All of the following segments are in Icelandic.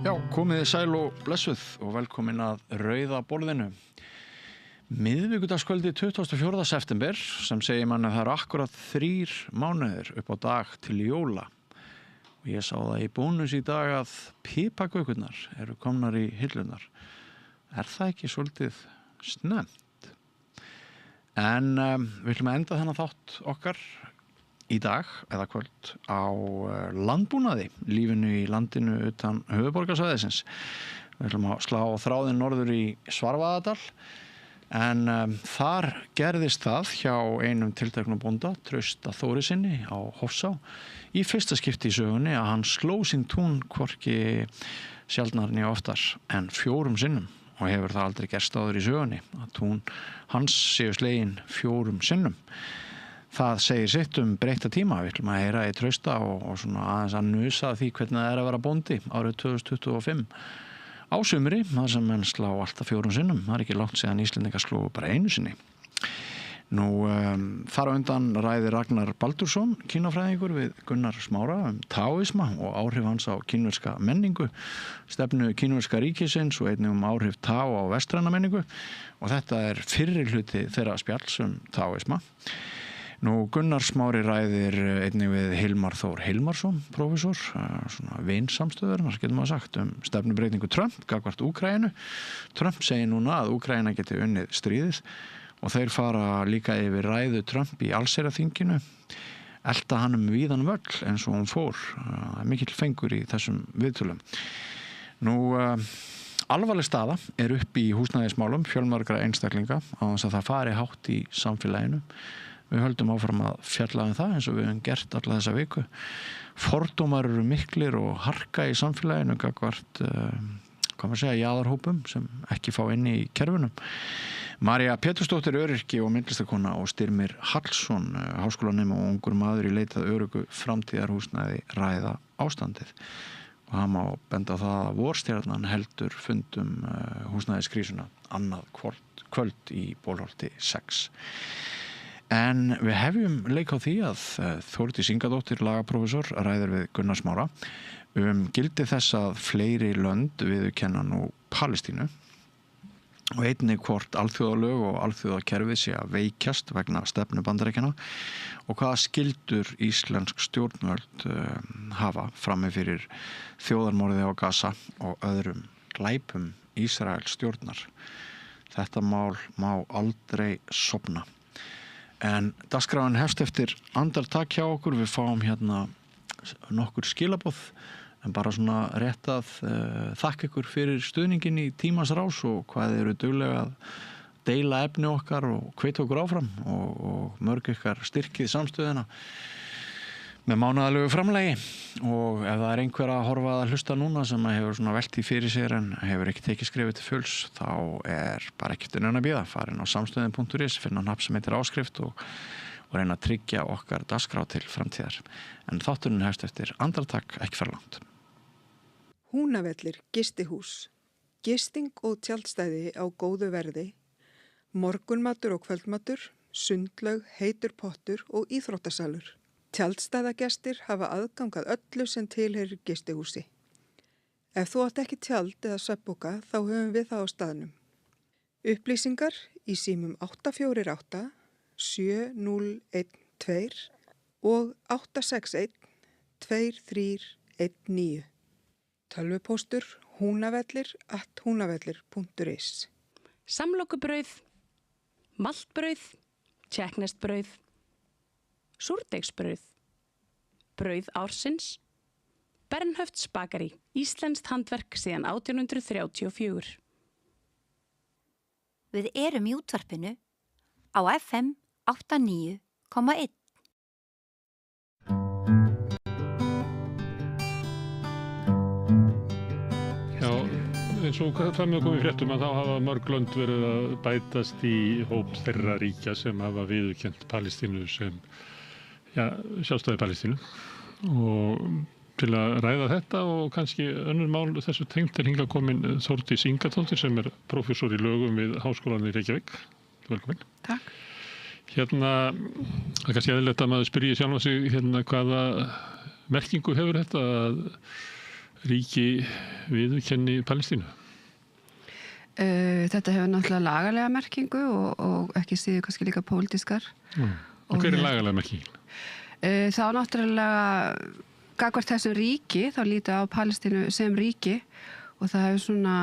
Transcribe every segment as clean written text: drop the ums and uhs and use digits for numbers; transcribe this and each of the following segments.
Já, komið þið sæl og blessuð og velkomin að Rauða borðinu. Miðvikudagskvöldi 24. september sem segir manni að það eru akkurat 3 mánuðir upp á dag til jóla. Og ég sá það í bónus í dag að pipakökurnar eru komnar í hillurnar. Er það ekki svolítið snemmt? En við ætlum að enda þennan þátt okkar í dag eða kvöld á landbúnaði, lífinu í landinu utan höfuðborgarsvæðisins. Við ætlum að slá þráðinn norður í Svarfaðardal en þar gerðist það hjá einum tilteknum bónda, Trausta Þórisinni á Hofsá, í fyrsta skipti í sögunni að hann sló sín tún hvorki sjaldnar né oftar en 4 sinnum og hefur það aldrei gerst áður í sögunni að tún hans séu slegin 4 sinnum. Það segir sitt breytta tíma. Við ætlum að heyra í Trausta og svona aðeins að nusa því hvernig það að vera bóndi árið 2025 á sumri, þar sem menn slá alltaf 4 sinnum. Það ekki langt síðan Íslendingar slógu bara 1 sinni. Nú, þar á undan ræðir Ragnar Baldursson, kínafræðingur við Gunnar Smára taoisma og áhrif hans á kínverska menningu, stefnu kínverska ríkisins og einnig áhrif Tao á vestræna menningu og þetta fyrri hluti þeirra spjalls taoisma. Nú, Gunnar Smári ræðir einnig við Hilmar Þór Hilmarsson, prófessor, svona vinsamstöðurinnar, getur maður sagt, stefnubreytingu Trump gagnvart Úkraínu. Trump segir núna að Úkraína geti unnið stríðið og þeir fara líka yfir ræðu Trump í allsherjarþinginu, elta hann víðan völl eins og hún fór. Mikill fengur í þessum viðtölum. Nú, alvarleg staða uppi í húsnæðismálum fjölmargra einstaklinga á þess að það fari hátt í samfélaginu. Við höldum áfram að fjalla það eins og við höfum gert alla þessa viku. Fordómar eru miklir og harka í samfélaginu gagnvart, jaðarhópum sem ekki fá inn í kerfunum. María Pétursdóttir öryrki og myndlistarkona og Styrmir Hallsson, háskólanemi og ungur maður í leitað öruggu framtíðarhúsnæði ræða ástandið. Og hann má benda á það að vorstjarnan heldur fundum húsnæðiskrísuna annað kvöld í Bólholti 6. En við hefjum leik á því að Þórdís Ingadóttir, lagaprófessor, ræðir við Gunnar Smára gildi þess að fleiri lönd viðurkenna nú Palestínu og einnig hvort alþjóðalög og alþjóðakerfið sé að veikjast vegna stefnu Bandaríkjanna og hvaða skyldur íslensk stjórnvöld hafa frammi fyrir þjóðarmorðið á Gaza og öðrum glæpum Ísraels stjórnar. Þetta mál má aldrei sofna. En dagskráin hefst eftir andartak hjá okkur. Við fáum hérna nokkur skilaboð en bara svona rétt að þakka ykkur fyrir stuðningin í tímans rás og hvað þið eru duglega að deila efni okkar og hvetja okkur áfram og mörg ykkar styrkið samstöðina með mánaðarlegu framlagi og ef það einhver að horfa að hlusta núna sem hefur svona velt í fyrir sér en hefur ekki tekið skrefið til fulls þá bara ekkert að bíða, farin á samstöðin.is, finna hnapp sem heitir áskrift og reyna að tryggja okkar dagskrá til framtíðar. En þátturinn hefst eftir andartak, ekki fara langt. Húnavellir gistihús, gisting og tjaldstæði á góðu verði, morgunmatur og kvöldmatur, sundlaug, heitur pottur og íþróttasalur. Tjaldstæðagestir hafa aðgang að öllu sem tilheyrir gistihúsi. Ef þú átt ekki tjald eða svefnpoka þá höfum við það á staðnum. Upplýsingar í símum 848 7012 og 861 2319. Tölvupóstur hunavellir@hunavellir.is. Samlokubrauð, maltbrauð, tékkneskt-brauð, súrdeigsbrauð, brauð ársins, Bernhöfts bakari, íslenskt handverk síðan 1834. Við erum í útvarpinu á FM 89,1. Já, eins og fram með komið fréttum að þá hafa mörg lönd verið að bætast í hóp þeirra ríkja sem hafa viðurkennt Palestínu sem sjálfstæði Palestínu og til að ræða þetta og kannski önnur mál þessu tengt hingað komin Þórdís Ingadóttir sem prófessor í lögum við Háskólann í Reykjavík. Velkomin. Takk. Hérna, það er kannski eðlilegt að maður spyrji sjálf sig hvaða merkingu hefur þetta ríki viðurkenni Palestínu? Þetta hefur náttúrulega lagalega merkingu og ekki síður kannski líka pólitískar. Og hver er lagalega merkingin? Þá náttúrulega gagnvart þessum ríki, þá lítið á Palestínu sem ríki og það hefur svona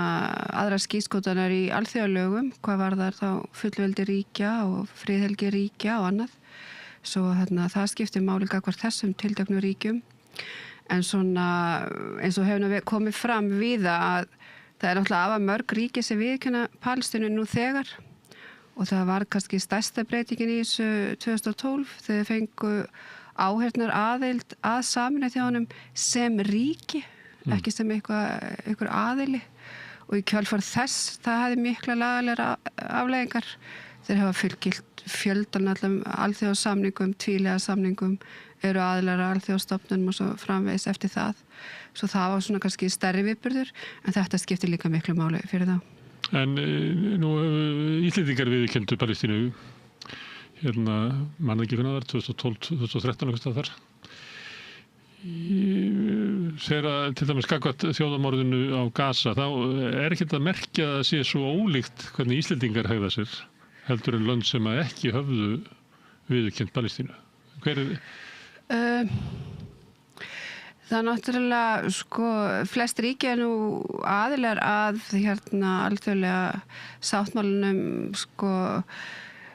aðra skírskotanir í alþjóðalögum, hvað varðar þá fullveldi ríkja og friðhelgi ríkja og annað. Svo það skiptir máli gagnvart þessum tilteknu ríkjum. En svona eins og hefur komið fram víða að það er náttúrulega afar mörg ríki sem viðurkenna Palestínu nú þegar og það var kannski stærsta breytingin í þessu 2012 þegar fengu áheyrnar aðild að Sameinuðu þjóðunum sem ríki, ekki sem einhver aðili og í kjölfar þess það hefði mikla lagalegar afleiðingar. Þeir hafa fullgilt fjöldan allum alþjóðasamningum, tvíhliða samningum, eru aðilar að alþjóðastofnunum og svo framvegis eftir það. Svo það var svona kannski stærri viðburður, en þetta skiptir líka miklu máli fyrir þá. En nú Íslendingar viðurkenndu Palestínu, manna ekki finna þar, 2012-2013 eitthvað þar. Þegar til dæmis gagnvart þjóðamorðinu á Gaza, þá er ekki að merkja að það sé svo ólíkt hvernig Íslendingar hegða sér, heldur en lönd sem ekki höfðu viðurkennt Palestínu. Hver er Það er náttúrulega, flest ríki er nú aðilar að alþjóðlega sáttmálanum,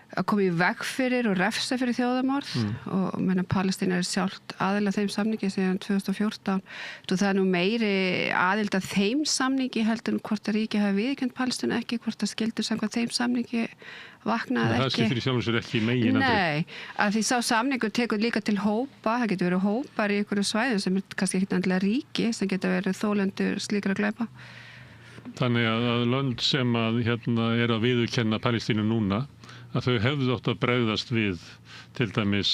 að koma í veg fyrir og refsa fyrir þjóðamorð og Palestína er sjálft aðild að þeim samningi síðan 2014. Það er nú meiri aðild að þeim samningi heldur en hvort að ríki hafi viðurkennt Palestínu ekki, hvort að skyldur samkvæmt þeim samningi vaknaði ekki. Það skiptir í sjálfum sér ekki megin Nei, að því sá samningur tekur líka til hópa, það getur verið hópar í einhverju svæðum sem er kannski ekki endilega ríki sem getur verið þolendur slíkra glæpa. Þannig að lönd sem er að viðurkenna Palestínu núna, að þau hefðu átt að bregðast við til dæmis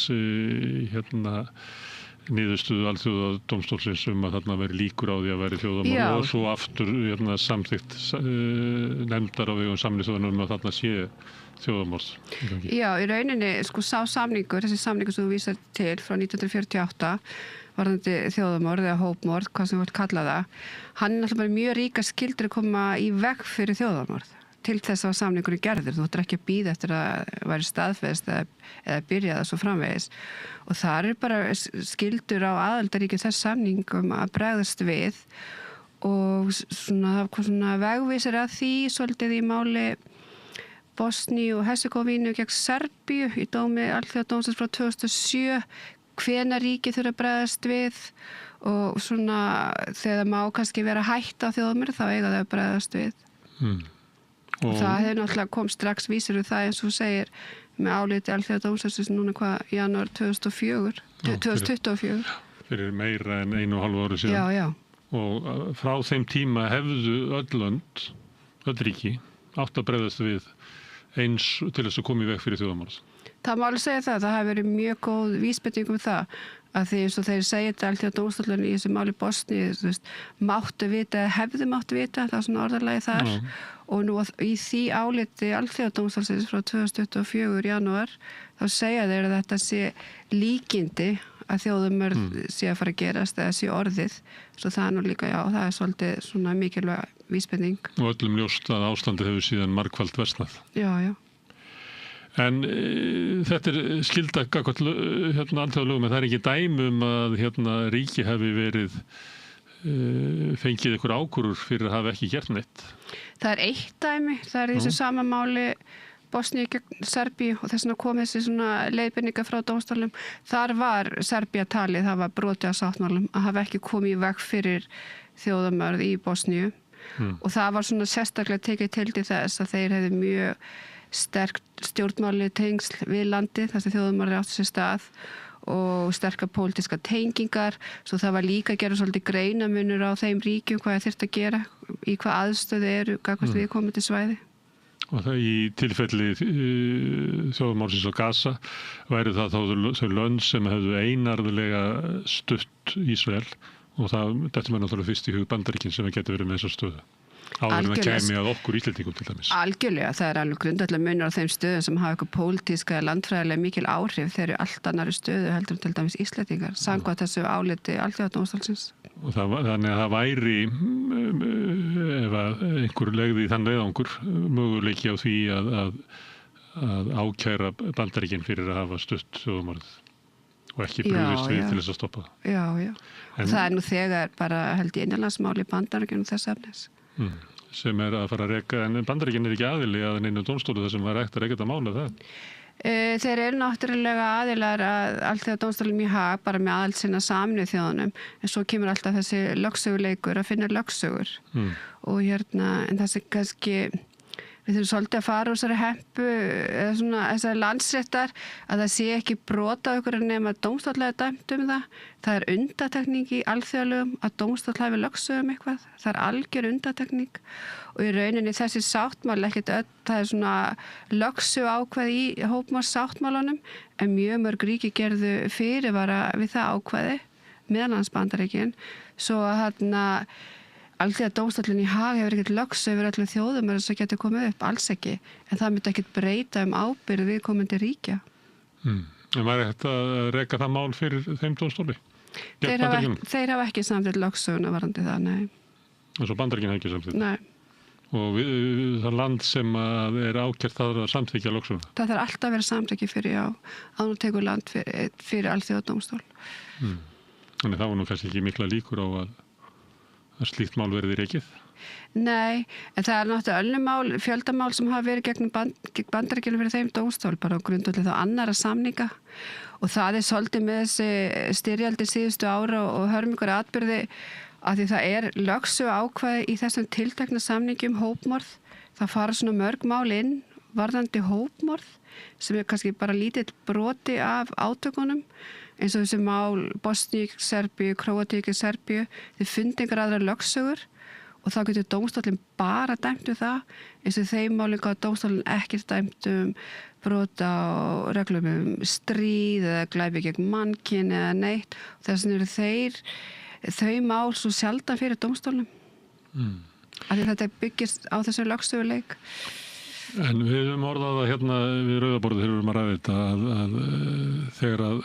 niðurstöðu alþjóðadómstólsins að þarna veri líkur á því að veri þjóðamorð og svo aftur samþykkt nefndar á vegum Sameinuðu þjóðanna að þarna sé þjóðamorð. Já, í rauninni sá samningur, þessi samningur sem þú vísar til frá 1948 varðandi þjóðamorð eða hópmorð, hvað sem þú vilt kalla það, hann er alltaf mjög ríka skyldur að koma í veg fyrir þjóðamorð. Til þess að samningurinn gerður. Þú ættir ekki að bíða eftir að væri staðfest eða byrja það svo framvegis. Og það er bara skyldur á aðildarríki þess samningum að bregðast við og það kom svona vegvísir að því svolítið í máli Bosníu og Hercegovínu gegn Serbíu í dómi Alþjóðadómstóls frá 2007 hvenær ríki þurfa að bregðast við og svona þegar það má kannski vera hætta á þjóðamorð þá eiga þau að bregðast við. Og það hefur náttúrulega kom strax vísir við það eins og segir með áliti Alþjóðadómstólsins núna janúar 2024. Fyrir meira en 1,5 ári síðan. Já. Og frá þeim tíma hefðu öll ríki átt að bregðast við eins til þess að koma í veg fyrir þjóðamorð. Það má alveg segja það hafi verið mjög góð vísbending það að því eins og þeir segja þetta Alþjóðadómstóllinn í þessu máli Bosníu, máttu vita eða hefðu máttu vita, það er svona orðalagi þar og nú í því áliti Alþjóðadómstólsins frá 2024 janúar þá segja þeir að þetta sé líkindi að þjóðamorð sé að fara að gerast eða sé orðið, svo það er nú líka það er svolítið svona mikilvæg vísbending. Og öllum ljóst að ástandið hefur síðan margfalt versnað. Já. En þetta er skylda gagnvart alþjóðalögum, en það er ekki dæmi að ríki hafi verið fengið ykkur ákúrur fyrir að hafa ekki gert neitt. Það er eitt dæmi, það er þessu sama máli Bosníu gegn Serbíu og þess vegna kom þessi svona leiðbeiningar frá dómstólnum. Þar var Serbía talið, það var brotið á sáttmálum að hafa ekki komið í veg fyrir þjóðamorð í Bosníu og það var svona sérstaklega tekið til þess að þeir hefðu mjög sterkt stjórnmáli tengsl við landið þess að þjóðamorð átti sér stað og sterkar pólitíska tengingar svo það var líka að gera svolítið greinamunur á þeim ríkjum hvað það þyrfti að gera í hvað aðstöðu eru gagnvart viðkomandi svæði. Og það í tilfelli þjóðamorðsins á Gaza væri það þau lönd sem hefðu einarðulega stutt Ísrael og þetta var náttúrulega fyrst í hug Bandaríkin sem getur verið með þessa stöðu. Áður en það Algjörlega. kæmi að okkur Íslendingum til dæmis. Algjörlega, það er alveg grundvallar munur á þeim stöðum sem hafa eitthvað pólitíska eða landfræðilega mikil áhrif. Þeir eru allt annari stöðu heldur en til dæmis Íslendingar, samkvæmt þessu áliti Alþjóðadómstólsins. Og þannig að það væri, ef að einhver legði í þann leiðangur, möguleiki á því að ákæra Bandaríkin fyrir að hafa stutt þjóðarmorð og ekki brugðist við til þess að stoppa það. Já. Og það er nú þegar bara held í innanlandsmáli Bandaríkjunum þess efnis. Sem er að fara að reka, en Bandaríkin er ekki aðili að neinu dómstólu þar sem var hægt að reka þetta mála það. Þeir eru náttúrulega aðilar að Alþjóðadómstólnum í Haag bara með aðild sinna Sameinuðu þjóðunum, en svo kemur alltaf þessi lögsöguleikur að finna lögsögur og en það sem kannski við þurfum svolítið að fara úr þessari hempu eða svona þessari landsréttar að það sé ekki brot á ykkur nema dómstóll hafi dæmt það. Það er undantekning í alþjóðalögum að dómstóll hafi lögsögum eitthvað. Það er algjör undantekning og í rauninni þessi sáttmáli ekkert öll, það er svona lögsögu ákvæði í hópmorðssáttmálunum en mjög mörg ríki gerðu fyrirvara við það ákvæði meðal annars Bandaríkin svo að Alþjóðadómstóllinn í Haag hefur ekkert lögsögu yfir öllum þjóðum þess að geta komið upp, alls ekki. En það myndi ekkert breyta ábyrgð viðkomandi ríkja. En væri þetta að reka það mál fyrir þeim dómstóli? Þeir hafa ekki samþykkt lögsöguna varðandi það, nei. Og svo Bandaríkin hafa ekki samþykkt? Nei. Og það land sem er ákært það að samþykja lögsöguna? Það þarf alltaf að vera samþykki fyrir að nú tekur land fyrir Alþjóðadómstól. Þannig það var nú kannski ekki mikla líkur á að slíkt mál verði rekið? Nei, en það er náttúrulega önnur mál, fjöldamál sem hafa verið gegn Bandaríkjunum fyrir þeim dómstól, bara á grundvelli þá annarra samninga og það er svolítið með þessi styrjaldir síðustu ára og hörmungar atburði að því það er lögsögu ákvæði í þessum tiltekna samningi hópmorð. Það fara svona mörg mál inn varðandi hópmorð sem er kannski bara lítill broti af átökunum eins og þessi mál Bosníu, Serbíu, Króatíu, Serbíu, þeir fundi einhver aðra lögsögur og þá getur dómstólinn bara dæmt það eins og þeim málinn gáði dómstólinn ekkert dæmt brota á reglum stríð eða glæpi gegn mannkyn eða neitt. Þess vegna eru þau mál svo sjaldan fyrir dómstólnum. Af því þetta byggist á þessu lögsöguleik. En við höfum orðað að hérna við Rauðaborðið þegar við erum að ræða þetta að þegar að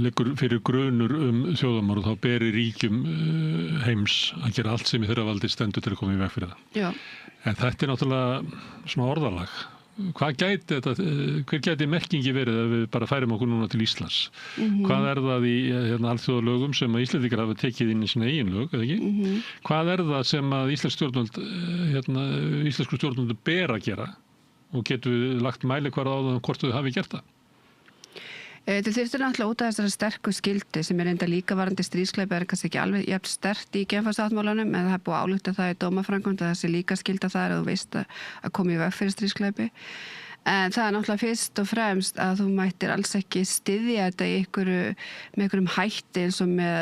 liggur fyrir grunur þjóðarmorð þá beri ríkjum heims að gera allt sem í þeirra valdi stendur til að koma í veg fyrir það. Já. En þetta er náttúrulega svona orðalag. Hver gæti merkingi verið ef við bara færum okkur núna til Íslands? Hvað er það í alþjóðalögum sem að Íslendingar hafa tekið inn í sína eigin lög, eða ekki? Hvað er það sem að íslensku stjórnvöld ber að gera og getur við lagt mælikvarða á það hvort þau hafi gert það? Þetta þurftur náttúrulega út af þessari sterku skildi sem er enda líka varandi stríðsklæpi er kannski ekki alveg jafn sterkt í Genfarsáttmálanum en það er búið að álykta það í dómaframkvæmd að þessi líka skilda það er að þú veist að koma í veg fyrir stríðsklæpi. En það er náttúrulega fyrst og fremst að þú mættir alls ekki styðja þetta með einhverjum hætti eins og með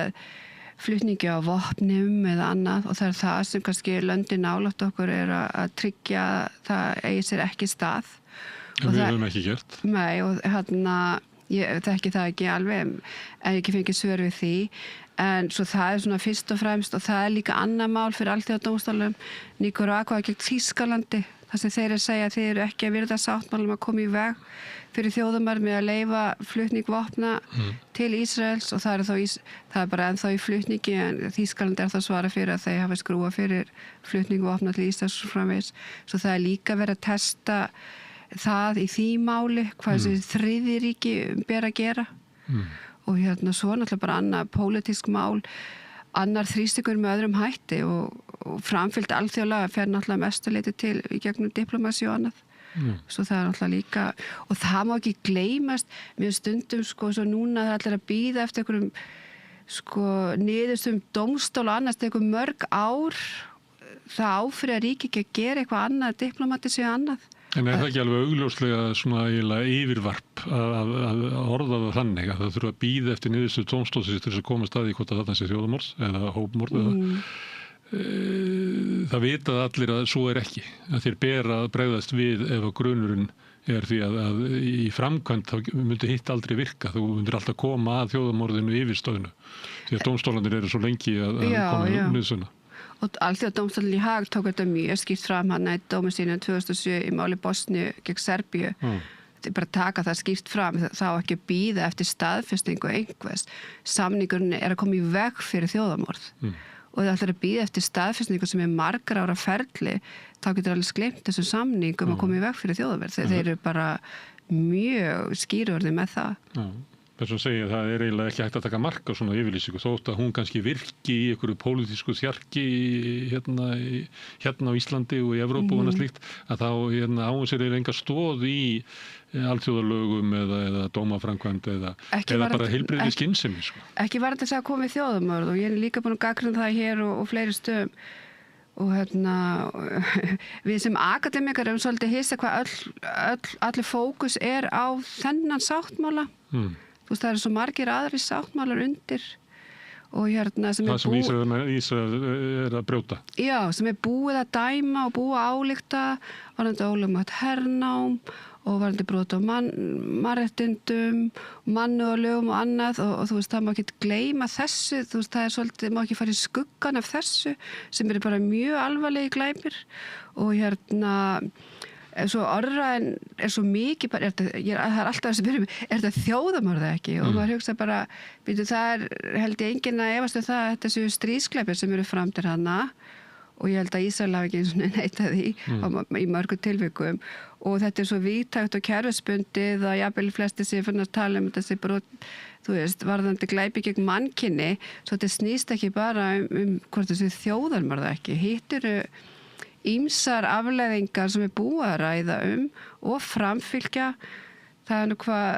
flutningi á vopnum eða annað og það er það sem kannski löndin nálægt okkur er að tryggja það eigi sér ekki stað. En við höfum ekki gert. Nei og ég þekki það ekki alveg en ég ekki fengið svör við því en svo það er svona fyrst og fremst og það er líka annað mál fyrir Alþjóðadómstólnum Níkaragva gegn Þýskalandi þar sem þeir segja að þeir eru ekki að virða sáttmálum að koma í veg fyrir þjóðamar með að leyfa flutning vopna til Ísraels og það er bara ennþá í flutningi en Þýskalandi er þá svara fyrir að þeir hafa skrúa fyrir flutning vopna til Ísraels framvegis svo það er líka verið að testa það í því máli hvað þessi þriðji ríki ber að gera og svo náttúrulega bara annað pólitísk mál annar þrýstingur með öðrum hætti og framfylgd alþjóðlega fer náttúrulega mestuleiti til í gegnum diplomasi og annað svo það er náttúrulega líka og það má ekki gleymast mjög stundum svo núna það er allir að bíða eftir einhverjum niðurstöðum dómstól og annars eitthvað mörg ár það áfyrir að ríki ekki að gera eitthvað annað diplomatísi og annað. En er það ekki alveg augljóslega svona eiginlega yfirvarp að orða það þannig að það þurfa að bíða eftir niðurstöðu dómstólsins til þess að koma staði hvort að þetta sé þjóðarmorð eða hópmorð það vitað allir að svo er ekki að þeir bera að bregðast við ef að grunurinn er því að í framkvæmd þá myndi hitt aldrei virka þú myndir alltaf koma að þjóðarmorðinu yfirstöðinu því að dómstólarnir eru svo lengi að koma niðurstöðuna. og Alþjóðadómstóllinn í Haag tók þetta mjög skýrt fram hann í dómi sínum 2007 í máli Bosníu gegn Serbíu. Þetta bara taka það skýrt fram, þá ekki að bíða eftir staðfestingu einhvers. Samningurinn að koma í veg fyrir þjóðamorð og það ætlar að bíða eftir staðfestingu sem margar ára ferli, þá getur alveg gleymt þessum samningum að koma í veg fyrir þjóðamorð. Þeir eru bara mjög skýrorði með það. Þess að segja, það eiginlega ekki hægt að taka mark á svona yfirlýsingu, þótt að hún kannski virki í einhverju pólitísku þjarki hérna á Íslandi og í Evrópu og annað slíkt, að þá á sér enga stoð í alþjóðalögum eða dómaframkvæmd eða bara heilbrigði skynsemi. Ekki var þetta að koma í þjóðamorð og ég er líka búin að gagnrýna það hér og fleiri stöðum. Og við sem akademikar erum svolítið hissa hvað allir fókus á þennan sáttmála. Þú veist, það eru svo margir aðri sáttmálar undir og sem það sem Ísrael er að brjóta. Já, sem búið að dæma og búið að álykta varðandi ólögmætt hernám og varðandi brot á mannréttindum, mannúðarlögum og annað og þú veist, það má ekki gleyma þessu, þú veist, það svolítið, má ekki fara í skuggan af þessu sem eru bara mjög alvarlegi glæpir og svo orðræðin svo mikið bara, það er alltaf þessi byrjum, þetta þjóðamorð ekki og maður hugsa bara, það held ég enginn að efast það að þetta séu stríðsklæpir sem eru framdir hana og ég held að Ísrael hafi ekki svona neitað því í mörgum tilvikum og þetta svo víðtækt og kerfisbundið að jafnvel flesti séu fyrir að tala þessi brot, þú veist, varðandi glæpi gegn mannkyni, svo þetta snýst ekki bara hvort þessi þjóðarmorð ekki, hitt eru ýmsar afleiðingar sem búið að ræða og framfylgja. Það nú hvað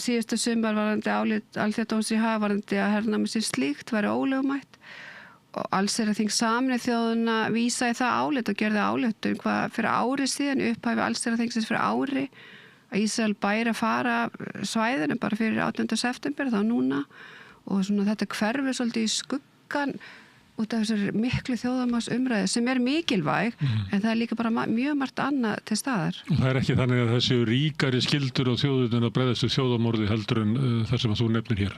síðustu sumar varðandi álit Alþjóðadóms í Haag varðandi að hernámið sem slíkt væri ólögmætt og allsherjarþing Sameinuðu þjóðanna vísa í það álit og gerði ályktun hvað fyrir ári síðan upphæfi allsherjarþingsins fyrir ári að Ísrael bæri að fara svæðinu bara fyrir 18. september þá núna og svona þetta hverfi svolítið í skuggan út af þessar miklu þjóðarmorðsumræðu sem mikilvæg en það líka bara mjög margt annað til staðar. Og það ekki þannig að þessi ríkari skyldur og þjóðun að bregðast við þjóðarmorði heldur en það sem að þú nefnir hér?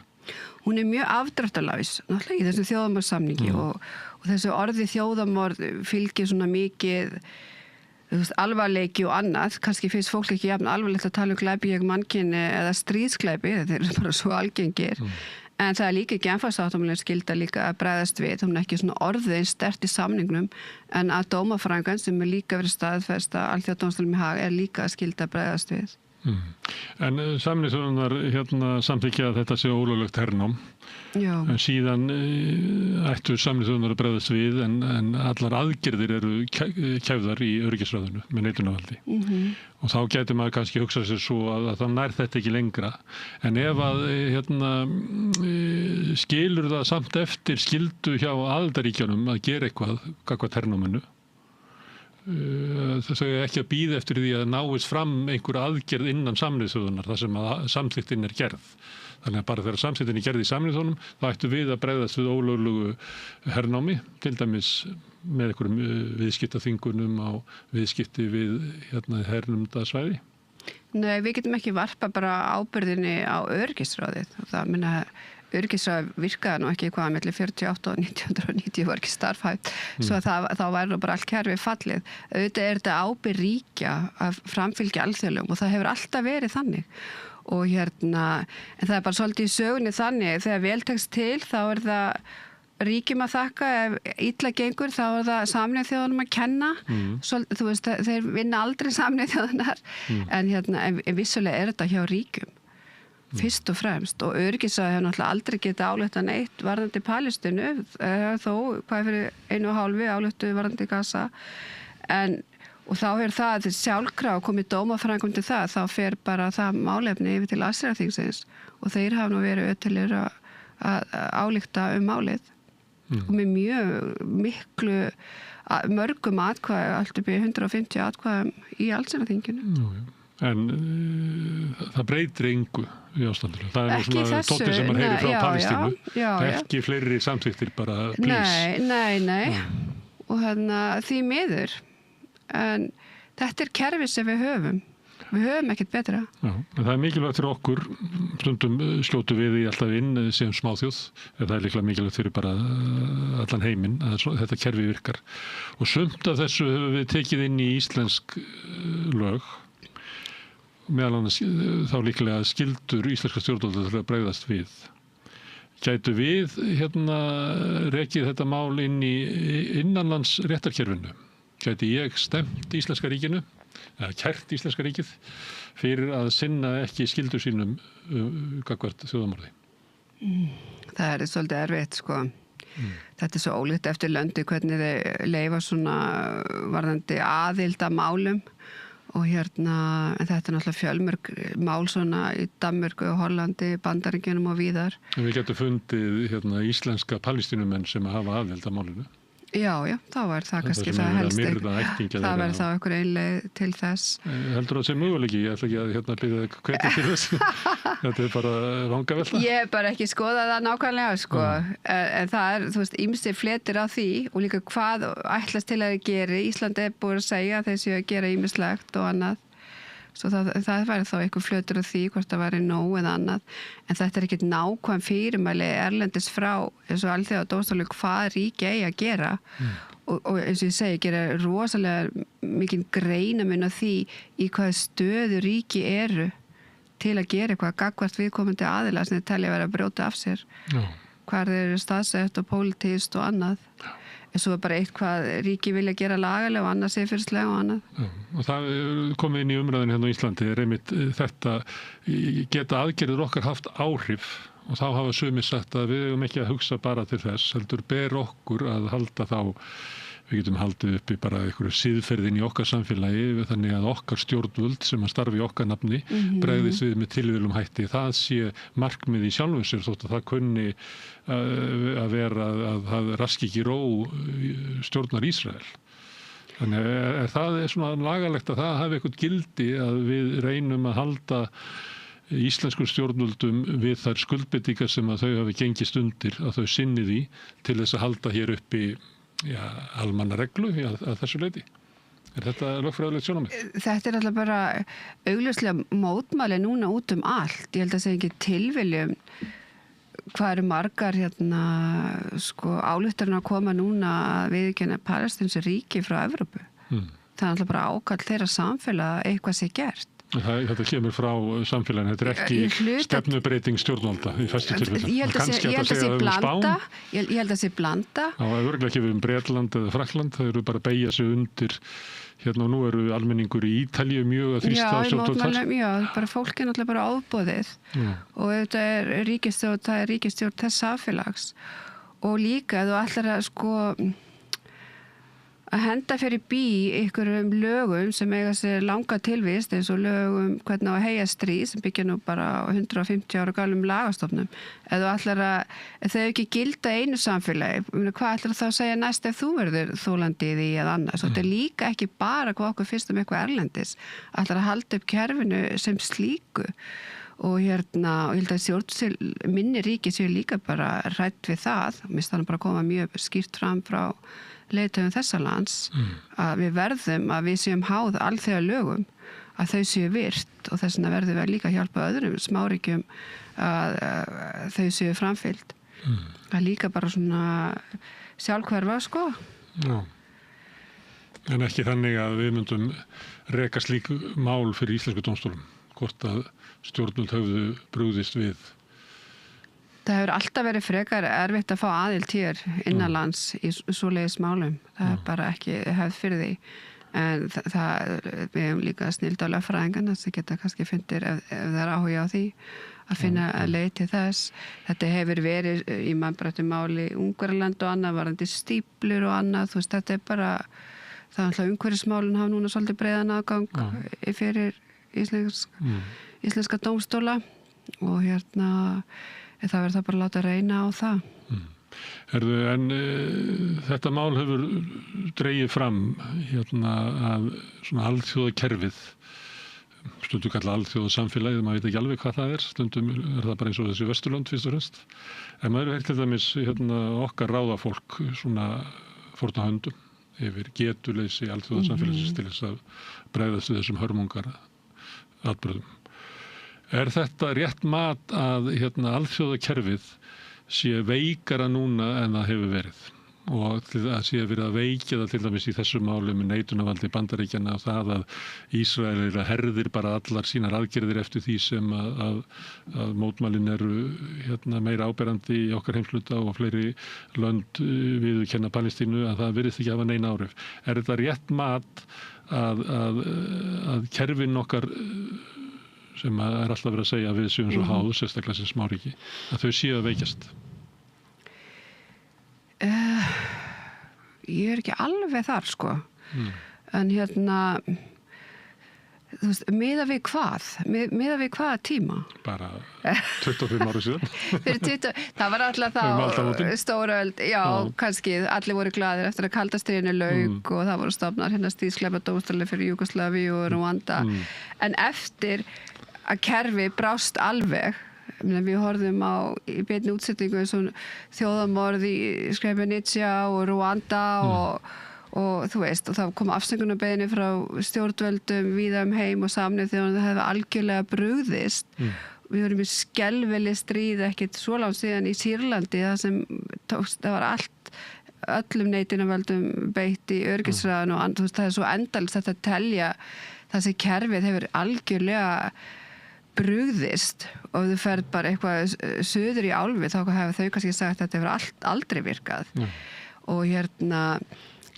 Hún mjög afdráttarlaus náttúrulega í þessum þjóðarmorðssamningi og þessu orði þjóðarmorð fylgir svona mikið alvarleiki og annað, kannski finnst fólk ekki jafn alvarlegt að tala glæpi gegn mannkyni eða stríðsglæpi, þeir eru bara svo algengir. En það líka genfarsáttmálaleg skylda líka að bregðast við, hún ekki svona orðið sterkt í samningnum, en að dómaframkvæmd sem líka verið staðfest að Alþjóðadómstóllinn í Haag skylda að bregðast við. En Sameinuðu þjóðirnar samþykkja að þetta sé ólöglegt hernám. Já. En síðan ættu Sameinuðu þjóðirnar að bregðast við en allar aðgerðir eru kæfðar í öryggisráðinu með neitunarvaldi. Og þá gæti maður kannski hugsað sér svo að það nær þetta ekki lengra. En ef að skilur það samt eftir skyldu hjá aðildarríkjunum að gera eitthvað gagnvart hernáminu, þau ekki að bíða eftir því að náist fram einhver aðgerð innan Sameinuðu þjóðanna þar sem að samþykktin gerð. Þannig að bara þegar samþykktin gerð í Sameinuðu þjóðunum þá ættu við að bregðast við ólöglegu hernámi, til dæmis með einhverjum viðskiptaþvingunum á viðskipti við hernumda svæði. Nei, við getum ekki varpa bara ábyrðinni á öryggisráðið. Það minna öryggisráð virkaði nú ekki hvað milli 48 og 1990 var ekki starfhæft svo þá væri nú bara allt kerfið fallið. Auðvitað þetta ábyrgð ríkja að framfylgja alþjóðlegum og það hefur alltaf verið þannig og en það er bara svolítið í sögunni þannig þegar vel tekst til þá er það ríkjum að þakka, ef illa gengur þá er það Sameinuðu þjóðunum að kenna þú veist, þeir vinna aldrei Sameinuðu þjóðunar en vissulega er þetta hjá ríkjum fyrst og fremst og öryggisráðið hefur náttúrulega aldrei getið ályktað neitt varðandi Palestínu þó hvað fyrir 1,5 ályktuðu varðandi Gaza og þá hefur það sjálfkrafa komið dómaframkvæmd til það þá fer bara það málefni yfir til allsherjarþingsins og þeir hafa nú verið ötulir að álykta málið og með mjög mörgum atkvæðum allt upp í 150 atkvæðum í allsherjarþinginu. En það breytir engu í ástandinu. Það er nú svona tóttir sem maður heyrir frá Palestínu. Ekki fleiri samþykktir bara please. Nei. Og því miður. En þetta er kerfi sem við höfum. Við höfum ekkert betra. Já, en það mikilvægt fyrir okkur, stundum skjótu við í alltaf inn sem smáþjóð, en það líklega mikilvægt fyrir bara allan heiminn að þetta kerfi virkar. Og sumt af þessu höfum við tekið inn í íslensk lög, meðal annars þá líklega skildur íslenska stjórnvalda til að bregðast við. Gætu við rekið þetta mál inn í innanlands réttarkerfinu? Gæti ég stemt íslenska ríkinu, eða kært íslenska ríkið, fyrir að sinna ekki skildur sínum gagnvart þjóðamorði? Það er svolítið erfitt, sko. Þetta er svo ólíkt eftir löndi hvernig þau leyfa svona varðandi aðild að málum. Og en þetta er náttúrulega fjölmörg mál svona í Danmörku og Hollandi, Bandaríkjunum og víðar. En við getum fundið íslenska palestínumenn sem hafa aðild að málinu. Já, þá var það kannski það helst. Það verður þá einhver einleið til þess. Heldur það sem möguleiki? Ég ætla ekki að byrja það hvetja til þess. Þetta er bara vangavelta. Ég hef bara ekki skoðað það nákvæmlega, sko. En það er, þú veist, ýmsir fletir á því og líka hvað ætlast til að gera. Íslandi er búið að segja að þeir séu að gera ýmislegt og annað. Svo það væri þá eitthvað flötur af því hvort það væri nóg eða annað. En þetta er ekkert nákvæm fyrirmæli erlendis frá eins og alþjóðadómstóli hvað ríki eigi að gera. Og eins og ég segi, gera rosalega mikinn greinamun á því í hvaða stöðu ríki eru til að gera eitthvað gagnvart viðkomandi aðila sem þeir telja vera að brjóta af sér. Hvar þeir eru staðsett og pólitískt og annað. En svo er bara eitthvað ríki vilja gera lagalega og annað siðferðislega og annað. Já, og það komið inn í umræðinu hérna á Íslandi er einmitt þetta geta aðgerðir okkar haft áhrif og þá hafa sumir sagt að við eigum ekki að hugsa bara til þess, heldur ber okkur að halda þá, við getum haldið uppi bara einhverju siðferðin í okkar samfélagi þannig að okkar stjórnvöld sem að starfi í okkar nafni bregðist við með tilvíðlum hætti. Það sé markmið í sjálfum sér þótt að það kunni að vera að það raski ekki ró stjórnar Ísrael. Þannig það er svona lagalegt að það hafi eitthvað gildi að við reynum að halda íslenskum stjórnvöldum við þær skuldbindingar sem að þau hafi gengist undir að þau sinni því til þess að halda hér uppi almanna reglu að þessu leyti. Er þetta lögfræðilegt sjónarmið? Þetta er alltaf bara augljóslega mótmæli núna út um allt. Ég held að segja ekki tilviljum hvað eru margar ályktarinn að koma núna að viðurkenna Palestínu ríki frá Evrópu. Það er alltaf bara ákall þeirra samfélag eitthvað sé gert. Þetta kemur frá samfélaginu, þetta er ekki stefnubreiting stjórnvalda í fæstu tilfellum. Ég held að sé blanda. Já, það er örgulega ekki við Bretland eða Frakkland, það eru bara að beygja sig undir, og nú eru almenningur í Ítalíu mjög að þrýsta á stjórnvald. Já, bara fólk er náttúrulega bara ábúðið og þetta er ríkisstjórn þess samfélags og líka þú ætlar að að henda fyrir bí einhverjum lögum sem eiga sér langa tilvist eins og lögum hvernig á að heyja stríð sem byggja nú bara á 150 ára gamlum lagastofnum. Eða þau ekki gilda einu samfélagi, hvað ætlar þá að segja næst ef þú verður þólandi í því eða annars? Þetta er líka ekki bara hvað okkur fyrst eitthvað erlendis. Ætlar að halda upp kerfinu sem slíku. Og ég held að minni ríki séu líka bara hrædd við það. Mér finnst það bara að koma mjög skýrt fram frá leiðtogum þessa lands að við verðum að við séum háð alþjóða lögum að þau séu virt og þess vegna verðum við líka að hjálpa öðrum smáríkjum að þau séu framfylgd. Það er líka bara svona sjálfhverfa, sko. Já. En ekki þannig að við myndum reka slík mál fyrir íslensku dómstólum, hvort að stjórnvöld höfðu brugðist við. Það hefur alltaf verið frekar erfitt að fá aðild hér innanlands í svoleiðis málum. Það er bara ekki hefð fyrir því. En við hefum líka snild á lögfræðingarna sem geta kannski fundir ef það er áhuga á því að finna leið til þess. Þetta hefur verið í mannbrættu máli Ungverjaland og annað varandi stíplur og annað. Þú veist, þetta er bara, það er alltaf umhverfismálin hafa núna svolítið breiðan aðgang fyrir íslenska dómstóla og það verður það bara að láta reyna á það. En þetta mál hefur dregið fram að svona alþjóðakerfið, stundum kalla alþjóðasamfélagið, maður veit ekki alveg hvað það er, stundum er það bara eins og þessi Vesturlönd fyrst og fremst. En maður er til dæmis okkar ráðafólk svona fórna höndum yfir getuleysi alþjóðasamfélagsins til þess að bregðast við þessum hörmungar atburðum. Þetta rétt mat að alþjóðakerfið sé veikara núna en það hefur verið og að sé verið að veikja það til dæmis í þessu máli með neitunarvaldi Bandaríkjanna og það að Ísraelir herðir bara allar sínar aðgerðir eftir því sem að mótmælin eru meira áberandi í okkar heimsluta og fleiri lönd viðurkenna Palestínu að það virðist ekki hafa nein áhrif. Þetta rétt mat að kerfin okkar sem alltaf verið að segja að við séum svo háð, sérstaklega sem smáríki, að þau séu að veikjast? Ég ekki alveg þar, sko. En þú veist, miðað við hvað? Miðað við hvaða tíma? Bara 25 ára síðan. Það var alltaf þá stóröld, já, kannski, allir voru glaðir eftir að kalda stríðinu lauk og það voru stofnar stríðsglæpa dómstólar fyrir Júgóslavíu og Rúanda. En eftir að kerfi brást alveg, við horfðum í beinni útsetningu eins og þjóðamorð í Srebrenica og Rúanda og þú veist, og það kom afsökunarbeiðni frá stjórnvöldum víða heim og Sameinuðu þjóðanna, það hefði algjörlega brugðist. Við vorum í skelfileg stríð ekkert svo langt síðan í Sýrlandi það var öllum neitunarvöldum beitt í öryggisráðinu og þú veist, það svo endalaust þetta að telja þessi kerfið hefur algjörlega brugðist og þú ferð bara eitthvað suður í álfi þá hefur þau kannski sagt að þetta hefur aldrei virkað og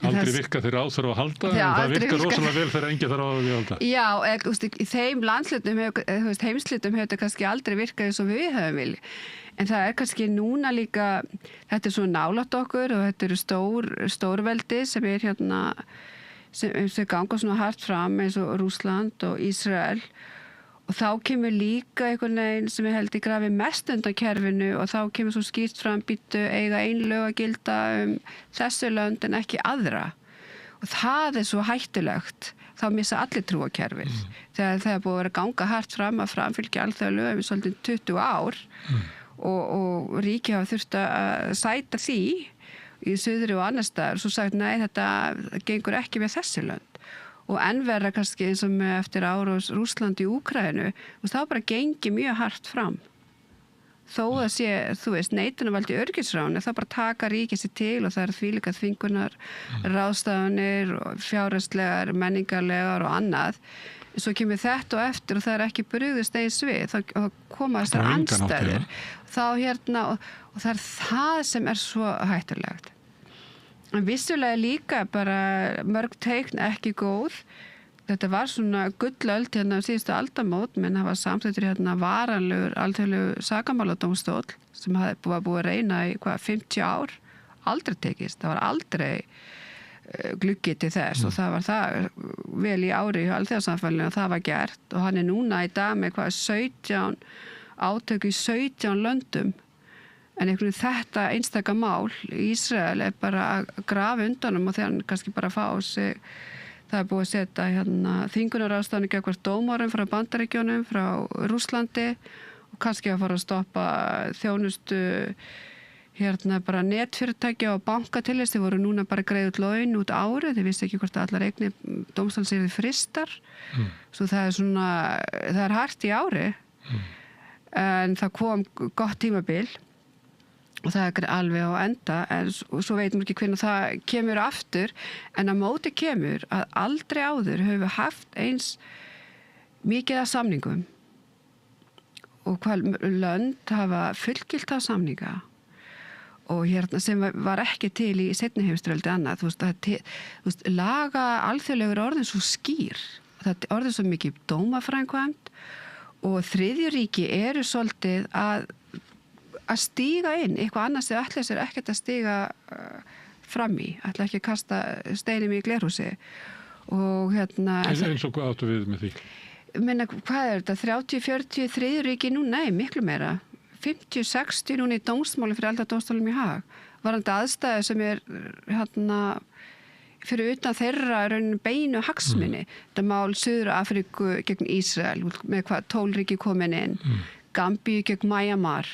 aldrei virkað þegar áþarf að halda en það virkar rosalega vel þegar enginn þarf að halda. Já, í þeim landslutum heimslutum hefur þetta kannski aldrei virkað eins og við höfum vilja. En það kannski núna líka, þetta svo nálægt okkur og þetta eru stórveldi sem sem ganga svona hart fram eins og Rússland og Ísrael og þá kemur líka einhvern veginn sem ég held í grafi mest undan kerfinu og þá kemur svo skýrt fram býttu eiga ein lög að gilda þessu lönd en ekki aðra og það svo hættulegt þá missa allir trú á kerfið þegar það búið að vera að ganga hart fram að framfylgja alþjóða lögum í svolítið 20 ár og ríki hafa þurft að sæta því í suðri og annar staðar og svo sagt nei þetta gengur ekki með þessi lönd og enn verra kannski eins og með eftir árás Rússland í Úkraínu þá bara gengi mjög hart fram þó að sé, þú veist, neitunarvaldi öryggisráðinu, það bara taka ríkið sér til og það þvílíka þvingunar ráðstafanir og fjárhagslegar, menningarlegar og annað svo kemur þetta og eftir og það ekki brugðist eins við, þá koma þessar andstæður þá og það það sem svo hættulegt en vissulega líka bara mörg teikn ekki góð. Þetta var svona gullöld síðustu aldamót, menn það var samþyktur varanlegur alþjóðlegur sakamáladómstóll sem var búið að reyna í 50 ár. Aldrei tekist, það var aldrei gluggi til þess og það var það vel í ári hjá alþjóðasamfélaginu og það var gert og hann núna í dag með 17 átök í 17 löndum. En einhvern þetta einstaka mál Ísrael bara að grafa undanum og þegar hann kannski bara fá sig það búið að setja þvingunarráðstafanir gagnvart dómurum frá Bandaríkjunum, frá Rússlandi og kannski að fara að stoppa þjónustu bara netfyrirtækja og banka til þess, þeir voru núna bara greiða út laun út árið, þeir vissi ekki hvort allar eignir dómstóls yrði fristar svo það hart í ári en það kom gott tímabil og það alveg á enda en svo veitum ekki hvernig það kemur aftur en á móti kemur að aldrei áður höfum haft eins mikið af samningum og hvað lönd hafa fullgilt af samninga og sem var ekki til í seinni heimsstyrjaldi annað þú veist, laga alþjóðlegur orðin svo skýr það orðin svo mikið dómaframkvæmd og þriðjuríki eru svolítið að stíga inn, eitthvað annars þegar ætla sér ekkert að stíga fram í, ætla ekki að kasta steinum í glerhúsi og eins og hvað áttu við með því? Menna, hvað þetta? 30-40 þriðjuríki nú? Nei, miklu meira 50-60 núna í dómsmáli fyrir Alþjóðadómstólnum í Haag varandi aðstæði sem fyrir utan þeirra beinu hagsmuni þetta mál Suður Afríku gegn Ísrael með hvað 12 ríki komin inn Gambíu gegn Myanmar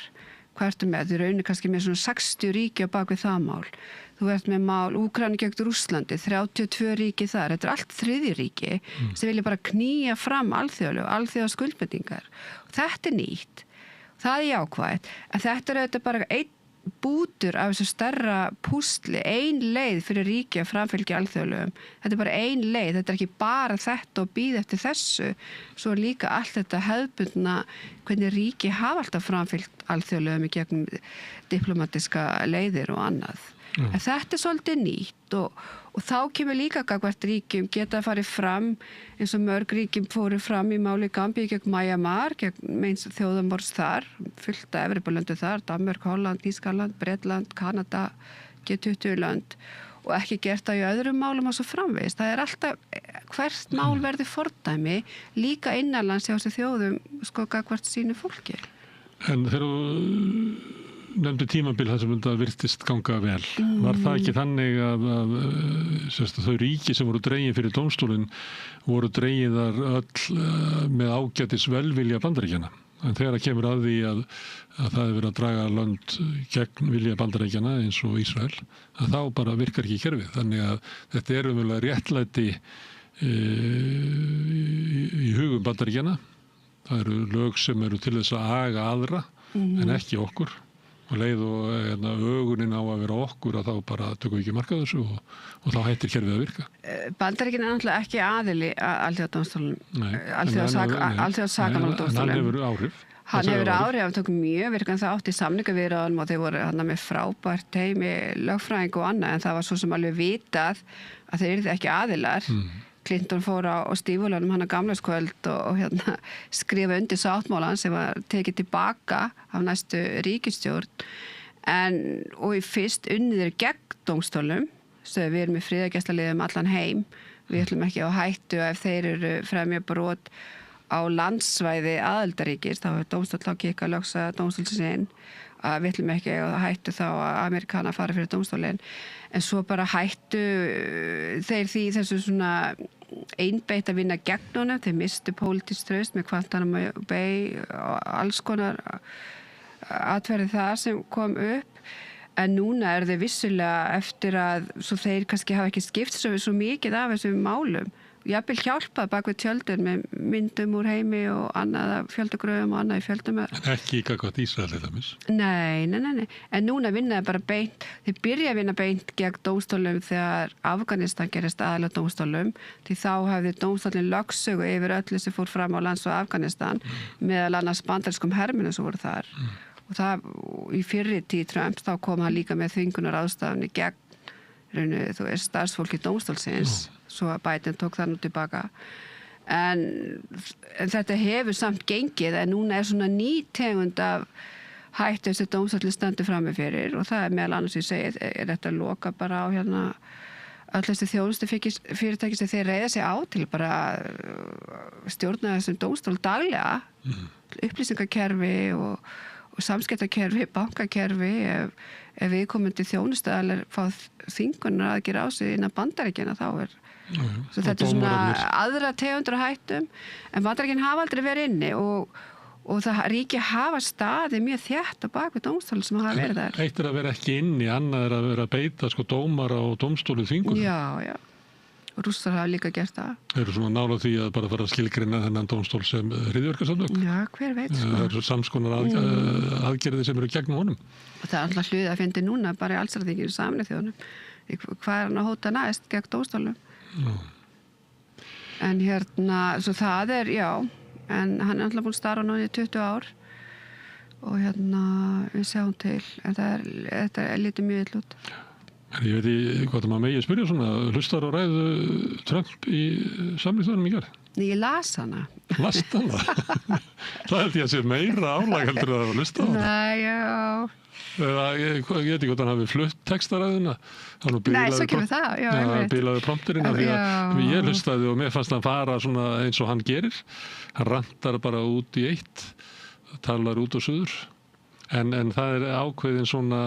hvað ertu með? Þú raunir kannski með svona 60 ríki á bak við það mál. Þú ert með mál Úkraínu gegn Rússlandi, 32 ríki þar. Þetta allt þriðji ríki sem vilja bara knýja fram alþjóða skuldbindingar. Og þetta nýtt. Það jákvætt. En þetta auðvitað bara einn bútur af þessu stærra púsli, ein leið fyrir ríki að framfylgja alþjóðalögum. Þetta bara ein leið, þetta ekki bara þetta og bíða eftir þessu, svo líka allt þetta hefðbundna hvernig ríki hafa alltaf framfylgt alþjóðalögum í gegnum diplomatiska leiðir og annað. En þetta svolítið nýtt og þá kemur líka gagnvart ríkjum geta að farið fram eins og mörg ríkjum fóru fram í máli Gambíu gegn Myanmar, gegn meins þjóðamorðs þar, fullt af Evrópulöndum þar, Danmörk, Holland, Þýskaland, Bretland, Kanada, G20-lönd og ekki gert það í öðrum málum og svo framvegis. Það alltaf hvert mál verði fordæmi líka innanlands hjá þessu þjóðum sko gagnvart sínu fólki. En þegar þú nefndi tímabil þar sem þetta virtist ganga vel. Var það ekki þannig að þau ríki sem voru dregin fyrir dómstólinn voru dregiðar öll með ágætis velvilja Bandaríkjanna? En þegar það kemur að því að það er verið að draga lönd gegn vilja Bandaríkjanna eins og Ísrael, að þá bara virkar ekki kerfið. Þannig að þetta er umverulega réttlæti í hugum Bandaríkjanna. Það eru lög sem eru til þess að aga aðra en ekki okkur. Og leið og ögunin á að vera okkur að þá bara tökum við ekki mark á þessu og þá hættir kerfið að virka. Bandaríkinn er náttúrulega ekki aðili að alþjóðadómstólnum, alþjóðasakamáladómstólum. En hann hefur áhrif. Hann hefur áhrif, hann tók mjög virkan þátt í samningaviðræðunum og þeir voru hann með frábært teymi lögfræðing og annað en það var svo sem alveg vitað að þeir yrðu ekki aðilar. Clinton fór á stífulunum hann að gamlarskvöld og skrifa undir sáttmálan sem var tekið tilbaka af næstu ríkisstjórn og í fyrst unnið gegn dómstólum svo við erum með friðargæslaliðum allan heim við ætlum ekki á hættu ef þeir eru fremja brot á landsvæði aðildaríkis þá er dómstóll á kikka lögsa dómstólsins að við ætlum ekki á hættu þá að Amerikana fara fyrir dómstólinn en svo bara hættu þeir því þessu svona einbeitt að vinna gegn honum, þeir mistu pólitískt traust með Guantanamo Bay og alls konar atverði það sem kom upp en núna er þeir vissulega eftir að svo þeir kannski hafa ekki skipt svo mikið af þessum málum jafnvel hjálpað bak við tjöldin með myndum úr heimi og annað fjöldagröfum og annað í fjöldum. En ekki gagnvart Ísrael þetta mis? Nei. En núna vinnaði bara beint, þeir byrja að vinna beint gegn dómstólum þegar Afganistan gerist aðalega dómstólum því þá hefði dómstólinn lögsögu yfir öllu sem fór fram á lands og Afganistan meðal annars bandarískum herminu sem voru þar. Og það í fyrri tíð Trump þá kom hann líka með þvingunar ástafni gegn starfsfólki dómstólsins svo að Biden tók það nú tilbaka en þetta hefur samt gengið en núna er svona ný tegund af hættu þessi dómstóllinn stendur frammi fyrir og það er meðal annars ég segi er þetta að loka bara á öll þessi þjónustu fyrirtæki sem þeir reiða sig á til bara stjórna þessum dómstól daglega upplýsingakerfi og samskiptakerfi, bankakerfi ef viðkomandi þjónustaðalar fá þvingunar að gera á sig innan Bandaríkjanna þá svo þetta er svona aðra tegundur af hættum en Bandaríkjanna hafa aldrei verið inni og það ríki hafa staði mjög þétt á bak við dómstólinn sem hafa verið þar. Eitt er að vera ekki inni, annað er að vera að beita dómara og dómstóli þvingunum. Já. Og Rússar hafa líka gert það. Þeir eru svona nála því að bara fara að skilgreina þennan dómstól sem hryðjuverkasamtök. Já, hver veit sko. Það eru samskonar aðgerðir sem eru gegnum honum. Og það er alltaf hluti að fyndi núna bara í allsherjarþinginu Sameinuðu þjóðunum. Hvað er hann að hóta næst gegn dómstólum? En svo það er, já, en hann er alltaf búin að starfa núna í 20 ár og við sjáum til, en þetta er lítið mjög illa út. Ég veit ekki hvað það maður megi spyrja svona, hlustar á ræðu Trump í samlíkþjóðunum í gerð? Ég las hana. Last hana? Það held ég að sé meira álag heldur að hlusta á hana. Nei, já. Ég veit ekki hvort hann hafi flutt textaræðuna. Nei, svo kemur það. Já, hann bílaði prompterinn af því að ég hlustaði og mér fannst hann fara svona eins og hann gerir. Hann rantar bara út í eitt, talar út og suður. En það er ákveðin svona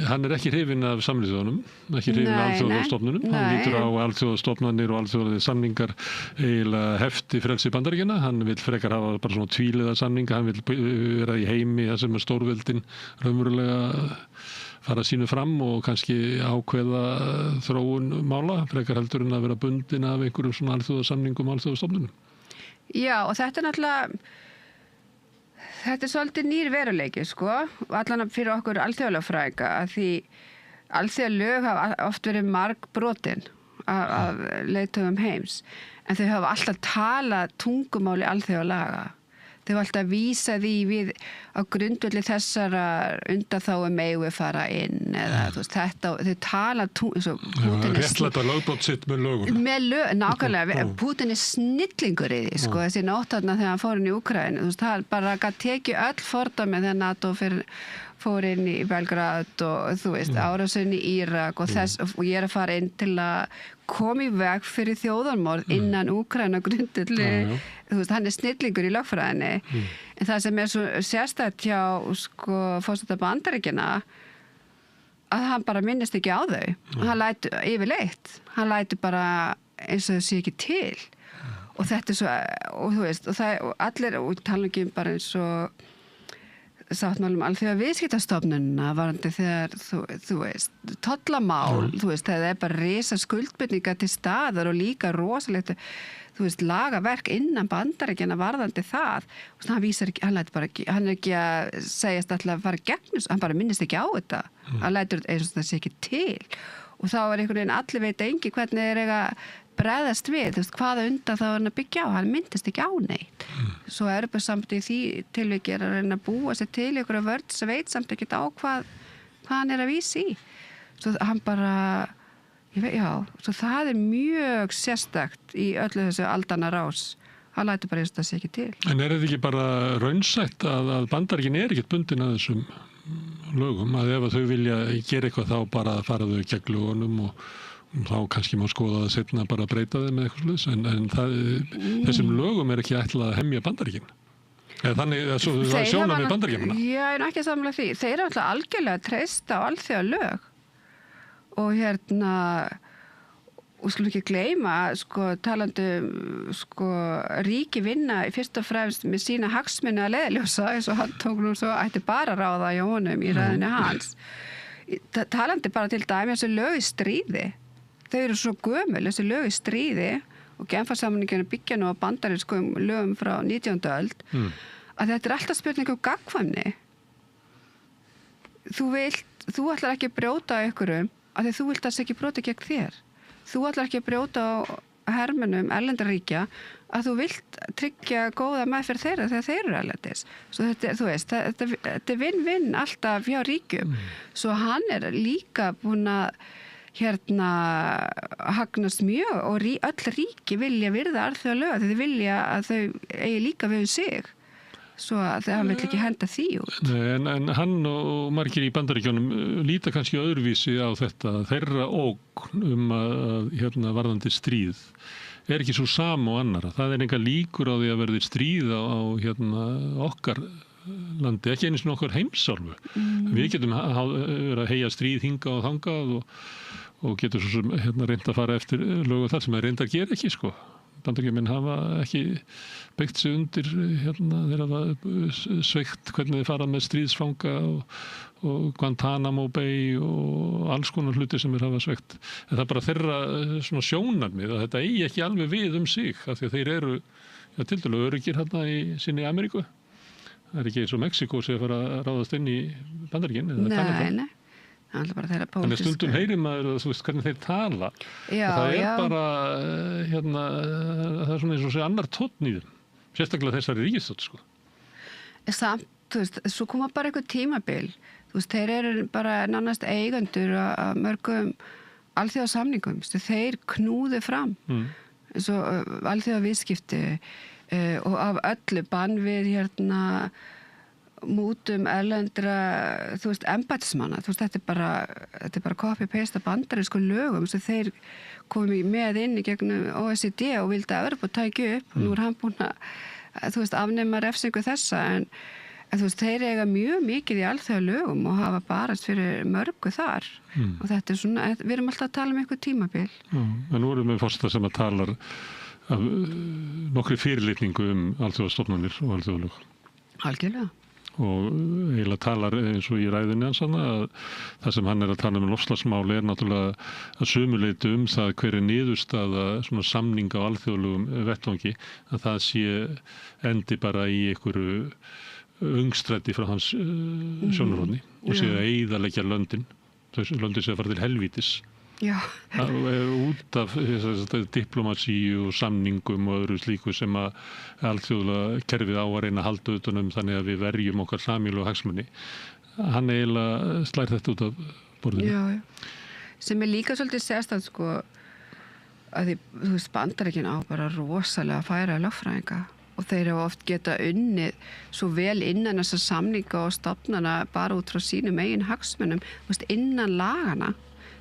Hann ekki hrifinn af samlýðunum, ekki hrifinn af alþjóðastofnunum. Hann lítur á alþjóðastofnanir og alþjóðaðir samningar eiginlega hefti frelsi Bandaríkjanna. Hann vil frekar hafa bara svona tvíliða samninga, hann vil vera í heimi þar sem stórveldin raunverulega fara sínu fram og kannski ákveða þróun mála, frekar heldur en að vera bundin af einhverjum svona alþjóðasamningum og alþjóðastofnunum. Já, og þetta náttúrulega þetta svolítið nýr veruleiki, sko, allan fyrir okkur alþjóðalögfræðinga, að því alþjóðalög hafa oft verið margbrotin af leiðtogum heims, en þau hafa alltaf talað tungumáli alþjóðalaga. Þau hafa alltaf vísað því við á grundvelli þessara undanþágu megum við fara inn eða þú veist, þetta, þau tala réttlæta lögbrot sitt með lögum. Nákvæmlega, Putin snillingur í því, sko, þessi nóttarna þegar hann fór inn í Úkraínu, þú veist, það bara gat tekið öll fordæmi þegar NATO fór inn í Belgrad og þú veist, árásin í Írak og ég að fara inn til að koma í veg fyrir þjóðarmorð innan Úkraína grundvelli, þú veist, hann snillingur í lögfræðinni, en það sem svo sérstætt hjá, sko, forseta Bandaríkjanna, að hann bara minnist ekki á þau, hann lætur yfirleitt, hann lætur bara eins og þau sé ekki til, og þetta svo, og þú veist, og allir, og tala ekki bara eins og sáttmálum alþjóða viðskiptastofnunina varandi þegar, þú veist, tollamál, þú veist, það bara risa skuldbindninga til staðar og líka rosalegt, þú veist, lagaverk innan Bandaríkjanna varðandi það, og hann vísar ekki, hann ekki að segjast alltaf að fara gegnum, hann bara minnist ekki á þetta, hann lætur eins og það sé ekki til, og þá einhvern veginn allir veit engi hvernig eiga bregðast við, þú veist, hvaða undan þá hann að byggja á, hann myndist ekki á neitt. Svo Evrópusambandið í því tilviki að reyna að búa sér til ykkur vörn sem veit samt ekki á hvað hann að vísa í. Svo hann bara, svo það mjög sérstakt í öllu þessu aldana rás. Hann lætur bara eins og það sé ekki til. En þetta ekki bara raunsætt að Bandaríkin ekkert bundin að þessum lögum, að ef þau vilja gera eitthvað þá bara fara þau gegn lögunum og þá kannski má skoða það setna bara að breyta þeim með eitthvað sluðs, en þessum lögum ekki ætlað að hemja Bandaríkin. Þannig að það sjóna með Bandaríkjana. Já, en ekki samlega því. Þeir eru alltaf algjörlega treysta á alþjóðalög og og skulum ekki gleyma, sko, talandi sko, ríki vinna fyrst og fremst með sína hagsmuni að leiðljósa, eins og hann tók nú svo ætti bara að ráða hjá honum í ræðinu hans. Talandi bara til dæmi þessi lög í stríði. Þau eru svo gömul, þessi lög í stríði og Genfarsamningin byggja nú á bandarískum lögum frá 19. öld, að þetta alltaf spurning gagnkvæmni. Þú ætlar ekki að brjóta ykkurum af því þú vilt að það ekki brjóta gegn þér. Þú ætlar ekki að brjóta á hermönnum erlendaríkja að þú vilt tryggja góða meðferð þeirra þegar þeir eru erlendis. Svo þetta vinn alltaf hjá ríkjum. Svo hann líka búin að hagnast mjög og öll ríki vilja virða alþjóðalög, þeir vilja að þau eigi líka við sig. Svo að hann vill ekki henda því út. En hann og margir í Bandaríkjunum líta kannski öðruvísi á þetta, þeirra ógn að varðandi stríð ekki svo sama og annara. Það enga líkur á því að verði stríð á okkar landi, ekki einu sinni okkar heimsálfu. Við getum verið að heyja stríð hingað og þangað og getum svo sem reynd að fara eftir lögu þar sem reynd að gera ekki, sko. Bandaríkjamenn hafa ekki byggt sig undir þeir hafa sveigt hvernig þeir fara með stríðsfanga og Guantanamo Bay og alls konar hluti sem þeir hafa sveigt. En það bara þeirra svona sjónarmið að þetta eigi ekki alveg við sig af því að þeir eru tiltölulega öruggir í sinni Ameríku. Það ekki eins og Mexíkó sem fara að ráðast inn í Bandaríkin eða Kanada. Nei. Þannig stundum heyrir maður þú veist hvernig þeir tala. Það bara það svona eins og sé annar tónn í þeim. Sérstaklega þessari ríkisstjórn, sko. Samt, þú veist, svo koma bara eitthvað tímabil. Þú veist, þeir eru bara nánast eigendur að mörgum alþjóðasamningum. Þeir knúðu fram. Eins og alþjóðaviðskipti og af öllu bann við mútum erlendra, þú veist, embættismanna, þú veist, þetta er bara copy-paste af bandarísku lögum sem þeir komið með inn í gegnum OECD og vildi að Evrópa tækja upp. Nú hann búin að, þú veist, afnema refsingu þessa, þú veist, þeir eiga mjög mikið í alþjóðalögum og hafa barast fyrir mörgu þar og þetta svona, við erum alltaf að tala um eitthvað tímabil. En nú erum við forseta sem að talar af nokkri fyrirlitningu alþjóðastofnanir og alþjóðalög. Algjörlega. Og eiginlega talar eins og í ræðinni hans að það sem hann að tala um loftslagsmáli náttúrulega að sumuleyti það hver niðurstaða svona samning á alþjóðlegum vettvangi að það sé endi bara í einhverju öngstræti frá hans sjónarhorni og sé að eyðileggja löndin sé að fara til helvítis. Já. Út af diplomatíu og samningum og öðru slíku sem að alþjóðlega kerfið á að reyna að halda utan þannig að við verjum okkar sameiginlegu hagsmuni. Hann eiginlega slær þetta út af borðinu. Já. Sem líka svolítið sérstætt sko að þú veist Bandaríkin á bara rosalega færa lögfræðinga og þeir hafa oft geta unnið svo vel innan þessa samninga og stofnana bara út frá sínum eigin hagsmunum, þú veist, innan lagana.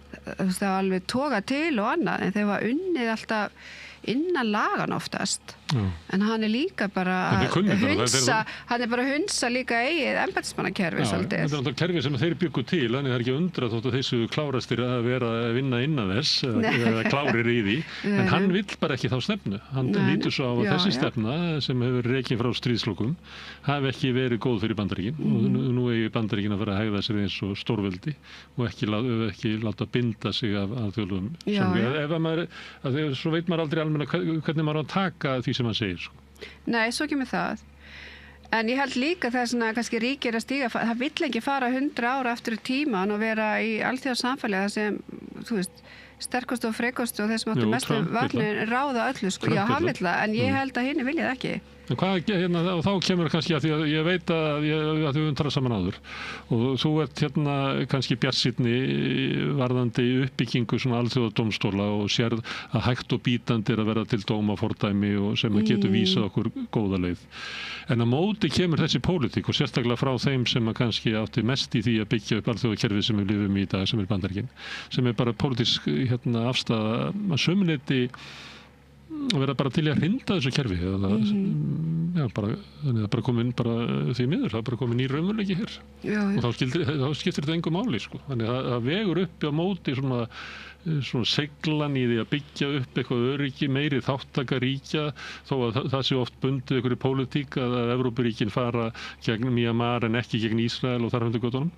Það var alveg toga til og annað en þeir var unnið alltaf innan lagan oftast en hann líka bara hunsa hann bara hunsa líka eigið embættismannakerfi svolítið. Þetta náttúrulega kerfi sem þeir byggu til þannig það ekki að undra þótt að þessu klárastir að vera að vinna innan þess eða klárir í því en hann vill bara ekki þá stefnu hann lítur svo á að þessi stefna sem hefur rekin frá stríðslokum hafi ekki verið góð fyrir Bandaríkin og nú eigi Bandaríkin að fara að hegða sér eins og stórveldi og ekki láta binda sig af alþjóðlegum samningi. Svo veit maður aldrei almenna hvernig maður á að taka því sem hann segir. Nei, svo kemur það. En ég held líka það svona kannski ríkir að stíga, það vill ekki fara 100 ára aftur í tíman og vera í alþjóðasamfélagi það sem, þú veist, sterkust og frekost og þeir sem áttu mestu vagnin ráða öllu, sko. Já, hann vill það, en ég held að hinni vilja það ekki. En hvað, og þá kemur kannski að því að ég veit að við höfum talað saman áður og þú ert kannski bjartsýnni varðandi uppbyggingu svona alþjóðadómstóla og sérð að hægt og bítandi að vera til dómafordæmi og sem getur vísað okkur góða leið. En að móti kemur þessi pólitík og sérstaklega frá þeim sem kannski átti mest í því að byggja upp alþjóðakerfið sem við lifum í dag sem Bandaríkin, sem bara pólitísk afstaða að sömuleyti að vera bara til að hrinda þessu kerfi þannig að bara komin því miður, það bara komin í raunveruleiki hér og þá skiptir þetta engu máli sko. Þannig að það vegur upp á móti svona seglan í því að byggja upp eitthvað öryggi, meiri þáttaka ríkja þó að það sé oft bundið einhverju pólitík að Evrópuríkin fara gegn Myanmar en ekki gegn Ísrael og þar hundur göttunum.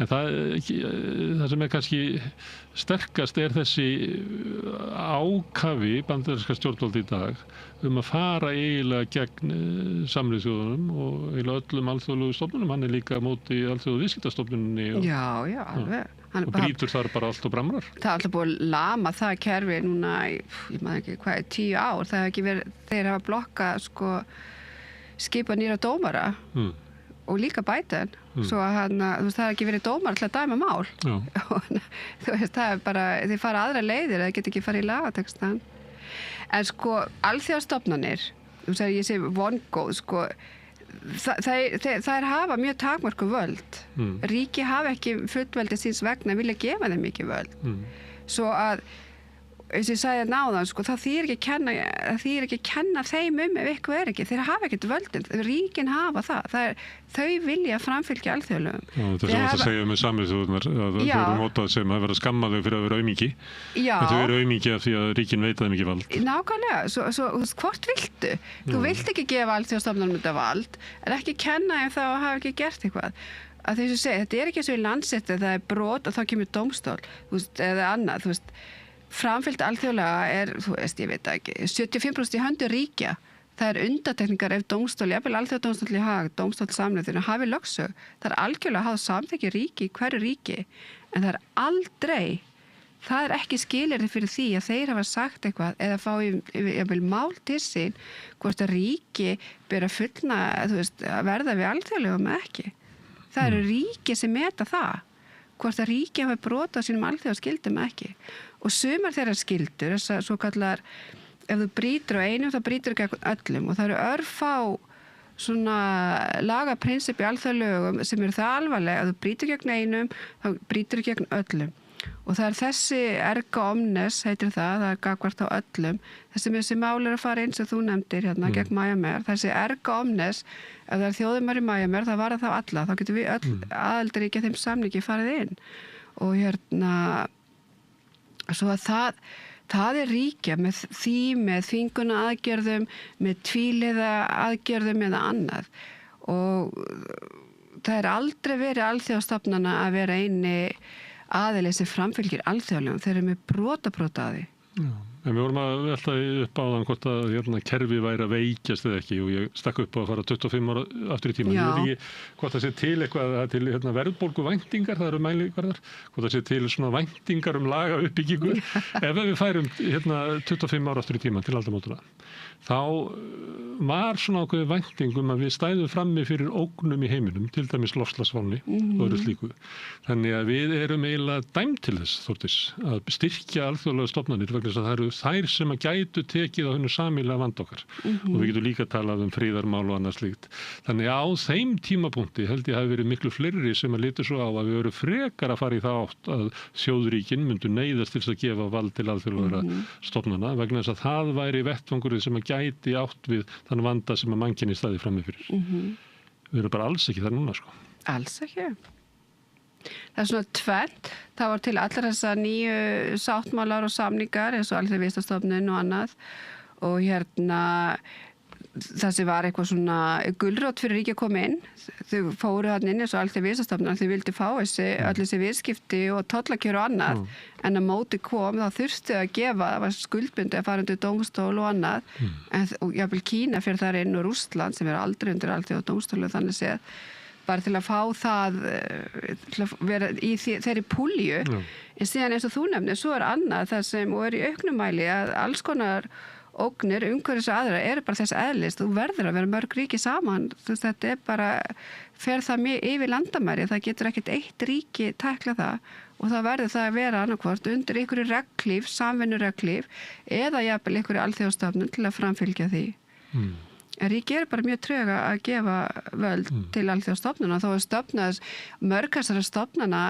En það sem kannski sterkast þessi ákafi bandaríska stjórnvalda í dag að fara eiginlega gegn Sameinuðu þjóðunum og eiginlega öllum alþjóðlegu stofnunum. Hann líka á móti alþjóðu viðskiptastofnuninni Já, alveg. Og brýtur þar bara allt og bramrar. Það er alltaf búið að lama það kerfi núna ég maður ekki hvað 10 ár. Það hefur ekki verið, þeir hafa blokkað sko skipa nýra dómara og líka Biden svo að þú veist það hefur ekki verið dómar til að dæma mál og þú veist það er bara, þeir fara aðra leiðir það get ekki farið í lagatextan en sko alþjóðastofnanir þú veist ég segi vongóð sko þær hafa mjög takmörku völd ríki hafa ekki fullveldi síns vegna vilja gefa þeim mikið völd svo að eins og ég sagði náðan sko það þýðir ekki að kenna þeim ef eitthvað ekki þeir hafa ekkert völdin, ríkin hafa það þau vilja framfylgja alþjóðlegum þetta er svona að segja með Sameinuðu þjóðirnar að þau eru mótað sem að vera skamma þau fyrir að vera aumingi en þau eru aumingi af því að ríkin veita þeim ekki vald nákvæmlega, svo hvort viltu þú vilt ekki gefa alþjóðastofnunum þetta vald en ekki kenna ef það hafa ekki gert eitthvað að þess að segja, þetta er ekki eins og í Landsrétti það er brot og þá kemur dómstól eða annað, þú veist framfylgt alþjóðlega þú veist, ég veit ekki, 75% í höndu ríkja. Það er undantekningar ef dómstóli, jafnvel alþjóðadómstóll í Haag, dómstóll Sameinuðu þjóðanna hafi lögsögu. Það er algjörlega að hafa samþykki ríki í hverju ríki, en það er aldrei, það er ekki skilyrði fyrir því að þeir hafa sagt eitthvað eða fá jafnvel mál til sín hvort að ríki bera fullna, þú veist, að verða við alþjóðlegum eða ekki. Það eru ríki sem meta það, hvort að ríki hafi brotað sínum alþjóðaskildum ekki. Og sumar þeirra skildur, þess að svo kallar, ef þú brýtur á einum, þá brýtur gegn öllum og það eru örfá svona lagaprinsip í alþjóðalögum sem eru það alvarlega, ef þú brýtur gegn einum, þá brýtur gegn öllum. Og það þessi erga omnes, heitir það er gagvart á öllum. Þessi mál að fara inn sem þú nefndir hérna gegn Myanmar. Þessi erga omnes, ef það þjóðumar í Myanmar, það var það alla. Þá getum við öll aðildaríkja þeim samningi farið inn. Og hérna, svo að það ríkja með þvinguna aðgerðum, með tvíliða aðgerðum eða annað. Og það aldrei verið alþjóðastofnana að vera eini aðili sem framfylgir alþjóðlegum. Þeir eru með brota að því. Já. En við vorum að velta upp á þann hvort að kerfi væri að veikjast eða ekki og ég stakk upp á að fara 25 ára aftur í tíma. Ég veit ekki hvort það sé til eitthvað til verðbólgu væntingar, það eru mælikvarðar, hvort það sé til svona væntingar laga uppbyggingu. Ef við færum 25 ára aftur í tíma til aldamótanna, þá var svona ákveðið væntingum að við stæðum frammi fyrir ógnum í heiminum, til dæmis loftslagsvánni og öðru slíku. Þannig að við erum eiginlega dæmd til þess, Þórdís, að styrkja alþjóðlega stofnanir vegna þess að það eru þær sem að gætu tekið á hennu sameiginlega vanda okkar. Og við getum líka talað friðarmál og annað slíkt. Þannig á þeim tímapunkti held ég hafi verið miklu fleiri sem að litu svo á að við verum frekar að fara í það átt að þjóðríkin myndu neyðast til þess að gefa vald til alþjóðlega stofnana vegna þess að það væri vettvangurinn sem að gæti átt við þann vanda sem að mannkynni staði frammi fyrir. Við erum bara alls ekki þar núna, sko. Alls ekki. Það svona tvennt. Það var til allar þessa nýju sáttmálar og samningar eins og Alþjóðastofnunin og annað og hérna það sem var eitthvað svona gulrót fyrir ríki að koma inn. Þau fóru hann inn eins og Alþjóðastofnunin, þau vildi fá öll þessi viðskipti og tollakjör og annað en að móti kom þá þurftu að gefa, það var skuldbundi að fara undir dómstól og annað og jafnvel Kína fyrir þar inn og Rússland sem aldrei undir Alþjóðadómstólu þannig séð bara til að fá það til að vera í þeirri púlju en síðan eins og þú nefnir, svo annað það sem og í auknumæli að alls konar ógnir, umhverfis og aðra eru bara þess eðlist, þú verður að vera mörg ríki saman, þetta bara fer það mjög yfir landamæri, það getur ekkert eitt ríki tækla það og það verður það að vera annarkvort undir einhverju reglíf, samvinnureglíf eða jafnvel einhverju alþjóðastofnun til að framfylgja því. En ríki eru bara mjög trög að gefa völd til alþjóðastofnuna og þá stofnað mörg þessara stofnana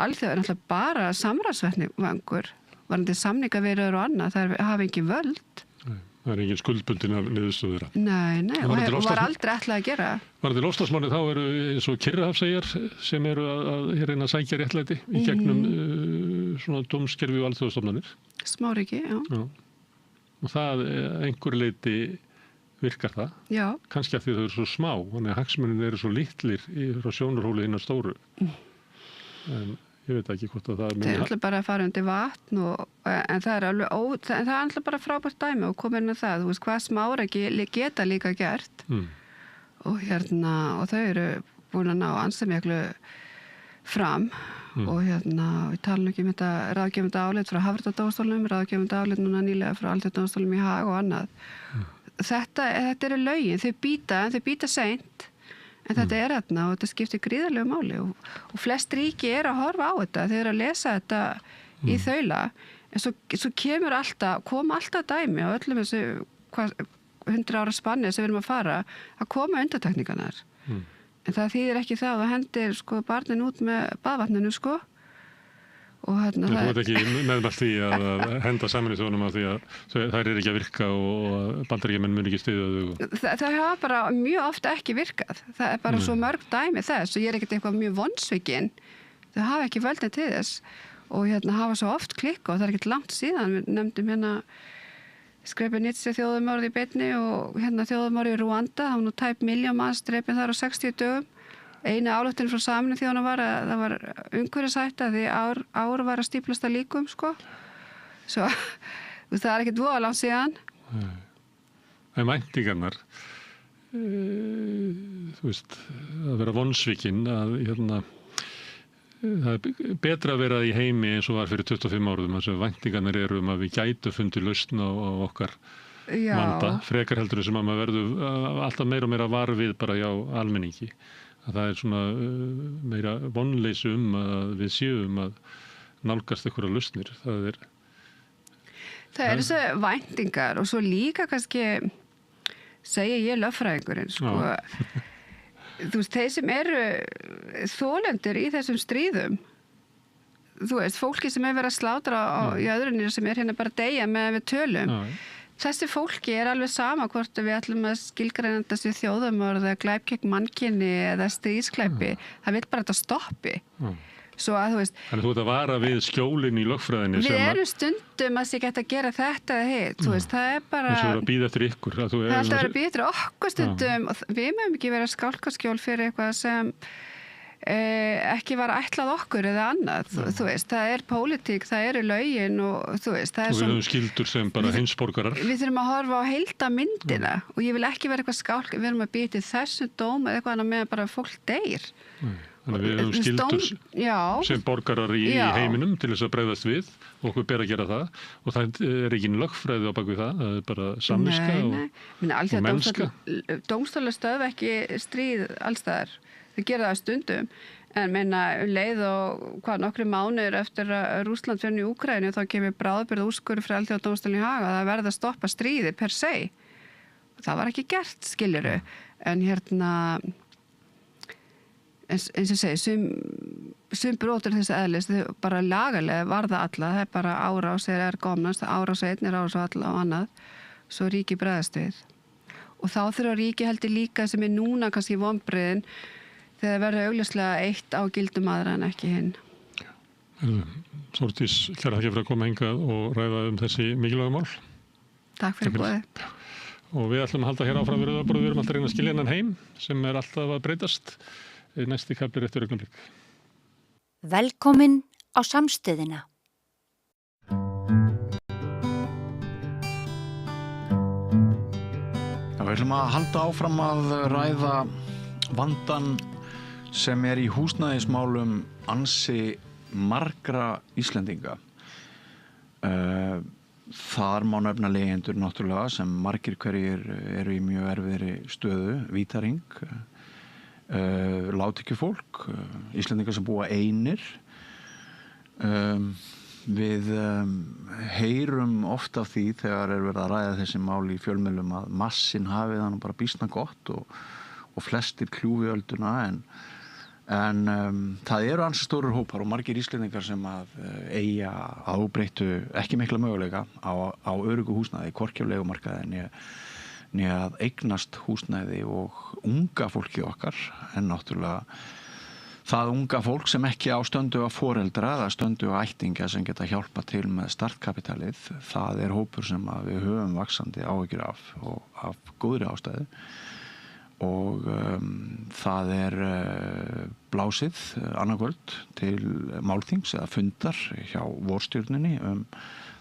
alþjóð er náttúrulega bara samráðsvettvangur varðandi samningaviðræður og annað, það hafa engin völd. Það engin skuldbundin af niðurstöður. Nei, og var aldrei ætlað að gera. Varðandi loftslagsmáli þá eru eins og Kyrrahafseyjar sem eru að reyna að sækja réttlæti í gegnum svona dómskerfi og alþjóðastofnanir. Smáríki, já. Og það einhver leyti virkar það. Já. Kannski af því þau eru svo smá, þannig að hagsmunir eru svo litlir frá sjónarhóli hinna stóru. En ég veit ekki hvort að það er... Það er alltaf bara að fara undir vatn en það er alveg en það er alltaf bara frábært dæmi og komin að það, þú veist hvað smáræki geta líka gert og og þau eru búin að ná ansamjæklu fram og við talum ekki um þetta ráðgefandi álit frá Hafréttardómstólnum, ráðgefandi álit núna nýlega frá Alþjóðadómstólnum í Haag og annað. Þetta eru lögin, þau býta seint en þetta er þarna og þetta skiptir gríðarlegu máli og flest ríki eru að horfa á þetta, þau eru að lesa þetta í þaula en svo koma alltaf dæmi á öllum þessu 100 ára spanni sem við erum að fara að koma undantekningarnar en það þýðir ekki það að hendir barnin út með baðvatninu og þú veit ekki meðmælt því að henda Sameinuðu þjóðunum af því að þær eru ekki að virka og Bandaríkjamenn mun ekki styðja þau. Það hafa bara mjög ofta ekki virkað. Það er bara svo mörg dæmi þess og ég er ekkert eitthvað mjög vonsvikinn. Þau hafa ekki völdin til þess og hafa svo oft klikka og það er ekkert langt síðan. Við nefndum Srebrenica þjóðarmorð í beinni og þjóðarmorð í Rúanda. Það var nú tæp 1 milljón manns drepin þar á 60 dögum. Eina álöftin frá Sameinuðu þjóðanna var að það var umhverfishætta því ár var að stíplast að líkum Svo það er ekkert voða langt síðan. En væntingarnar þú veist að vera vonsvikinn að það er betra að vera í heimi eins og var fyrir 25 árum þess að væntingarnar eru að við gætu fundið lausn á okkar vanda, frekar heldur sem að maður verður alltaf meira og meira varfið bara hjá almenningi. Að það er svona meira vonleysi að við séum að nálgast einhverja lausnir. Það er þessi væntingar og svo líka kannski segja ég lögfræðingurinn þú veist, þeir sem eru þolendur í þessum stríðum þú veist, fólki sem verið að slátra í öðrunir sem hérna bara að deyja meðan við tölum. Þessi fólki alveg sama hvort við ætlum að skilgreina þessi þjóðamorð eða glæp gegn mannkyni eða stríðsklæpi. Það vil bara þetta stoppi. Svo að, þú veist... Þannig þú ert að vara við skjólinn í lögfræðinni við erum stundum að sé geta að gera þetta eða hitt, þú veist, það bara... Þess að vera að bíða eftir ykkur. Það er alltaf að vera að bíða eftir okkur stundum og við mögum ekki vera skálkaskjól fyrir eitthvað sem ekki var ætlað okkur eða annað, þú veist, það er pólitík, það eru lögin og þú veist, það er og við höfum skyldur sem bara heimsborgarar. Við þurfum að horfa á heildarmyndina og ég vil ekki vera eitthvað skálk, við erum að býta til þessu dóm eða eitthvað annað meðan bara fólk deyr. Þannig við höfum skyldur sem borgarar í heiminum til þess að bregðast við og okkur ber að gera það og það er ekki lögfræði á bak við það er bara samviska og mennska. Dómstólar stöðva ekki stríð allstaðar, þau gera það stundum en meina leið og nokkri mánuðir eftir að Rússland fer inn í Úkraínu þá kemur bráðabirgða úrskurður frá Alþjóðadómstólinn í Haga að það verði að stoppa stríði per se. Það var ekki gert, skilurðu, en hérna eins og segi, sum brotur þessi eðlis, bara lagalega varða alla, það er bara árás er komnast, árás einn er árás alla og annað, svo ríki bregðast við. Og þá þurfa ríki heldur líka sem er núna kannski vonbrigðin þegar verður augljóslega eitt á gildum aðra en ekki hinn. Þórdís, kæra þakki fyrir að koma hingað og ræða þessi mikilvægu mál. Takk fyrir boðið. Og við ætlum að halda hér áfram við erum alltaf að reyna að skilja innan heim sem er alltaf að breytast. Næsti kafli eftir augnablik. Velkomin á Samstöðina. Við ætlum að halda áfram að ræða vandann sem er í húsnæðismálum ansi margra Íslendinga. Þar má nefna leigjendur náttúrulega sem margir hverjir eru í mjög erfiðri stöðu, vítaring, lágtekjufólk, Íslendingar sem búa einir. Við heyrum oft af því þegar verið að ræða þessi mál í fjölmiðlum að massin hafi það nú bara býsna gott og flestir kljúfi ölduna en það eru ansi stórir hópar og margir Íslendingar sem að eiga ábreyttu ekki mikla möguleika á öruggu húsnæði, hvorki á leigumarkaði né að eignast húsnæði og unga fólki okkar en náttúrulega það unga fólk sem ekki á stöndu af foreldra eða stöndu af ættingja sem geta hjálpa til með startkapitalið, það er hópur sem að við höfum vaxandi áhyggjur af og af góðri ástæðu og það er blásið annarkvöld til málþings eða fundar hjá vorstjórninni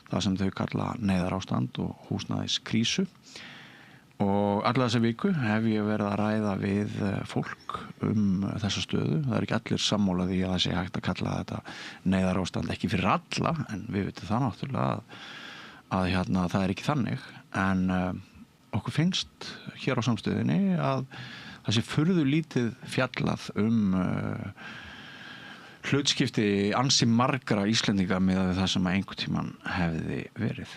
það sem þau kalla neyðarástand og húsnæðiskrísu. Og alla þessa viku hef ég verið að ræða við fólk þessa stöðu. Það er ekki allir sammála því að það sé hægt að kalla þetta neyðarástand ekki fyrir alla, en við veitum það náttúrulega að það er ekki þannig. En okkur finnst hér á Samstöðinni að það sé furðu lítið fjallað hlutskipti ansi margra Íslendinga miðað við það sem einhvern tímann hefði verið.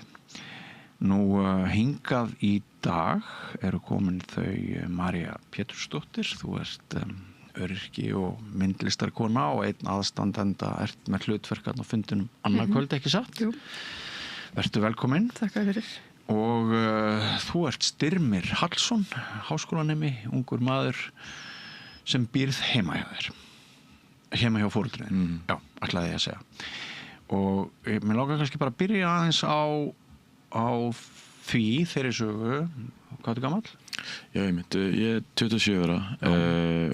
Nú hingað í dag eru komin þau María Pétursdóttir, þú ert öryrki og myndlistarkona og einn aðstandenda ert með hlutverkarn á fundinum annað kvöld, ekki satt? Jú. Vertu velkomin. Takk fyrir. Og þú ert Styrmir Hallsson, háskólanemi, ungur maður sem býrð heima hjá þér. Heima hjá foreldrinu, já, ætlaði ég að segja. Og mér langar kannski bara að byrja aðeins á því þeirri sögu. Hvað er gamall? Já, ég er 27 ára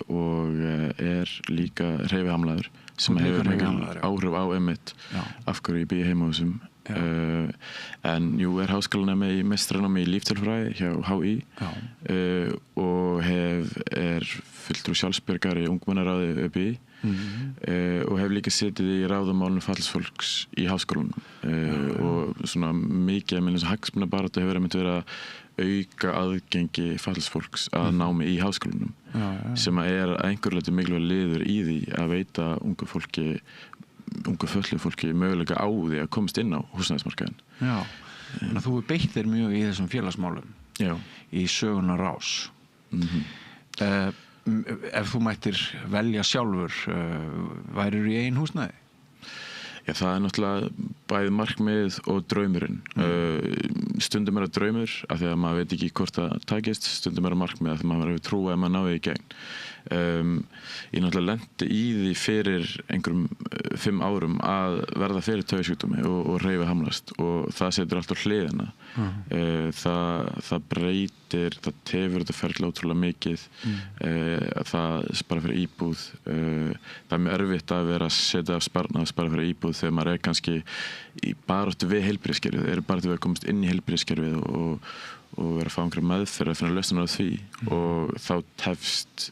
og er líka hreyfihamlaður sem hefur áhrif á einmitt af hverju ég býð heima á þessum. En jú, er háskólanemi í meistaranámi í líftölfræði hjá HÍ og er fulltrú sjálfsbjargar í ungmennaráði ÖBÍ og hef líka setið í ráðamálum fatlaðs í háskólanum og svona mikið með þess að hagsmunabaráttu hefur einmitt verið að auka aðgengi fatlaðs fólks að námi í háskólanum sem er að einhverju leyti mikilvæg liður í því að veita ungu fötluðu fólki möguleika á því að komast inn á húsnæðismarkaðinn. Já, þannig að þú beitt þér mjög í þessum félagsmálum. Já. Í söguna rás. Ef þú mættir velja sjálfur, værirðu í eigin húsnæði? Já, það náttúrulega bæði markmið og draumurinn. Stundum það draumur af því að maður veit ekki hvort það takist, stundum það markmið af því að maður hefur trú að maður náði í gegn. Ég náttúrulega lenti í því fyrir einhverjum 5 árum að verða fyrir taugasjúkdómi og hreyfihamlast og það setur allt á hliðina. Það breytir, það tefur þetta ferli ótrúlega mikið, það spara fyrir íbúð, það er mjög erfitt að vera að setja af sparnað og spara fyrir íbúð þegar maður kannski í baráttu við heilbrigðiskerfið, baráttu við að komast inn í heilbrigðiskerfið og vera að fá einhverja meðferð að finna lausnir á því og þá tefst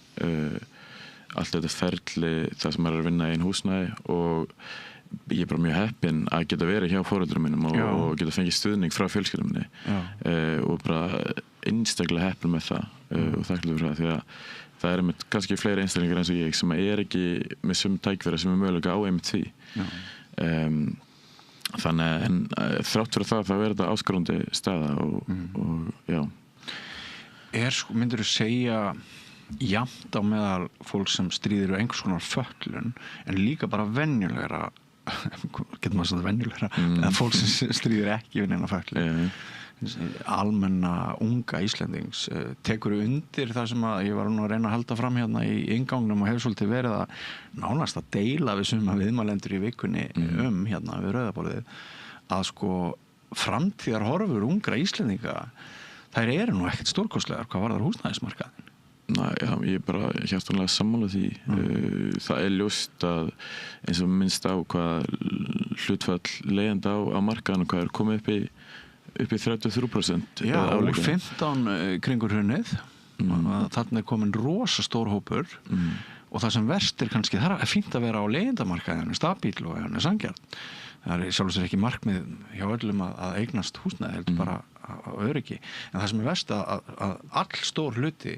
allt þetta ferli það sem maður er að vinna í einu húsnæði og ég er bara mjög heppinn að geta verið hjá foreldrum mínum og geta fengið stuðning frá fjölskyldum minni og bara einstaklega heppinn með það og þakklátur fyrir það því að það er einmitt kannski fleiri einstaklingar eins og ég sem er ekki með sömu tækifæri sem er mögulega á einmitt því. Þannig en þrátt fyrir það er þetta áskorandi staða og já. Myndirðu segja jafnt á meðal fólk sem stríðir við einhvers konar fötlun en líka bara venjulegra getur maður sagt venjulegra eða fólk sem stríðir ekki við neina fötlun almenna unga Íslendings tekur undir það sem að ég var nú að reyna að halda fram hérna í inngangnum og hefur svolítið verið að nánast að deila við suma viðmælendur í vikunni hérna við Rauðaborðið að sko framtíðar horfur ungra Íslendinga þær eru nú ekkert stórkostlegar hvað varðar húsnæðismarkaðinn. Já, ég er bara hjartanlega sammála því. Það er ljóst að eins og minnst á hvað hlutfall leigjenda á markaðinu hvað er komið upp í 33%. Já, og 15 kringur hrunið. Þarna er komin rosa stór hópur og það sem verst er kannski það er fínt að vera á leigjendamarkaðinu stabíl og hann er sanngjarn. Það er sjálfsagt ekki markmið hjá öllum að eignast húsnæði heldur bara á öryggi. En það sem er verst að all stór hluti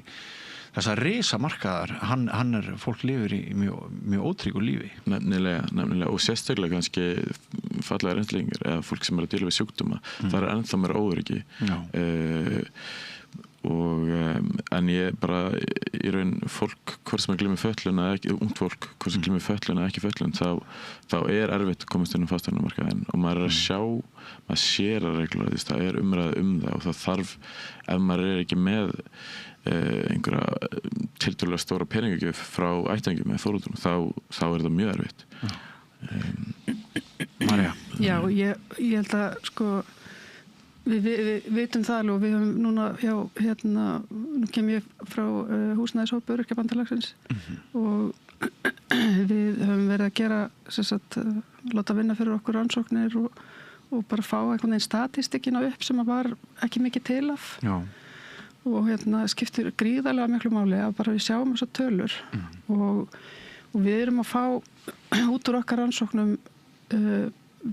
þessar risamarkaðar, hann er fólk lifir í mjög ótryggu lífi. Nefnilega og sérstaklega kannski fallega einstaklingar eða fólk sem er að deila við sjúkdóma, það er ennþá meira óöryggi. En ég bara í raun fólk hvort sem er glímir fötlun eða ekki, ungt fólk hvort sem glímir fötlun eða ekki fötlun þá er erfitt að komast inn á fasteignamarkaðinn og maður er að sjá, maður sér að reglulega það er umræða það og það þarf ef maður er ekki með einhverja tiltölulega stóra peningagjöf frá ættingjum með foreldrum þá er það mjög erfitt. Marja. Já, ég held að sko við vitum það alveg og við höfum núna nú kem ég frá húsnæðishópi Öryrkjabandalagsins og við höfum verið að gera láta vinna fyrir okkur rannsóknir og bara fá einhvern veginn statistikina upp sem að var ekki mikið til af. Já. Og skiptir gríðarlega miklu máli að bara við sjáum þessar tölur og við erum að fá út úr okkar rannsóknum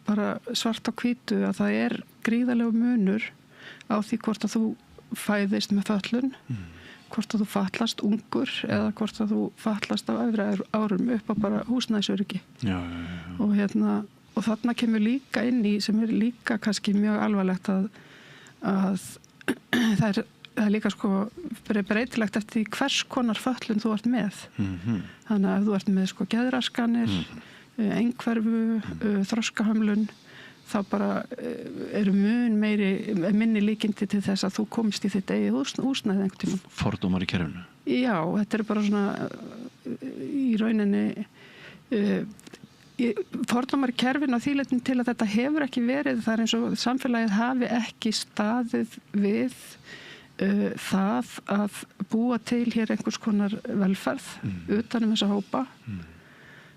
bara svart á hvítu að það er gríðarlega munur á því hvort að þú fæðist með fötlun, hvort að þú fallast ungur eða hvort að þú fallast á efri árum upp á bara húsnæðisöryggi. Og þarna kemur líka inn í sem er líka kannski mjög alvarlegt að það er líka sko breytilegt eftir því hvers konar fötlun þú ert með. Þannig að ef þú ert með sko geðraskanir, einhverfu, þroskahömlun, þá bara eru minni líkindi til þess að þú komist í þitt eigið húsnæði einhvern tímann. Fordómar í kerfinu? Já, þetta er bara svona í rauninni fordómar í kerfinu á því leitin til að þetta hefur ekki verið, það er eins og samfélagið hafi ekki staðið við það að búa til hér einhvers konar velferð utan þessa hópa.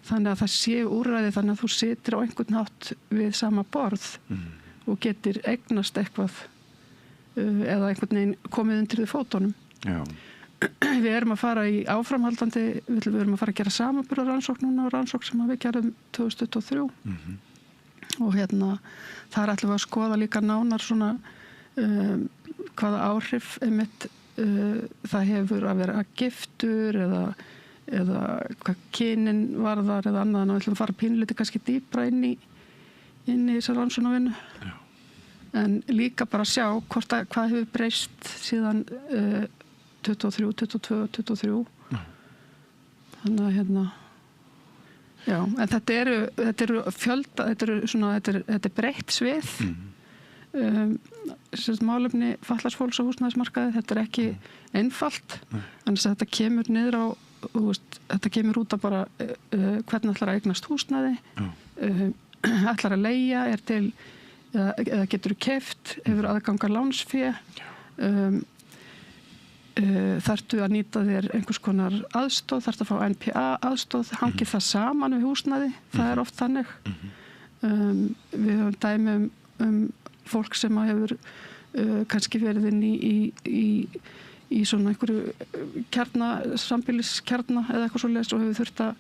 Þannig að það sé úrræði þannig að þú sitir á einhvern hátt við sama borð og getur eignast eitthvað eða einhvern veginn komið undir því fótunum. Já. Við erum að fara í áframhaldandi, við erum að fara að gera samanburðarrannsókn núna og rannsókn sem við gerum 2023 og þar ætlum við að skoða líka nánar svona hvaða áhrif einmitt það hefur að vera giftur eða hvað kynin varðar eða annað en við ætlum að fara pínlítið kannski dýpra inn í þessar rannsóknarvinnu. En líka bara sjá hvað hefur breyst síðan 22, 23. Þannig að Já, en þetta eru fjölda, þetta er breytt svið. Málefni fatlaðs fólks á húsnæðismarkaði, þetta er ekki einfalt, en þetta kemur niður á, þetta kemur út af bara hvernig ætlar að eignast húsnæði, ætlar að leigja, er til, eða getur keypt, hefur aðgangar lánsfé, þarftu að nýta þér einhvers konar aðstoð, þarftu að fá NPA aðstoð, hangir það saman við húsnæði, það er oft þannig. Við höfum dæmi fólk sem hefur kannski verið inn í svona einhverju sambýliskjarna eða eitthvað svoleiðis og hefur þurft að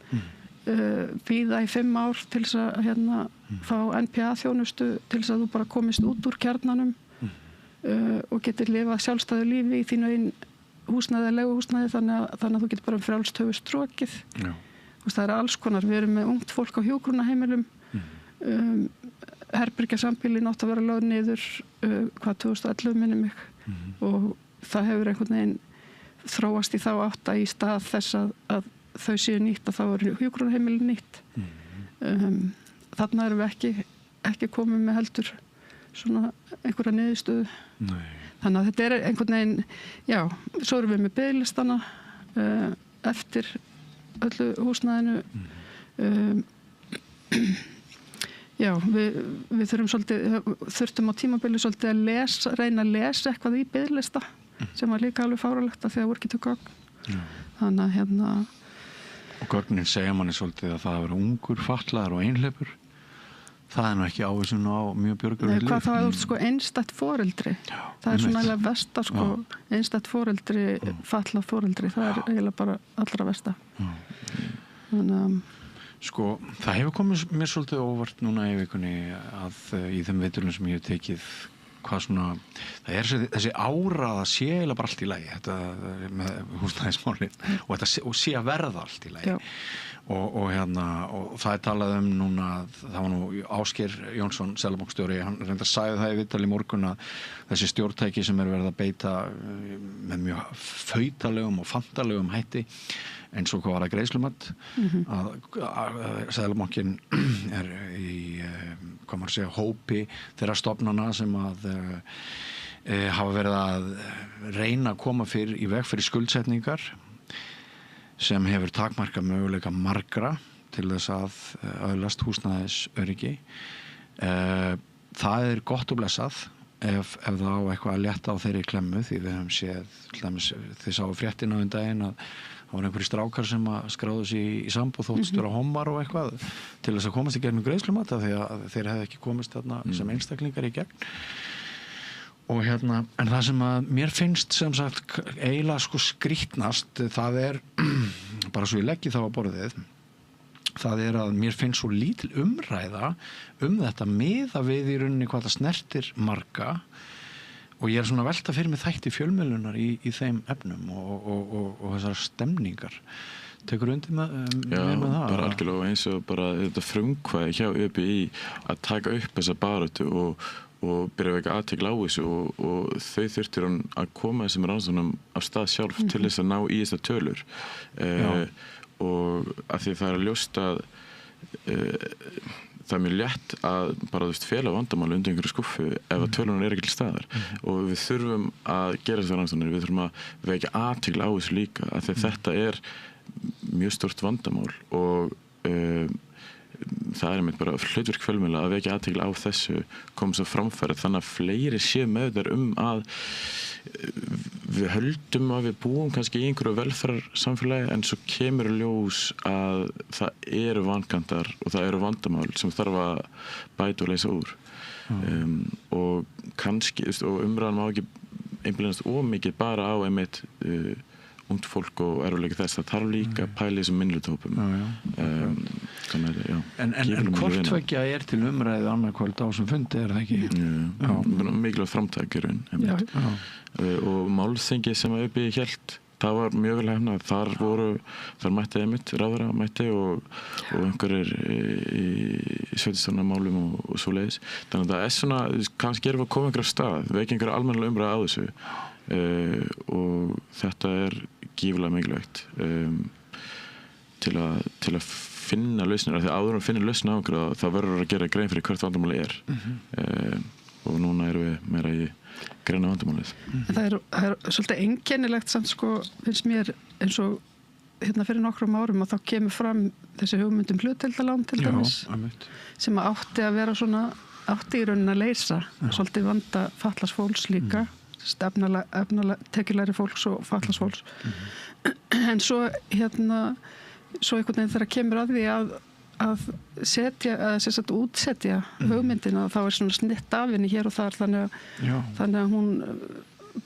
bíða í 5 ár til þess að fá NPA-þjónustu til þess að þú bara komist út úr kjarnanum og getur lifað sjálfstæðu lífi í þínu einn húsnæði eða leiguhúsnæði þannig að þú getur bara frjálst höfuð strokið. Það er alls konar. Við erum með ungt fólk á hjúkrunarheimilum, herbergjasambýlin átt að vera lögð niður 2011 minni mig og það hefur einhvern veginn þróast í þá átt að í stað þess að þau séu nýtt að þá er hjúkrunarheimilin nýtt. Þarna erum við ekki komið með heldur svona einhverja niðurstöðu. Þannig að þetta er einhvern veginn, já, svo erum við með biðlistana eftir öllu húsnæðinu. Já, við þurftum á tímabili svolítið að reyna að lesa eitthvað í biðlista sem var líka alveg fáránlegt af því að það voru ekki til gögn. Þannig að Og gögnin segja manni svolítið að það að vera ungur, fatlaður og einhleypur. Það er nú ekki ávísun á mjög björgurlegt líf. Hvað þá að þú einstætt foreldri. Það er svona eiginlega versta einstætt foreldri, fatlað foreldri. Það er eiginlega bara allra versta. Það hefur komið mér svolítið óvart núna í vikunni að í þeim viðtölum sem ég hef tekið hvað svona, það er þessi ára að sé eiginlega bara allt í lagi þetta með húsnæðismálin og þetta sé að verða allt í lagi. Og það er talað núna, það var nú Ásgeir Jónsson, seðlabankastjóri, hann reyndar sagði það í viðtali í morgun að þessi stjórntæki sem verið að beita með mjög fautalegum og fantalegum hætti eins og hvað var að greiðslumat að seðlabankinn er í hvað maður segja hópi þeirra stofnana sem að hafa verið að reyna að koma í veg fyrir skuldsetningar sem hefur takmarkað möguleika margra til þess að öðlast húsnæðisöryggi. Það er gott og blessað ef það á eitthvað að létta á þeirri klemmu því við höfum séð, til dæmis þið sáu fréttina daginn að það voru einhverjir strákar sem að skráðu sig í sambúð þóttust vera hommar og eitthvað til þess að komast í gegnum greiðslumat af því að þeir hefði ekki komist þarna sem einstaklingar í gegn. Og en það sem að mér finnst sem sagt eiginlega skrítnast, það er bara svo ég leggi þá á borðið, það er að mér finnst svo lítil umræða þetta miða við í rauninni hvað það snertir marga og ég er svona að velta fyrir mig þætti fjölmiðlunar í þeim efnum og þessar stemningar. Tekur undir með það? Já, bara algjörlega eins og bara þetta frumkvæði hjá ÖBÍ að taka upp þessa baráttu og byrja að vekja athygli á þessu og þau þurftir að koma þessum rannsóknum af stað sjálf til þess að ná í þessar tölur og af því það er ljóst að það er mjög létt að bara fela vandamál undir einhverju skuffu ef að tölunar ekki til staðar og við þurfum að gera þessar rannsóknir, við þurfum að vekja athygli á þessu líka af því þetta er mjög stórt vandamál og það er einmitt bara hlutverk fjölmiðla að vekja athygli á þessu komast á framfæri þannig að fleiri séu með þar að við höldum að við búum kannski í einhverju velferðarsamfélagi en svo kemur ljós að það eru vankantar og það eru vandamál sem þarf að bæta og leysa úr og kannski og umræðan má ekki einblínast ómikið bara á einmitt ungt fólk og erfiðleika þess, það þarf líka að pæla þessum minnihlutahópum. En hvort tveggja er til umræðu annað kvöld á sem fundi, er það ekki? Já, mikilvægt framtækjurinn. Og málþingið sem ÖBÍ hélt, það var mjög vel hefnað. Þar mætti einmitt ráðherra mætti og einhverjir í sveitarstjórnarmálum og svoleiðis. Þannig að það er svona, kannski erum við að koma einhverja stað, vekja einhverja almennilega umræðu á þessu. Og þetta er gífurlega mikilvægt til að finna lausnir, því áður að finna lausnir á einhverju þá verður að gera grein fyrir hvert vandamáli og núna erum við meira í greina vandamálið. Það er svolítið einkennilegt samt finnst mér eins og fyrir nokkrum árum og þá kemur fram þessi hugmyndum hlutdeildarlán til dæmis sem átti að vera átti í raunin að leysa svolítið vanda fatlaðs fólks líka tekjulægri fólks og fatlaðs fólks en svo svo einhvern veginn þegar kemur að því að setja, að útsetja hugmyndina þá svona snitt af henni hér og þar þannig að hún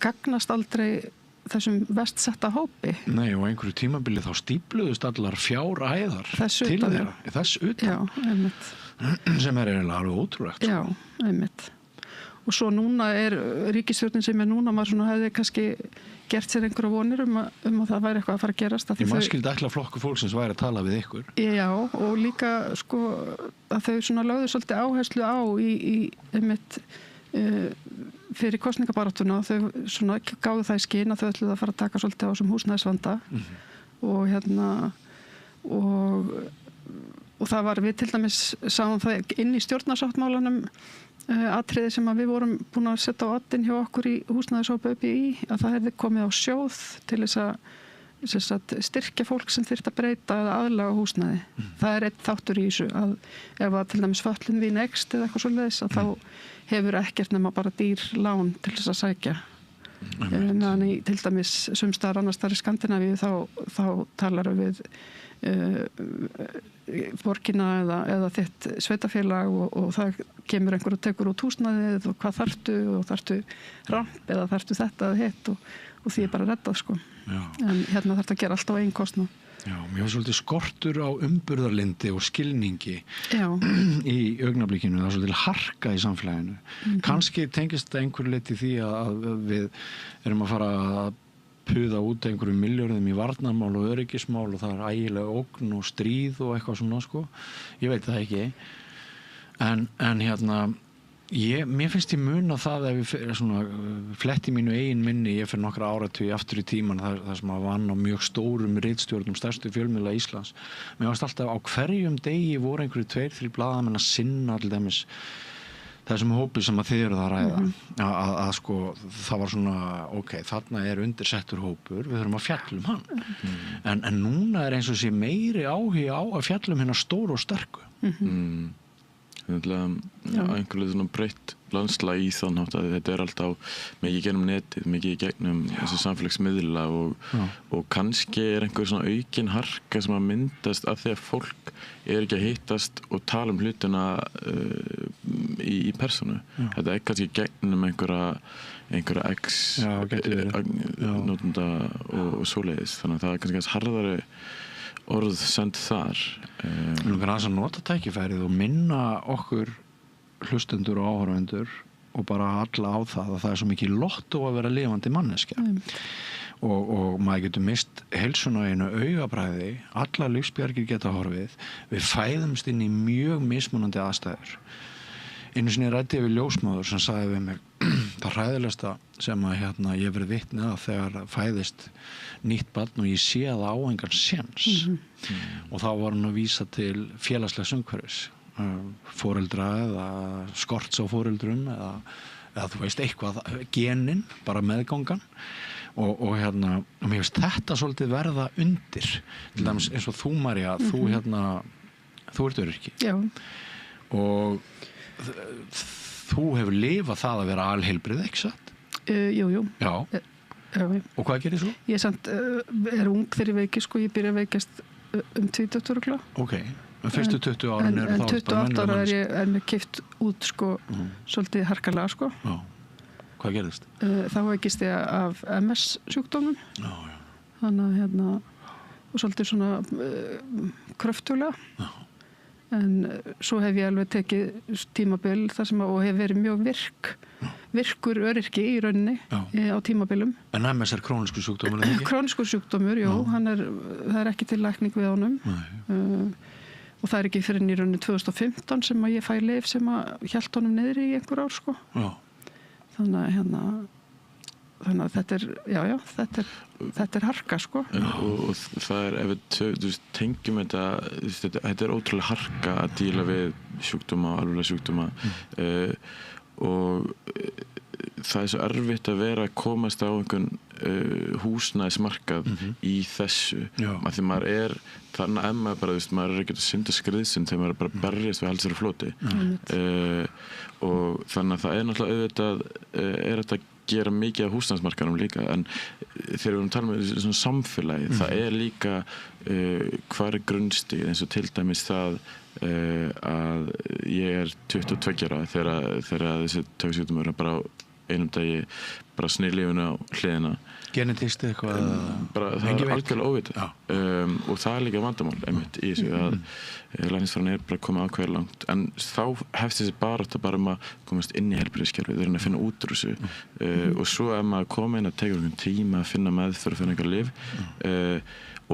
gagnast aldrei þessum vestsetta hópi. Nei, og einhverju tímabili þá stípluðust allar fjáræðar til þeirra. Þess utan. Já, einmitt. Sem eiginlega alveg ótrúlegt. Já, einmitt. Og svo núna ríkisstjórnin sem núna, maður hefði kannski gert sér einhverja vonir um að það væri eitthvað að fara að gerast. Maður skildi ætla flokku fólksins væri að tala við ykkur. Já, og líka að þau lögðu svolítið áherslu á einmitt fyrir kosningabaráttuna og þau gáðu það í skyn að þau ætluðu að fara að taka svolítið á þessum húsnæðisvanda og það var við til dæmis sáum það inn í stjórnarsáttmálanum atriði sem að við vorum búin að setja á oddinn hjá okkur í húsnæðishópi ÖBÍ að það hefði komið á sjóð til þess að styrkja fólk sem þyrfti að breyta eða aðlaga húsnæði. Það einn þáttur í þessu að ef að til dæmis föllin vín ekst eða eitthvað svoleiðis að þá hefur ekkert nema bara dýr lán til þess að sækja. Meðan í til dæmis sumstaðar annars þar í Skandinavíu þá talarum við borgina eða þitt sveitafélag og það kemur einhver og tekur út húsnæðið og hvað þarftu ramp eða þarftu þetta eða hitt og því bara reddað en hérna þarf að gera allt á einn kostnað. Já, mér finnst svolítið skortur á umburðarlyndi og skilningi í augnablikinu, það er svolítið harka í samfélaginu. Kannski tengist það einhverju leyti því að við erum að fara að puða út einhverjum milljörðum í varnarmál og öryggismál og það ægilega ógn og stríð og eitthvað svona ég veit það ekki en mér finnst ég muna það ef ég fletti mínu eigin minni ég fyrir nokkra áratugi aftur í tíman þar sem að vann á mjög stórum ritstjórnum stærstu fjölmiðla Íslands mér varst alltaf á hverjum degi voru einhverju 2-3 blaðamenn að sinna til dæmis þessum hópi sem að þið eru það að ræða að það var ok, þarna undirsettur hópur við þurfum að fjalla hann en núna eins og sé meiri áhugi á að fjalla hérna stóru og sterku einhverju svona breytt landslag í þann hátt að þetta alltaf mikið gegnum netið, mikið gegnum þessi samfélagsmiðla og kannski einhver svona aukin harka sem að myndast af því að fólk ekki að hittast og tala hlutina í persónu. Þetta kannski gegnum einhverja notenda og svoleiðis þannig að það kannski harðari orð send þar. Langar aðeins að nota tækifærið og minna okkur hlustendur og áhorfendur og bara alla á það að það er svo mikið lottó að vera lifandi manneskja og maður getur mist heilsuna í einu augabræði alla lífsbjargir geta horfið við fæðumst inn í mjög mismunandi aðstæður einu sinni ræddi ég við ljósmóður sem sagði við mig það hræðilegasta sem að ég verið vitni að þegar fæðist nýtt barn og ég sé það á engan séns og þá var hann að vísa til félagslegs umhverfis foreldra eða skorts á foreldrum eða þú veist eitthvað genin, bara meðgangan og mér finnst þetta svolítið verða undir til dæmis eins og þú María þú ert öryrki og þú hefur lifað það að vera alheilbrigð, ekki satt? Jú. Já. Og hvað gerir þú? Ég samt ung þegar ég veikist, ég byrja að veikast 20 ára. Ok, en fyrstu 20 árin eru þá bara 28 ára er mér keypt út svolítið harkalega. Já. Hvað gerðist? Þá veikist ég af MS sjúkdómum. Já. Þannig að og svolítið svona kröftulega. Já. En svo hef ég alveg tekið tímabil þar sem og hef verið mjög virkur öryrki í rauninni á tímabilum. En MS krónískur sjúkdómur, ekki? Krónískur sjúkdómur, jú. Það ekki til lækning við honum. Og það ekki fyrir í rauninni 2015 sem að ég fæ lyf sem að hélt honum niður í einhver ár, Já. Þannig að þannig að þetta er harka sko. Og það ef við tengjum þetta ótrúlega harka að díla við sjúkdóma, alvarlega sjúkdóma og það svo erfitt að vera að komast á einhvern húsnæðismarkað í þessu af því maður þannig að maður bara, maður ekki að synda skriðsinn þegar maður bara berjast við halsir og floti og þannig að það náttúrulega auðvitað þetta að gera mikið af húsnæðismarkaðnum líka en þegar við tala um svona samfélagi það líka hvar grunnstig eins og til dæmis það að ég 22 ára þegar þessi taugasjúkdómur bara á einum dagi bara snýr lífinu á hliðina genetist eitthvað bara það algjörlega óvitað og það líka vandamál einmitt í þessu að læknisfræðin bara komið ákveðið langt en þá hefst þessi barátta bara að komast inn í heilbrigðiskerfið þeir að finna út úr þessu og svo ef maður komið inn að tekur einhvern tíma að finna meðferð og finna einhver lyf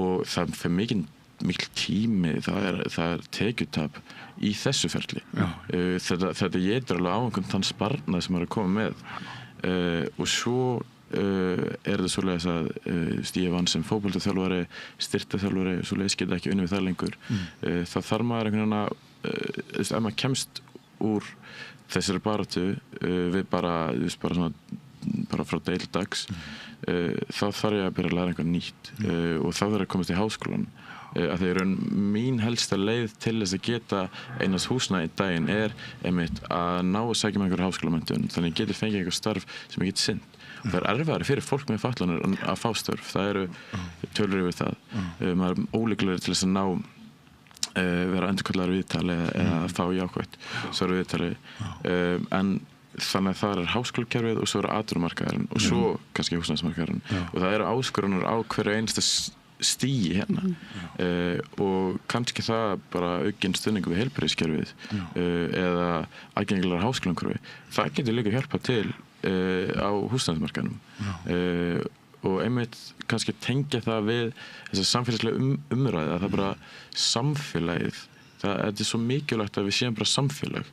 og það fer mikil tími það er tekjutap í þessu ferli þetta étur alveg á einhvern þann sparnað sem maður er að koma með og svo þetta svoleiðis að ég vann sem fótboltaþjálfari styrktarþjálfari, svoleiðis geta ekki unnið við það lengur þá þarf maður einhvern veginn að ef maður kemst úr þessari baráttu við bara frá deildags þá þarf ég að byrja að læra einhvern nýtt og þá þarf að komast í háskólan að það mín helsta leið til þess að geta einast húsnæði í daginn einmitt að ná að sækja með einhverja háskólamenntun þannig að ég geti fengið einhver starf sem ég geti sinnt og það erfiðari fyrir fólk með fatlanir að fá störf það eru tölur yfir það maður ólíklegri til þess að ná vera endurkallaður viðtali eða fá jákvætt svo viðtali en þannig að það háskólakerfið og svo atvinnumarkaðurinn og svo kannski húsnæðismarkaðurinn og það eru áskoranir á hverju einasta stigi hérna og kannski það bara aukinn stuðningu við heilbrigðiskerfið eða aðgengilegar háskólaumhverfi það getur líka hjálpa til á húsnæðismarkaðnum og einmitt kannski tengja það við þessa samfélagslega umræði að það bara samfélagið þetta svo mikilvægt að við séum bara samfélag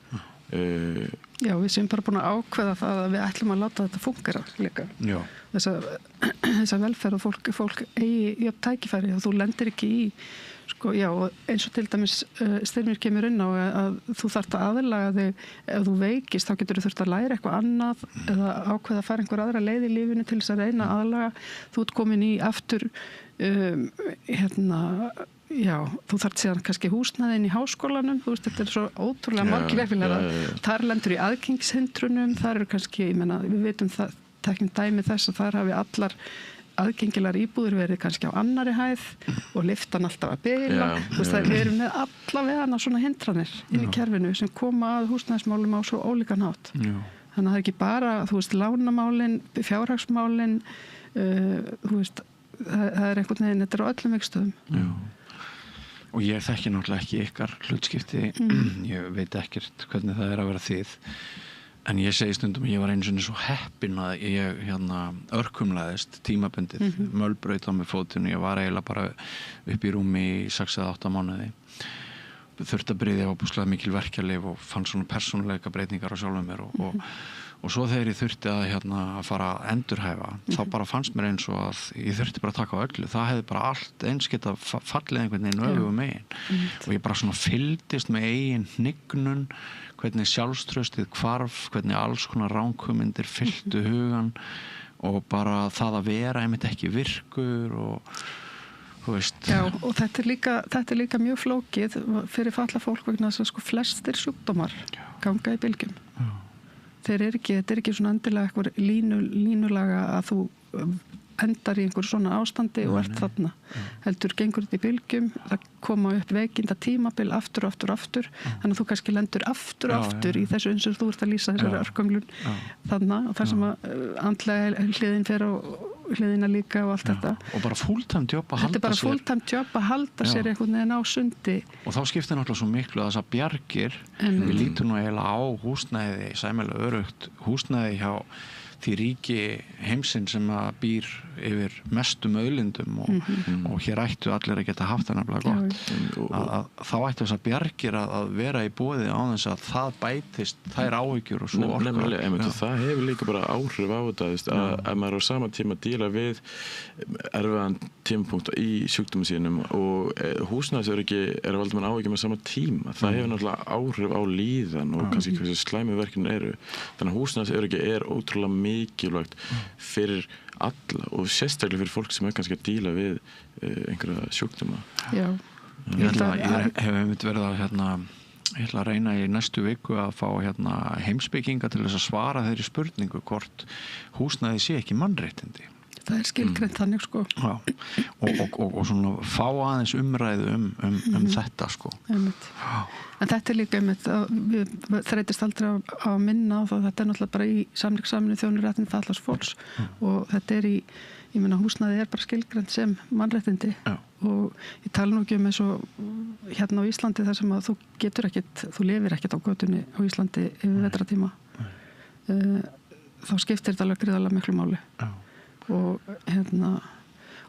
Já, við séum bara búin að ákveða það að við ætlum að láta þetta fungera líka þessa velferð og fólk eigi tækifæri og þú lendir ekki í sko, já, eins og til dæmis Styrmir kemur inn á að þú þarft að aðlaga þig ef þú veikist þá getur þú þurft að læra eitthvað annað eða ákveða að fara einhver aðra leið í lífinu til þess að reyna að aðlaga þú ert komin í aftur já, þú þarft síðan kannski húsnæði inn í háskólanum, þú veist, þetta er svo ótrúlega marglefilega, þar lendur í aðgengshindrunum, þar eru kannski, við veitum það, tekjum dæmi þess að þar hafi allar aðgengilegar íbúður verið kannski á annari hæð og lyftan alltaf að bila, þú veist, það eru með allavega svona hindranir inn í kerfinu sem koma að húsnæðismálum á svo ólíkan hátt. Þannig að það er ekki bara, þú veist, lánamálin, fjárhagsmálin, þú veist, það er einhvern veginn, þetta er á öllum vikstöðum. Og ég þekki náttúrulega ekki ykkar hlutskipti, ég veit ekkert hvernig það er að vera þið, en ég segi stundum að ég var einu sinni svo heppinn að ég örkumlaðist tímabundið, mölbraut á með fótinu, ég var eiginlega bara upp í rúmi í 6 eða 8 mánuði, þurfti að bryðja óbúslega mikil verkjalyf og fann svona persónuleika breytingar á sjálfum mér og svo þegar ég þurfti að fara að endurhæfa þá bara fannst mér eins og að ég þurfti bara að taka á öllu, það hefði bara allt eins geta fallið einhvern veginn öfugum megin og ég bara svona fylgdist með eigin hnignun, hvernig sjálfstraustið hvarf, hvernig alls konar ranghugmyndir fylltu hugan og bara það að vera einmitt ekki virkur og þú veist. Já, og þetta er líka mjög flókið fyrir fallað fólk vegna þess að sko flestir sjúkdómar ganga í bylgjum. Þetta er ekki svona endilega eitthvað línulaga að þú endar í einhver svona ástandi og ert þarna. Heldur gengur þetta í bylgjum, það koma upp veikinda tímabil aftur, þannig að þú kannski lendur aftur í þessu eins og þú ert að lýsa þessari örkumlun þannig og það sem að andlega hliðin fer á hliðina líka og allt þetta. Og bara fulltime jobb að halda sér. Þetta er bara fulltime jobb að halda sér einhvern veginn á sundi. Og þá skiptir náttúrulega svo miklu að þessar bjargir, við lítum nú eiginlega á húsnæði, sæmilega örugt húsnæði hjá því ríki heimsinn sem að býr yfir mestum auðlindum og hér ættu allir að geta haft það nefnilega gott að þá ættu þess að bjargir að vera í boði á þess að það bætist þær áhyggjur og svo orka það hefur líka bara áhrif á þetta að maður á sama tíma díla við erfiðan tímapunkt í sjúkdómum sínum og húsnæðisöryggi er að valda mann áhyggjum á sama tíma það hefur náttúrulega áhrif á líðan og kannski hversu slæmu verkin eru þannig að húsnæðisöryggi er ótrúlega mikilvægt fyrir alla og sérstaklega fyrir fólk sem er kannski að díla við einhverja sjúkdóma Já Ég hef einmitt verið að ég ætla að reyna í næstu viku að fá heimspekinga til þess að svara þeirri spurningu hvort húsnæði sé ekki mannréttindi Það er skilgreint þannig sko Já, og svona fá aðeins umræðu um þetta sko En þetta er líka einmitt við þreytist aldrei á að minna á það þetta er náttúrulega bara í samning Sameinuðu þjóðanna um réttindi fatlaðs fólks og þetta er ég meina húsnæði er bara skilgreint sem mannréttindi og ég tala nú ekki eins og hérna á Íslandi þar sem að þú lifir ekkert á götunni á Íslandi yfir vetratíma þá skiptir þetta alveg gríðarlega miklu máli og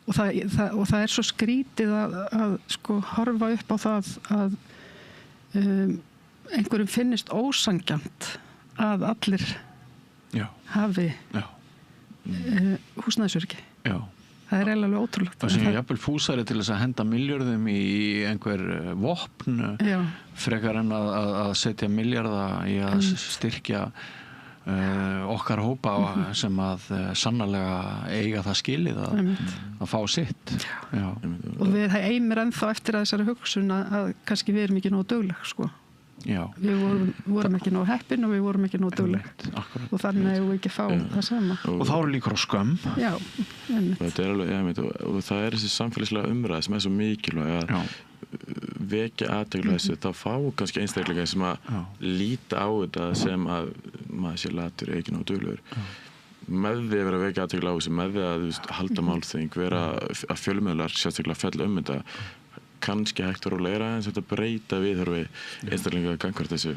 og það er svo skrítið að sko horfa upp á það að einhverjum finnist ósanngjarnt að allir hafi húsnæðisöryggi það er eiginlega ótrúlegt það sem ég jafnvel fúsari til þess að henda milljörðum í einhver vopn frekar en að setja milljarða í að styrkja okkar hópa sem að sannarlega eiga það skilið að fá sitt og við eimir ennþá eftir að þessari hugsun að kannski við erum ekki nógu dugleg sko við vorum ekki nógu heppin og við vorum ekki nógu dugleg og þannig að við ekki fá það sama og þá eru líka á skömm þetta er alveg og það er þessi samfélagslega umræð sem er svo mikilvæg að vekja athygli þessu þá fá kannski einstaklega sem að líta á þetta sem að maður sé latur ekki nógu duglegur með því að vera að vekja athygli á þessu með því að halda málþing vera að fjölmiðlar sérstaklega fella þetta kannski hægt og rólegra en þetta breyta viðhorfi einstaklega gangvart þessu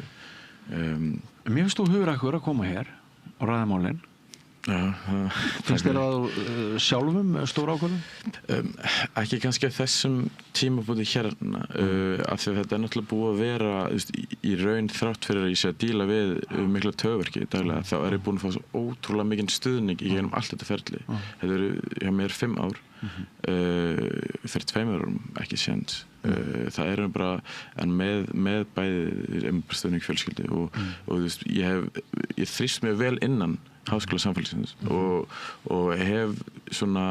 Mér finnst þú hugrakkur að koma hér og ræða málin finnst þér að sjálfum stór ákvörðun? Ekki kannski að þessum tímabúti hérna af því að þetta er náttúrulega búið að vera í raun þrátt fyrir að ég sé að díla við mikla töfverki daglega þá er ég búin að fá svo ótrúlega mikinn stuðning í gegnum allt þetta ferli þetta eru hjá mér 5 ár fyrir 2 árum ekki séns það er bara en með bæði stuðning fjölskyldu og ég þrýst mig vel innan háskóla samfélagsins og hef svona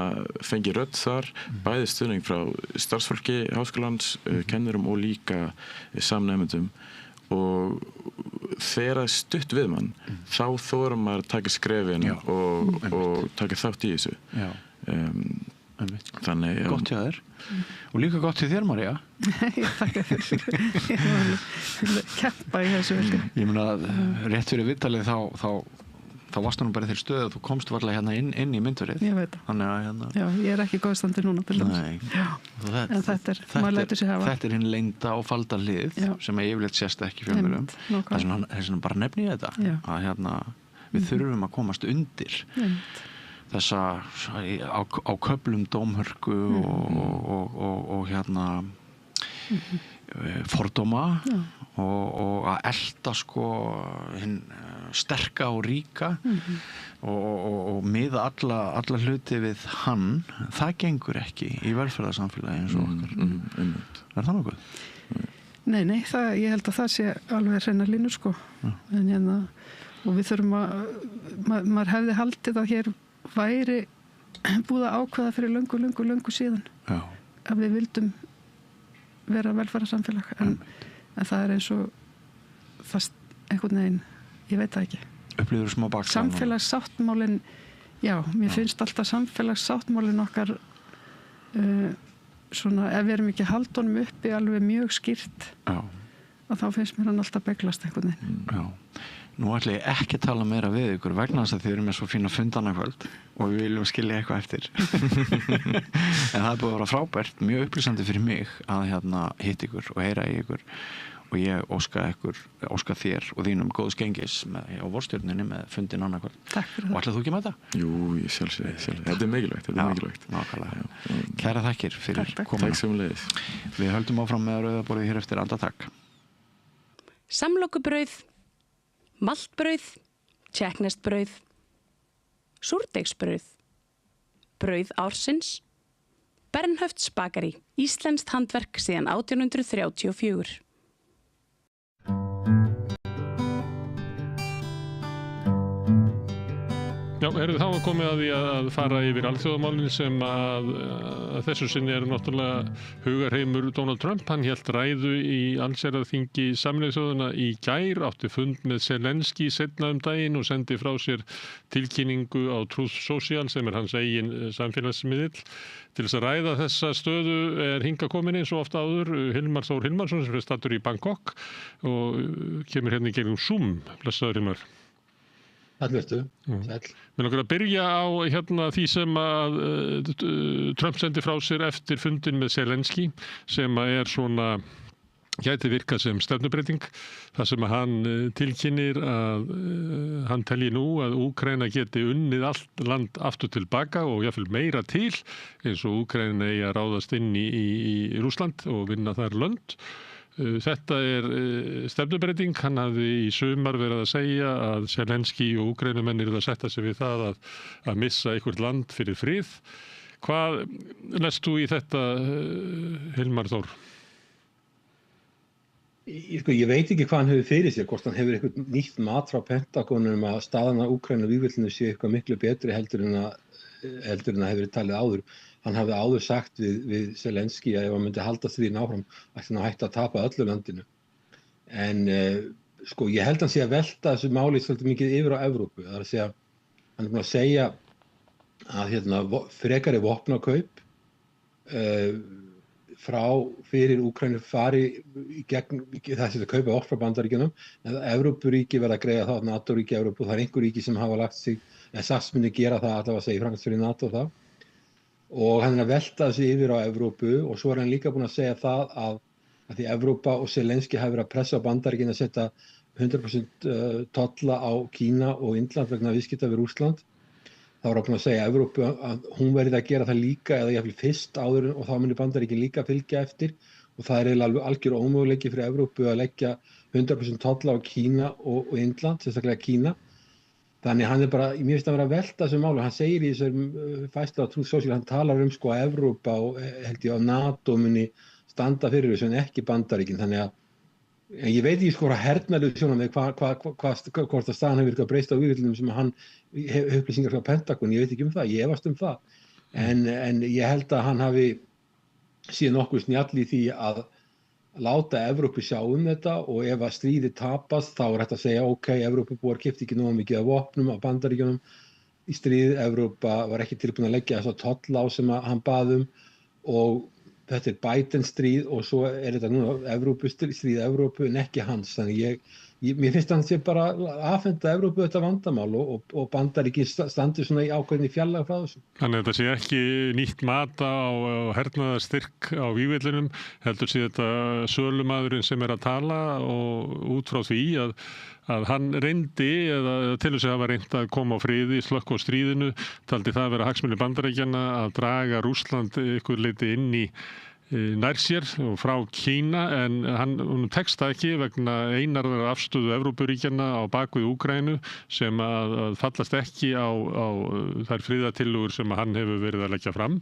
fengið rödd þar bæði stuðning frá starfsfólki háskólans, kennurum og líka samnemendum og þegar það stutt við mann þá þorum maður að taka skrefin og taka þátt í þessu þannig gott hjá þér og líka gott hjá þér María ég þakka fyrir ég var keppa í þessu ég meina rétt fyrir viðtalið þá varstu nú bara þeir stöðu að þú komst varlega hérna inn í myndverið ég veit þannig að ég er ekki góðstandi núna til dæmis en þetta er, maður lætur sig hafa þetta er hinn leynda og falda hlið sem að yfirleitt sést ekki fjölmiðlum þess vegna bara nefni ég þetta að við þurfum að komast undir þessa á köflum dómhörku og fordóma og að elta sko hinn sterka og ríka og miða alla hluti við hann það gengur ekki í velferðarsamfélagi eins og okkar er það nokkuð? Nei, ég held að það sé alveg hreinar línur sko en og við þurfum að maður hefði haldið að hér væri búið að ákveða fyrir löngu síðan að við vildum vera velferðarsamfélag en það er eins og það einhvern veginn, ég veit það ekki upplýður smá bakslag samfélagssáttmálin mér finnst alltaf samfélagssáttmálin okkar svona ef við erum ekki haldunum uppi alveg mjög skýrt og þá finnst mér hann alltaf beglast einhvern veginn Nú ætla ég ekki að tala meira við ykkur vegna þess að þið eru með svo fína fundanakvöld og við viljum skilja eitthvað eftir en það er búið að vera frábært mjög upplýsandi fyrir mig að hitta ykkur og heyra í ykkur og ég óska þér og þínum góðs gengis á vorstjörninni með fundin annarkvöld. Takk fyrir það. Og ætlar þú ekki með þetta? Jú, ég sjálfsögðu. Þetta er mikilvægt. Nákvæmlega. Kæra þakkir fyrir komuna. Takk sömuleiðis. Við höldum áfram með rauðaborðið hér eftir andartak. Samlokubrauð, maltbrauð, tékkneskt-brauð, súrdeigsbrauð, brauð ársins, Bernhöfts Bakari, íslenskt handverk síðan 1834. Já, þá komið að því að fara yfir alþjóðamálin sem að þessu sinni náttúrulega hugarheimur Donald Trump. Hann hélt ræðu í allsherjarþingi Sameinuðu þjóðanna í gær, átti fund með Zelensky seinna daginn og sendi frá sér tilkynningu á Truth Social sem hans eigin samfélagsmiðill. Til þess að ræða þessa stöðu hingað komin eins og ofta áður Hilmar Þór Hilmarsson sem staddur í Bangkok og kemur hérna í gegnum Zoom. Blessaður Hilmar. Allvertu, sæl. Mér langar að byrja á því sem að Trump sendi frá sér eftir fundin með Zelensky sem svona gæti virkað sem stefnubreiting þar sem að hann tilkynnir að hann telji nú að Úkraína geti unnið allt land aftur tilbaka og jafnvel meira til eins og Úkraína eigi að ráðast inn í Rússland og vinna þar lönd. Þetta stefnubreiting. Hann hafði í sumar verið að segja að Zelensky og Úkraínumenn yrðu að setja sig við það að missa einhvert land fyrir frið. Hvað lest þú í þetta, Hilmar Þór? Ég veit ekki hvað hann hefur fyrir sér, hvort hann hefur eitthvað nýtt mat frá Pentagonum að staðan á Úkraínu og vígvöllinu sé eitthvað miklu betri heldur en að hefur verið talið áður. Hann hafði áður sagt við Zelensky að ef hann myndi halda stríðin áfram ætti hann að hætta að tapa öllu landinu. En ég held hann sé að velta þessu máli svolítið mikið yfir á Evrópu. Það er að segja, hann er búinn að segja að frekari vopnakaup fyrir Úkraínu fari í gegn þessi að kaupa vopn frá Bandaríkjunum, en Evrópuríki verða að greiða það, NATO-ríki Evrópu, það er einhver ríki sem hafa lagt sig, SAS myndi gera það allavega að segja í framkvæmdastjóri NATO og það. Og hann er að velta þessu yfir á Evrópu og svo er hann líka búinn að segja það að því Evrópa og Zelensky hafi verið að pressa á Bandaríkin að setja 100% tolla á Kína og Indland vegna viðskipta við Rússland. Þá var hann búinn að segja Evrópu að hún verið að gera það líka eða jafnvel fyrst áður og þá myndi Bandaríkin líka fylgja eftir og það er eiginlega algjör ómöguleiki fyrir Evrópu að leggja 100% tolla á Kína og Indland, sérstaklega Kína. Þannig hann er bara, mér finnst að vera að velta þessu málu, hann segir í þessum færslu á Truth Social, hann talar að Evrópa og held ég á NATO muni standa fyrir þessu en ekki Bandaríkin, þannig að ég veit ekki hvað hernaðlegu sjónarmið hvort að staðan hefur eitthvað breyst á vígvöllunum sem hann upplýsingar frá Pentagon, ég veit ekki það, ég efast það, en ég held að hann hafi síðan nokkuð snjall í því að láta Evrópu sjá þetta og ef að stríði tapast þá er hægt að segja ok, Evrópubúar keyptu ekki nógu mikið af vopnum af Bandaríkjunum í stríði, Evrópa var ekki tilbúin að leggja þess að tolla á sem að hann bað og þetta er Biden stríð og svo er þetta núna stríð Evrópu en ekki hans, þannig mér finnst hann sé bara afhenda Evrópu þetta vandamál og Bandaríkin standi svona í ákveðinni fjarlægð frá þessu. Þannig að þetta sé ekki nýtt mat á hernaðarstyrk á vígvellinum, heldur sé þetta sölumaðurinn sem er að tala og út frá því að hann reyndi eða til þess að hafa reynt að koma á friði, slökkva á stríðinu, taldi það að vera hagsmuni Bandaríkjanna að draga Rússland ykkur leyti inn í nær sér og frá Kína en hann tekst það ekki vegna einarðar afstöðu Evrópuríkjanna á bakvið Úkraínu sem að fallast ekki á þær friðartillögur sem hann hefur verið að leggja fram.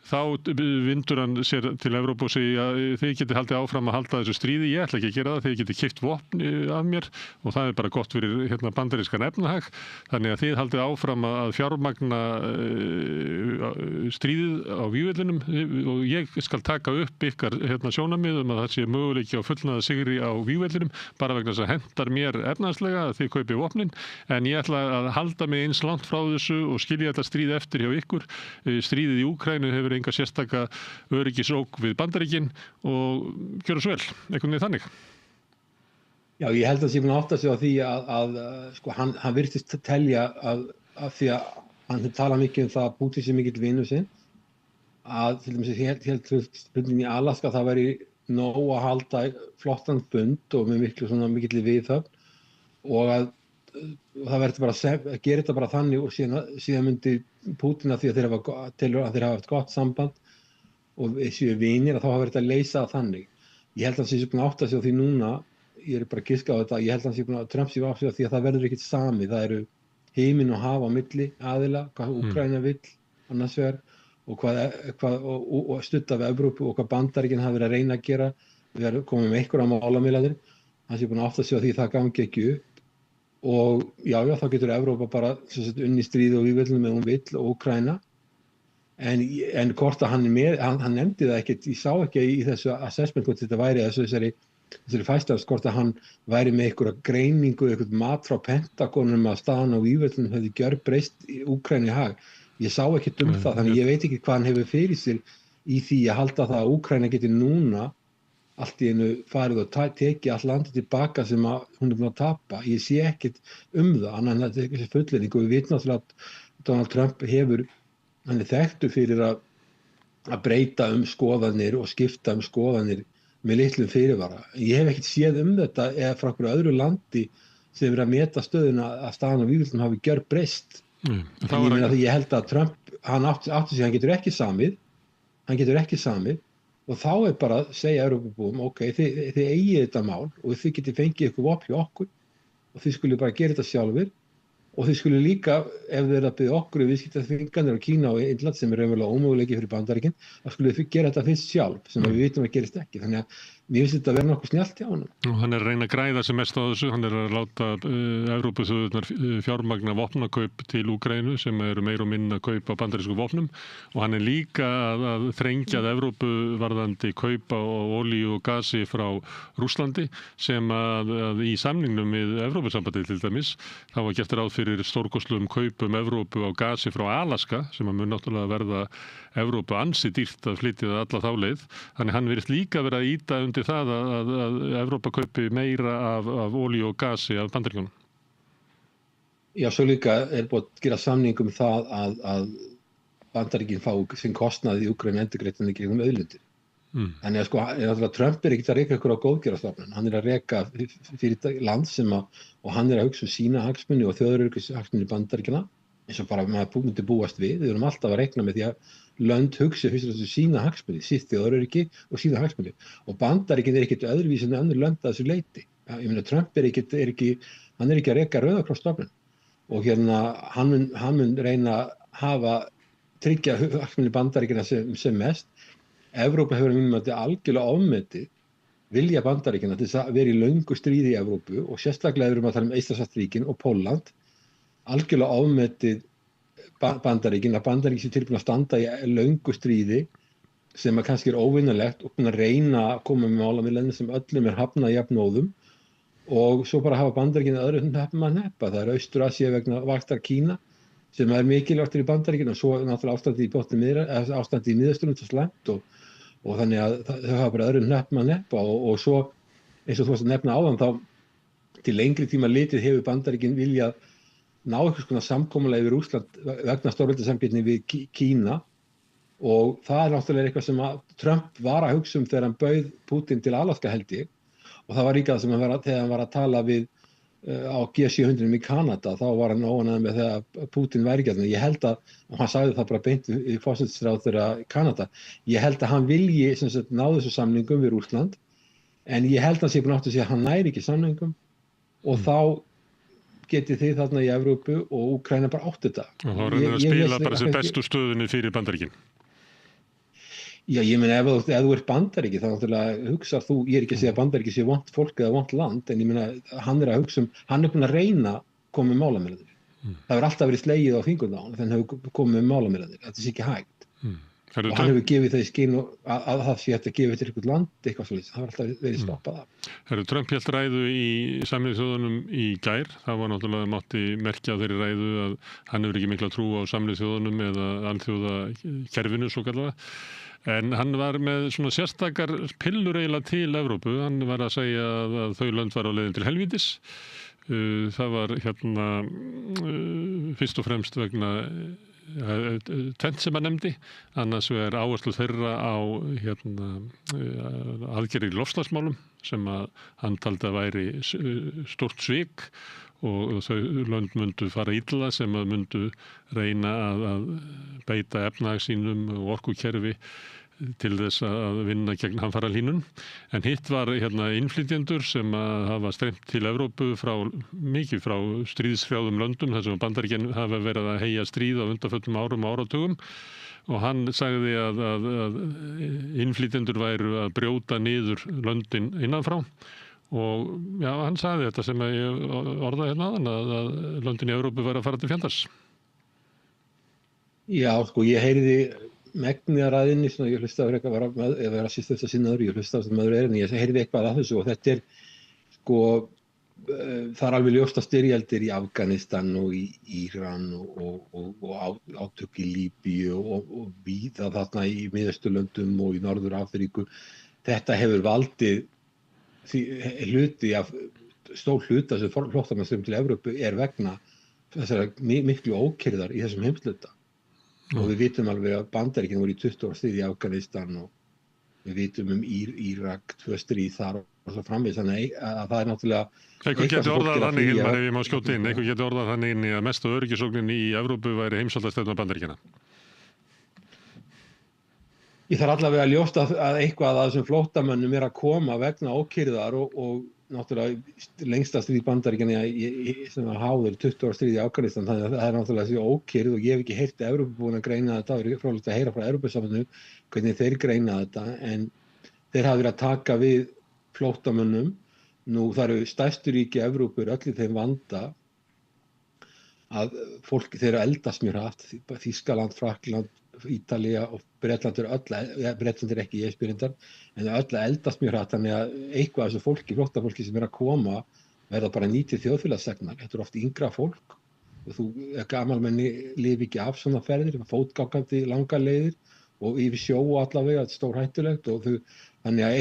Þá vindur hann sér til Evrópu og segja þið getið haldið áfram að halda þessu stríði, ég ætla ekki að gera það, þið getið keypt vopn af mér og það er bara gott fyrir bandarískan efnahag, þannig að þið haldið áfram að fjármagna stríðið á vígvellinum og ég skal taka upp ykkar sjónarmið að það sé möguleiki á fullnaða sigri á vígvellinum bara vegna þess að hendar mér efnahagslega að þið kaupið vopnin en ég ætla að halda mig eins langt frá þessu og skilja þetta stríð eftir hjá ykkur. Stríðið í Úkraínu hefur enga sérstaka öryggisók við Bandaríkin og gjöra svo vel, einhvern veginn þannig. Já, ég held að sé búin að átta sig á því að hann virtist telja að því að hann tala mikið um það að Putin sé mikill vinur sinn að til dæmis held spurning í Alaska það væri nóg að halda flottan fund og með mikilli viðhöfn og að það verður bara að gera þetta bara þannig og síðan myndi Pútín að því að þeir hafa haft gott samband og séu vinir að þá hafa verið að leysa það þannig. Ég held að hann sé búin að átta sig á því núna, ég er bara að giska á þetta, ég held að hann sé búin að Trump sé á sig á því að það verður ekkert sami, það eru heiminn og haf á milli aðila, hvað Úkraína vill annars vegar og stutta við Evrópu og hvað Bandaríkin hafa verið að reyna að gera, við erum komið með einhverja málamiðlanir, hann sé búin að átta sig á því það gangi ekki upp og já, þá getur Evrópa bara unni stríði og vígvöldum með hún vill og Úkraína en hvort að hann nefndi það ekkert, ég sá ekki í þessu assessment hvort þetta væri þessari fæstafs, hvort að hann væri með einhverja greiningu, einhvern mat frá Pentagonum að staðan á vígvöldum hefði gjörbreyst í Úkraínu í hag. Ég sá ekkert það, þannig ég veit ekki hvað hann hefur fyrir sér í því að halda það að Úkraína geti núna allt í einu farið og tekið all landið tilbaka sem hún er búin að tapa. Ég sé ekkert það, annað en þetta er þessi fullyrðing og við vitum náttúrulega að Donald Trump hann er þekktur fyrir að breyta skoðanir og skipta skoðanir með litlum fyrirvara. Ég hef ekkert séð þetta eða frá einhverju öðru landi sem verið að meta stöðuna að staðan á vígvöldum hafi gjörbreyst. Ég held að Trump, hann átti sig, hann getur ekki samið og þá er bara að segja Evrópubúum, ok, þið eigið þetta mál og þið getið fengið ykkur vopn hjá okkur og þið skulle bara gera þetta sjálfur og þið skulle líka, ef þið eru að byggja okkur viðskiptaþvinganir á Kína og Indland sem er raunverulega ómöguleiki fyrir Bandaríkin, þá skulle þið gera þetta fyrst sjálf sem við vitum að gerist ekki. Þannig að mér finnst þetta að vera nokkuð snjallt hjá honum. Og hann er að reyna að græða sem mest á þessu, hann er að láta Evrópuþjóðirnar fjármagna vopnakaup til Úkraínu sem eru meira og minna kaup á bandarísku vopnum og hann er líka að þrengja Evrópu varðandi kaup á olíu og gasi frá Rússlandi sem að í samningnum við Evrópusambandið til dæmis þá var gert ráð fyrir stórkostlegum kaupum Evrópu á gasi frá Alaska sem að mun náttúrulega verða Evrópu ansi dýrt að flytja það alla þá leið. Þannig hann virðist líka vera að ýta undir það að Evrópa kaupi meira af olíu og gasi af Bandaríkjunum. Já, svo líka er búið að gera samning það að Bandaríkin fá sinn kostnað í Úkraínu endurgreitt ekki auðlindir. Þannig að Trump er ekkert að reka ykkur á góðgerðarstofnun. Hann er að reka fyrir land og hann er að hugsa sína hagsmuni og þjóðaröryggishagsmuni Bandaríkjanna eins og bara maður myndi búast við. Við erum alltaf að reikna með því að lönd hugsi fyrst og fremst sína hagsmuni, sitt þjóðaröryggi og sína hagsmuni. Og Bandaríkin er ekkert öðruvísi en önnur lönd að þessu leyti. Ég meina Trump er ekki að reka Rauða kross stofnun. Og hann mun reyna að tryggja hagsmuni Bandaríkjanna sem mest. Evrópa hefur algjörlega ofmetið vilja Bandaríkjanna til að vera í löngu stríði í Evrópu og sérstaklega erum að tala Eystrasaltsríkin og Pólland algjörlega ofmetið Bandaríkin að Bandaríkin sé tilbúin að standa í löngu stríði sem kannski er óvinnalegt og búin að reyna að koma með málamiðlanir sem öllum er hafnað jafnóðum og svo bara hafa Bandaríkin öðru að neppa. Það er Austur-Asía vegna vaktar Kína sem er mikilvægt fyrir Bandaríkin og svo náttúrulega ástandi í Miðausturlöndum svo slæmt og þannig að þau hafa bara öðru að neppa og svo eins og þú varst að nefna áðan þá til lengri tíma litið hefur Bandaríkin viljað ná einhvers konar samkomulag yfir Rússland vegna stórveldasamkeppni við Kína og það er náttúrulega eitthvað sem Trump var að hugsa þegar hann bauð Pútín til Alaska held ég og það var líka það sem þegar hann var að tala við á G700 í Kanada þá var hann óánægður með þegar Pútín væri ekki þarna. Ég held að, og hann sagði það bara beint í forsætisráðherra Kanada, ég held að hann vilji ná þessu samningum við Rússland en ég held að hann sé búin átt að segja að hann næri ekki samningum og þá getið þið þarna í Evrópu og Úkraína bara átt þetta. Og þá reynir að spila bara sem bestu stöðunni fyrir Bandaríkin. Já, ég meina ef þú ert Bandaríki þá náttúrulega hugsar þú, ég er ekki að segja að Bandaríki sé vont fólk eða vont land, en ég meina hann er að hugsa hann er búin að reyna að koma með málamiðlanir. Það hefur alltaf verið slegið á fingurna á hann, þannig hefur komið með málamiðlanir. Þetta sé ekki hægt. Og hann hefur gefið það í skyn að það sé hægt að gefa til einhvern land, eitthvað svolítið. Það hefur alltaf verið stoppað af. Trump hélt ræðu í Sameinuðu þjóðunum í gær. Það var náttúrulega mátti merkja á þeirri ræðu að hann hefur ekki mikla trú á Sameinuðu þjóðunum eða alþjóðakerfinu svokallaða. En hann var með svona sérstakar pillur eiginlega til Evrópu. Hann var að segja að þau lönd var á leiðin til helvítis. Það var fyrst og fremst vegna tvennt sem hann nefndi, annars vegar áherslu þeirra á aðgerðir í loftslagsmálum sem að hann taldi að væri stórt svik og þau lönd myndu fara illa sem að myndu reyna að beita efnahag sínum og orkukerfi til þess að vinna gegn hamfaralínun. En hitt var innflytjendur sem að hafa streymt til Evrópu mikið frá stríðshrjáðum löndum þar sem Bandaríkin hafa verið að heyja stríð á undanförnum árum og áratugum og hann sagði að innflytjendur væru að brjóta niður löndin innanfrá og já, hann sagði þetta sem ég orðaði áðan að löndin í Evrópu væru að fara til fjandars. Já, sko, ég heyriði megnið að ræðinni, svona ég hlustaði að vera síst þess að sinnaður, ég hlustaði að maður en ég heyrði eitthvað að þessu og þetta sko, það alveg ljóst að styrjaldir í Afganistan og í Íran og átök í Líbíu og víða þarna í Miðausturlöndum og í Norður-Afríku, þetta hefur valdið stór hluta sem flóttamannsstraumur til Evrópu vegna þessara miklu ókyrrðar í þessum heimshluta. Og við vitum alveg að Bandaríkin voru í 20 ára stríð í Afganistan og við vitum Írak, 2 stríð þar og svo framvegis, þannig að það náttúrulega... Eitthvað getur orðað þannig inn, ef ég má skjóta inn, eitthvað getur orðað þannig inn að mestu öryggisógnin í Evrópu væri heimsvaldastefna Bandaríkjanna. Ég þarf allavega að ljósta að eitthvað að þessum flóttamönnum að koma vegna ókyrrðar og náttúrulega lengsta stríð Bandaríkjanna sem var háður 20 ára stríð í Afganistan, þannig að það er náttúrulega þessi ókyrrð og ég hef ekki heyrt Evrópu búin að greina þetta, það er fróðlegt að heyra frá Evrópusambandinu hvernig þeir greina þetta, en þeir hafa verið að taka við flóttamönnum. Nú það eru stærstu ríki Evrópu öll í þeim vanda að fólk þeirra eldast mjög hratt, Þýskaland, Frakkland, Ítalía og Bretland Bretland ekki ESB-rindar, en öll eldast mjög hratt, þannig að eitthvað af þessu fólki, flóttafólki sem að koma verða bara nýtið þjóðfélagsþegnar. Þetta er oft yngra fólk og gamalmenni lifi ekki af svona ferðir, fótgangandi langar leiðir og yfir sjó allavega, þetta er stór hættulegt og þannig að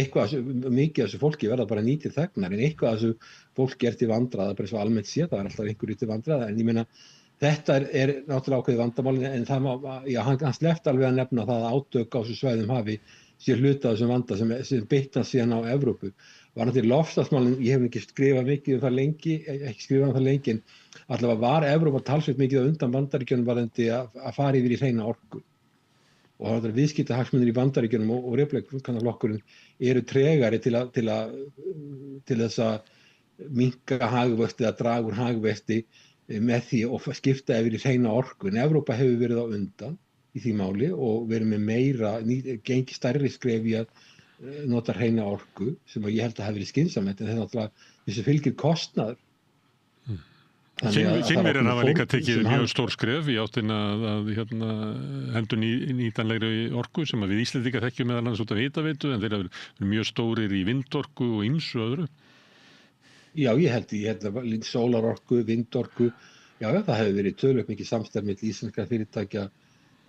mikið af þessu fólki verða bara nýtið þegnar, en eitthvað af þessu fólki til vandræða, bara svo almennt séð, það er alltaf einhverju til vandræða, en ég meina þetta er náttúrulega ákveðið vandamálin, en það hann sleppti alveg að nefna það að átök á þessu svæðum hafi sér hluta af þessum vanda sem bitnast síðan á Evrópu. Varðandi loftslagsmálin, ég hef ekki skrifað mikið um það lengi, en allavega var Evrópa talsvert mikið á undan Bandaríkjunum varðandi að fara yfir í hreina orku. Og það er viðskiptahagsmunir í Bandaríkjunum og Repúblikannaflokkurinn eru tregari til þess að minnka hagvexti eða draga úr hagvexti með því og skipta yfir í hreina orku. En Evrópa hefur verið á undan í því máli og verið með meira, gengi stærri skref í að nota hreina orku sem ég held að hafi verið skynsamlegt, en það er náttúrulega þessu fylgir kostnaður. Kínverjar hafa líka tekið mjög stór skref í áttina að hendur nýtanlegri orku sem við Íslendingar þekkjum meðal annars út af hitaveitu, en þeir eru mjög stórir í vindorku og ýmsu öðru. Já, ég held að sólarorku, vindorku, já, það hefur verið töluvert mikið samstarf milli íslenskra fyrirtækja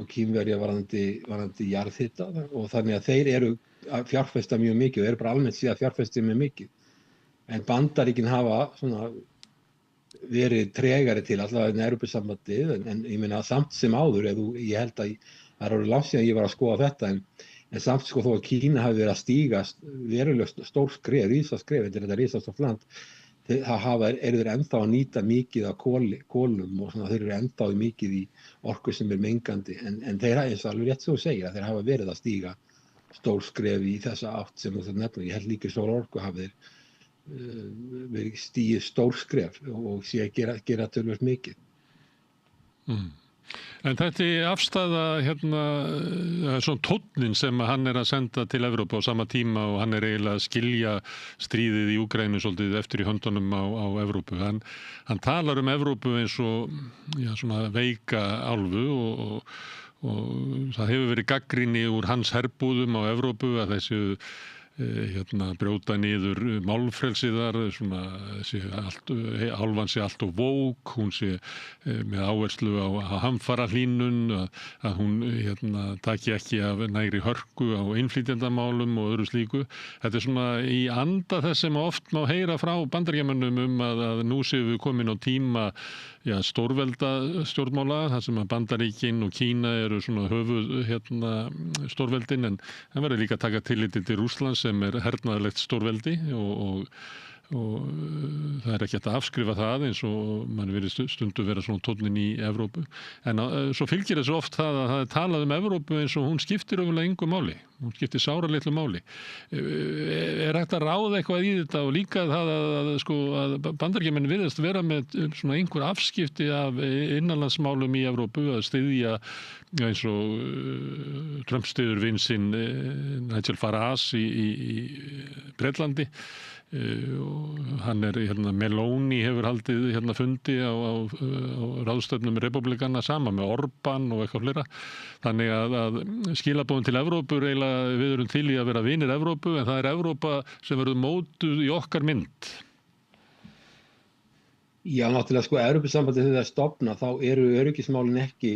og Kínverja varðandi jarðhita og þannig að þeir eru að fjárfesta mjög mikið og eru bara almennt síðan að fjárfesta mjög mikið. En Bandaríkin hafa svona verið tregari til allavega en Evrópusambandið, en ég meina samt sem áður, ég held að það er orðið langt síðan ég var að skoða þetta, en samt sko þó að Kína hafi verið að stíga verulega stór skref, risaskref, þetta er risastórt land, eru þeir ennþá að nýta mikið af kolum og svona, þeir eru ennþá mikið í orku sem er mengandi, en þeir hafa eins og alveg rétt sem þú segir að þeir hafa verið að stíga stór skref í þessa átt sem þú nefnir. Ég held líka sólarorku hafi þeir verið stíð stór skref og sé að gera tölvöld mikið. En þetta afstæða svona tónnin sem hann er að senda til Evrópu á sama tíma og hann er eiginlega að skilja stríðið í Úkraínu svolítið eftir í höndunum á Evrópu. Hann talar um Evrópu eins og svona veika álfu og það hefur verið gagnrýni úr hans herbúðum á Evrópu að þessu brjóta niður málfrelsiðar, álfan sé allt of vók, hún sé með áherslu á hamfarahlýnun, að hún taki ekki af nægri hörku á innflytjendamálum og öðru slíku. Þetta svona í anda þess sem oft má heyra frá Bandaríkjamönnum að nú séum við komin á tíma stórvelda stjórnmála, þar sem að Bandaríkin og Kína eru svona höfuð stórveldin, en það verður líka að taka tilliti til Rússlands sem hernaðarlegt stórveldi og það ekki hægt að afskrifa það eins og mann verið stundu vera svona tónnin í Evrópu. En svo fylgir þessu oft það að það talað Evrópu eins og hún skiptir öfulega engu máli. Hún skiptir sáralitlu máli. Hægt að ráða eitthvað í þetta og líka það að Bandaríkjamenn virðast vera með svona einhver afskipti af innanlandsmálum í Evrópu, að styðja eins og Trump styður vin sinn Nigel Farage í Bretlandi. Og hann Meloni hefur haldið fundi á ráðstöfnum republikana sama með Orbán og eitthvað fleira. Þannig að skilaboðin til Evrópu eiginlega við erum til í að vera vinir Evrópu, en það Evrópa sem verður mótuð í okkar mynd. Já, náttúrulega Evrópusambandið þegar það stofna, þá eru öryggismálin ekki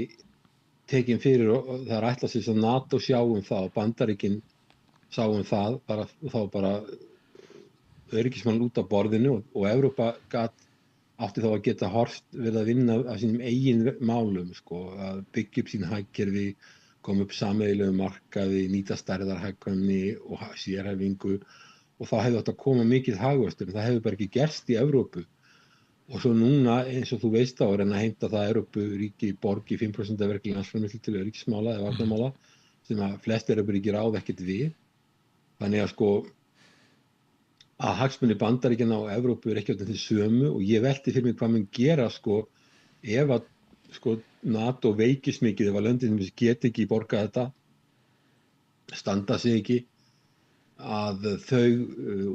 tekin fyrir og það ætla sér sem NATO sjáum það og Bandaríkin sáum það, bara öryggismálin út af borðinu og Evrópa átti þá að geta verið að vinna af sínum eigin málum, að byggja upp sín hagkerfi, koma upp sameiginlegum markaði, nýta stærðarhagkvæmni og sérhæfingu og það hefði átt að koma mikið hagvöxtur, en það hefur bara ekki gerst í Evrópu. Og svo núna, eins og þú veist á, reyna að heimta það Evrópuríki borgi 5% af verkli landsframleiðslu til öryggismála eða varnarmála, sem að flest Evrópuríki ráða ekkert við. Þannig að hagsmunir Bandaríkjanna og Evrópu ekki átt til sömu og ég velti fyrir mig hvað mun gera ef að NATO veikist mikið, ef að löndin sem get ekki borgað þetta, standa sig ekki, að þau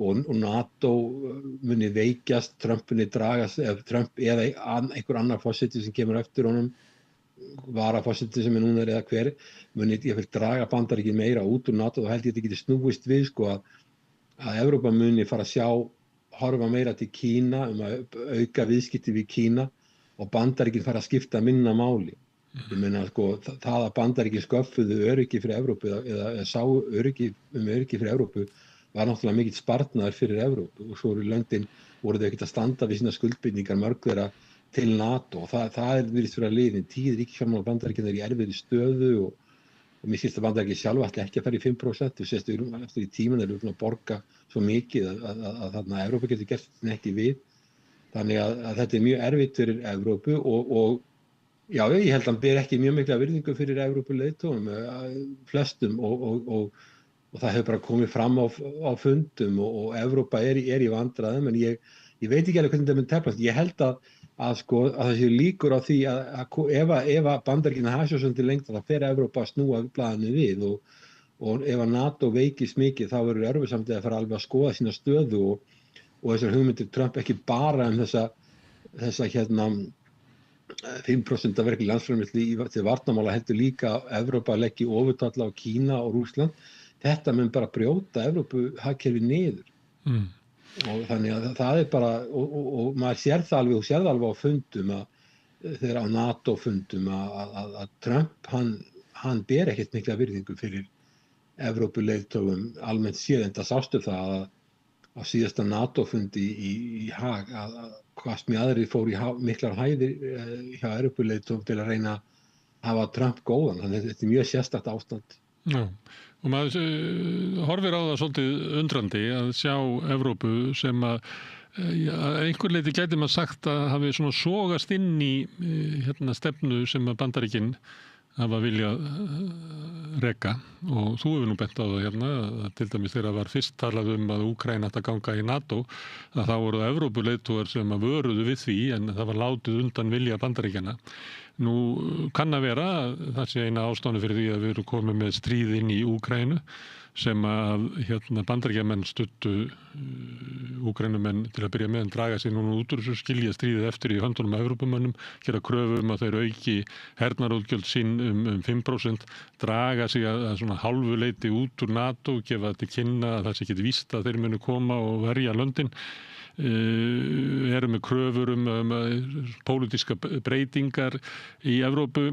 og NATO muni veikjast, Trump muni dragast, Trump eða einhver annar forseti sem kemur eftir honum, varaforseti sem núna eða hver, muni draga Bandaríkin meira út úr NATO, þá held ég þetta geti snúist við að Evrópa muni fara að horfa meira til Kína að auka viðskipti við Kína og Bandaríkin fara að skipta minna máli. Ég meina það að Bandaríkin sköffuðu öryggi fyrir Evrópu eða sá öryggi fyrir Evrópu var náttúrulega mikill sparnaður fyrir Evrópu og svo löndin voru þau ekkert að standa við sína skuldbindningar mörg þeirra til NATO og það virðist vera liðin. 10 ríkisfjármála Bandaríkjanna í erfiðri stöðu og mér finnst að Bandaríkin sjálf ætla ekki að fara í 5%, þú sést eftir í tíman eru að borga svo mikið að þarna Evrópa getur gert ekki við. Þannig að þetta mjög erfitt fyrir Evrópu og já, ég held að hann ber ekki mjög mikla virðingu fyrir Evrópuleiðtogum, flestum og það hefur bara komið fram á fundum og Evrópa er í vandræðum, en ég veit ekki alveg hvernig þetta mun teflast. Ég held að það séu líkur á því að ef að Bandaríkjanna hafa svo til lengst þá fer Evrópa að snúa blaðinu við og ef að NATO veikist mikið þá verður Evrópusambandið að fara alveg að skoða sína stöðu og þessar hugmyndir Trump ekki bara þessa 5% af verkli landsframleiðslu til varnarmála heldur líka Evrópa leggi ofurtolla á Kína og Rússland. Þetta mun bara brjóta Evrópuhagkerfi niður. Og þannig að það bara og maður sér það alveg á fundum þegar á NATO fundum að Trump hann ber ekkert mikla virðingu fyrir Evrópuleiðtogum almennt séð, en það sástu það að á síðasta NATO fundi í Haag að hvað smjaðri fór í miklar hæðir hjá Evrópuleiðtogum til að reyna að hafa Trump góðan, þannig að þetta er mjög sérstakt ástand. Já. Og maður horfir á það svolítið undrandi að sjá Evrópu sem að einhver leyti gæti maður sagt að hafi svona sogast inn í stefnu sem að Bandaríkin hafa viljað reka og þú hefur nú bent á það að til dæmis þegar var fyrst talað að Úkraína ætti að ganga í NATO að þá voru Evrópuleiðtogar sem að vöruðu við því en það var látið undan vilja Bandaríkjanna. Nú kann að vera að það sé eina ástæðan fyrir því að við erum komið með stríð inn í Úkraínu sem að Bandaríkjamenn studdu Úkraínumenn til að byrja með en draga sig núna út úr þessu, skilja stríðið eftir í höndunum af Evrópumönnum, gera kröfu að þeir auki hernaðarútgjöld sín 5%, draga sig að svona hálfu leyti út úr NATO, gefa til kynna að það sé ekki víst að þeir munu koma og verja löndin. Eru með kröfur pólitíska breytingar í Evrópu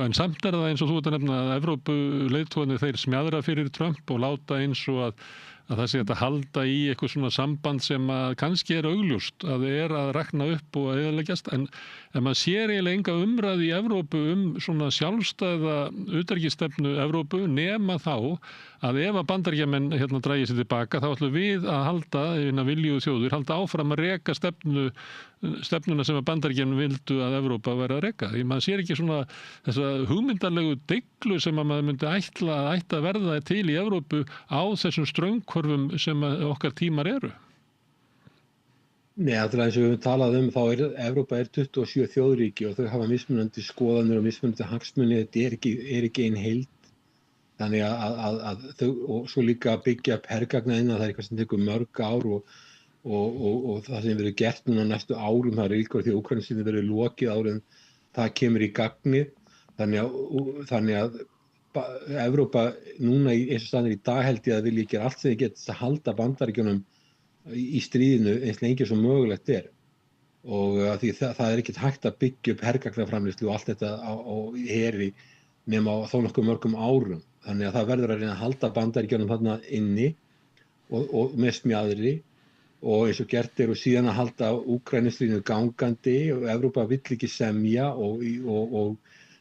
en samt það eins og þú ert að nefna að Evrópu leiðtogarnir þeir smjaðra fyrir Trump og láta eins og að það sé að halda í eitthvað svona samband sem að kannski augljóst að að rakna upp og að eyðileggjast en maður sér eiginlega enga umræðu í Evrópu svona sjálfstæða utanríkisstefnu Evrópu nema þá að ef að Bandaríkjamenn dragi sig tilbaka þá ætlum við að halda viljugu þjóðir, halda áfram að reka stefnuna sem að Bandaríkjamenn vildu að Evrópa væri að reka. Því maður sér ekki svona þessa hugmyndarlegu deiglu sem að maður myndi ætla að verða til í Evrópu á þessum straumhvörfum sem okkar tímar eru. Nei, alltaf eins og við höfum talað þá Evrópa 27 þjóðríki og þau hafa mismunandi skoðanir og mismunandi hagsmuni, þetta er ekki ein heild. Þannig að þau, og svo líka að byggja upp hergagnaðina, það eitthvað sem tekur mörg ár og það sem verður gert núna næstu árum, það líka því að Úkraínusinni verður lokið árum, það kemur í gagni. Þannig að Evrópa núna eins og staðnir í dag held ég að vilja gera allt sem þið geta að halda Bandaríkjunum í stríðinu eins lengi sem mögulegt er. Og því það er ekkert hægt að byggja upp hergagnaframleiðslu og allt þetta á heri nema á þó nokkuð mörgum árum. Þannig að það verður að reyna að halda Bandaríkjunum þarna inni og með smjaðri og eins og gert og síðan að halda Úkraínustríðinu gangandi og Evrópa vill ekki semja og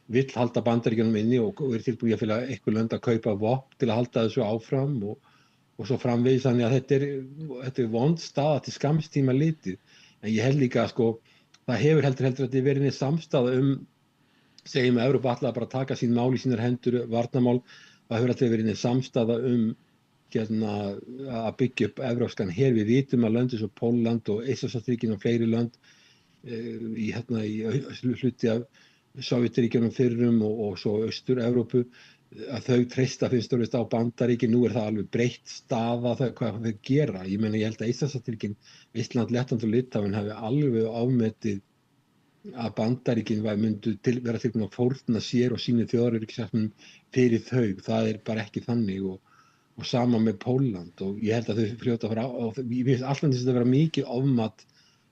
vill halda Bandaríkjunum inni og er tilbúið að fylgja eitthvað lönd að kaupa vopn til að halda þessu áfram og svo framvegis. Þannig að þetta er vond staða til skammstíma litið. En ég held líka að það hefur heldur að þetta verið samstaða segjum að Evrópa ætlaði bara að taka sín mál í sínar hendur, varnarmál, það hefur alltaf verið samstaða að byggja upp evrópskan her. Við vitum að lönd eins og Pólland og Eystrasaltsríkin og fleiri lönd í hluti af Sovétríkjunum fyrrum og svo Austur-Evrópu að þau treysta finnst á Bandaríkin. Nú það alveg breytt staða hvað þau gera. Ég held að Eystrasaltsríkin, Ísland, Lettland og Litáin hafi alveg ámetið að Bandaríkin myndu vera tilbúin að fórna sér og sínu þjóðaröryggishagsmunum fyrir þau. Það er bara ekki þannig og sama með Pólland og ég held að þau fljóta að fara og ég finnst alltaf þess að vera mikið ofmat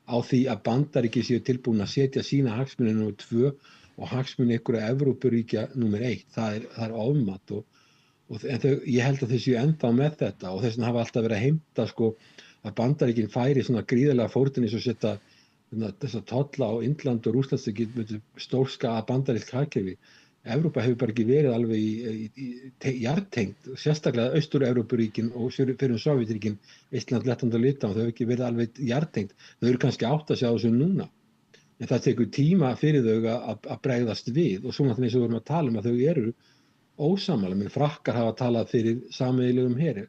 á því að Bandaríkin séu tilbúin að setja sína hagsmuni nr. 2 og hagsmuni einhverja Evrópuríkja nr. 1. Það er ofmat en ég held að þau séu ennþá með þetta og þess vegna hafa alltaf verið að heimta að Bandaríkin færi svona gríðarlega fórn eins og setja þess að tolla á Indland og Rússland sem getur stórskaða bandarískt hagkerfi. Evrópa hefur bara ekki verið alveg jarðtengt, sérstaklega Austur-Evrópuríkin og fyrir Sovétríkin, Ísland, Lettland og Litáin, þau hefur ekki verið alveg jarðtengt. Þau eru kannski átt að sjá þessu núna. En það tekur tíma fyrir þau að bregðast við og svona þannig sem við vorum að tala að þau eru ósammála. Men Frakkar hafa talað fyrir sameiginlegum heri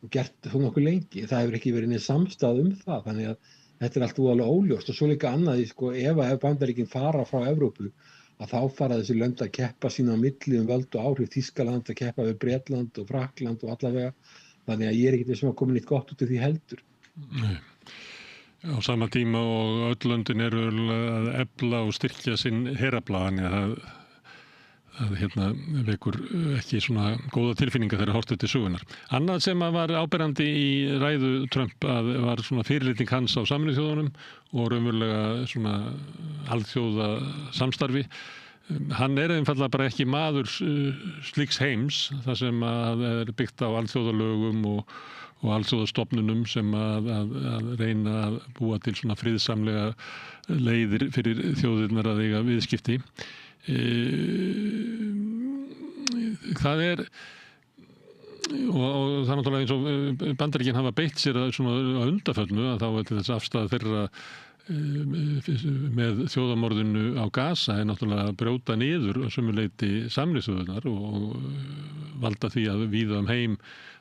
og gert það nokkuð lengi. Það hefur ekki verið neinn samstæða það, þannig að þetta er allt alveg óljóst og svo líka annað ef Bandaríkin fara frá Evrópu að þá fara þessi lönd að keppa sína á milli völd og áhrif. Þýskaland að keppa við Bretland og Frakkland og allavega. Þannig að ég er ekkert sem að koma nýtt gott út af því heldur. Nei. Á sama tíma og öll löndin eru að efla og styrkja sinn herafla þannig að vekur ekki svona góða tilfinninga þegar horft til sögunar. Annað sem var áberandi í ræðu Trump var svona fyrirlitning hans á Sameinuðu þjóðunum og raunverulega svona alþjóða samstarfi. Hann einfaldlega bara ekki maður slíks heims, það sem er byggt á alþjóðalögum og alþjóðastofnunum sem að reyna að búa til svona friðsamlega leiðir fyrir þjóðirnar að eiga viðskipti. Það er og það er náttúrulega eins og Bandaríkin hafa beitt sér að undanförnu að þá er til þess afstæða þeirra með þjóðamorðinu á Gaza er náttúrulega að brjóta niður að sömu leyti Sameinuðu þjóðirnar og valda því að víða heim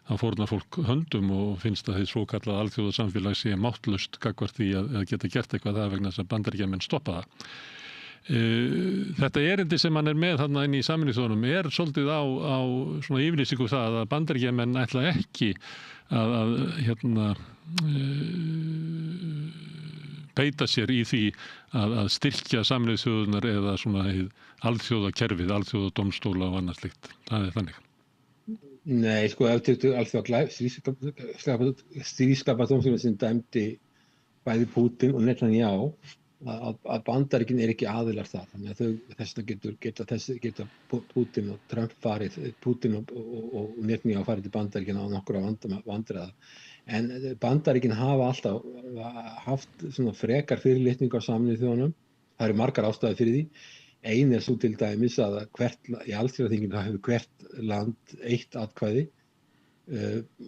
þá fórnar fólk höndum og finnst að því svokallað alþjóðasamfélag sé máttlaust gagnvart því að geta gert eitthvað það vegna þess að Bandaríkjamenn stoppa það. Þetta erindi sem hann með þarna inn í Sameinuðu þjóðunum svolítið á svona yfirlýsingu það að Bandaríkjamenn ætla ekki að beita sér í því að styrkja Sameinuðu þjóðurnar eða svona alþjóðakerfið, alþjóðadómstóla og annað slíkt. Það þannig. Nei, sko, ef þetta stríðskapadómstólinn sem dæmdi bæði Pútín og Netanyahu að Bandaríkin ekki aðilar það, þannig að þess geta Pútín og Trump farið, Pútín og Netanyahu farið til Bandaríkin á nokkura vandræða. En Bandaríkin hafa alltaf haft svona frekar fyrirlitningu á Sameinuðu þjóðunum. Það eru margar ástæður fyrir því. Ein svo til dæmis að í alþjóðaþinginu hefur hvert land eitt atkvæði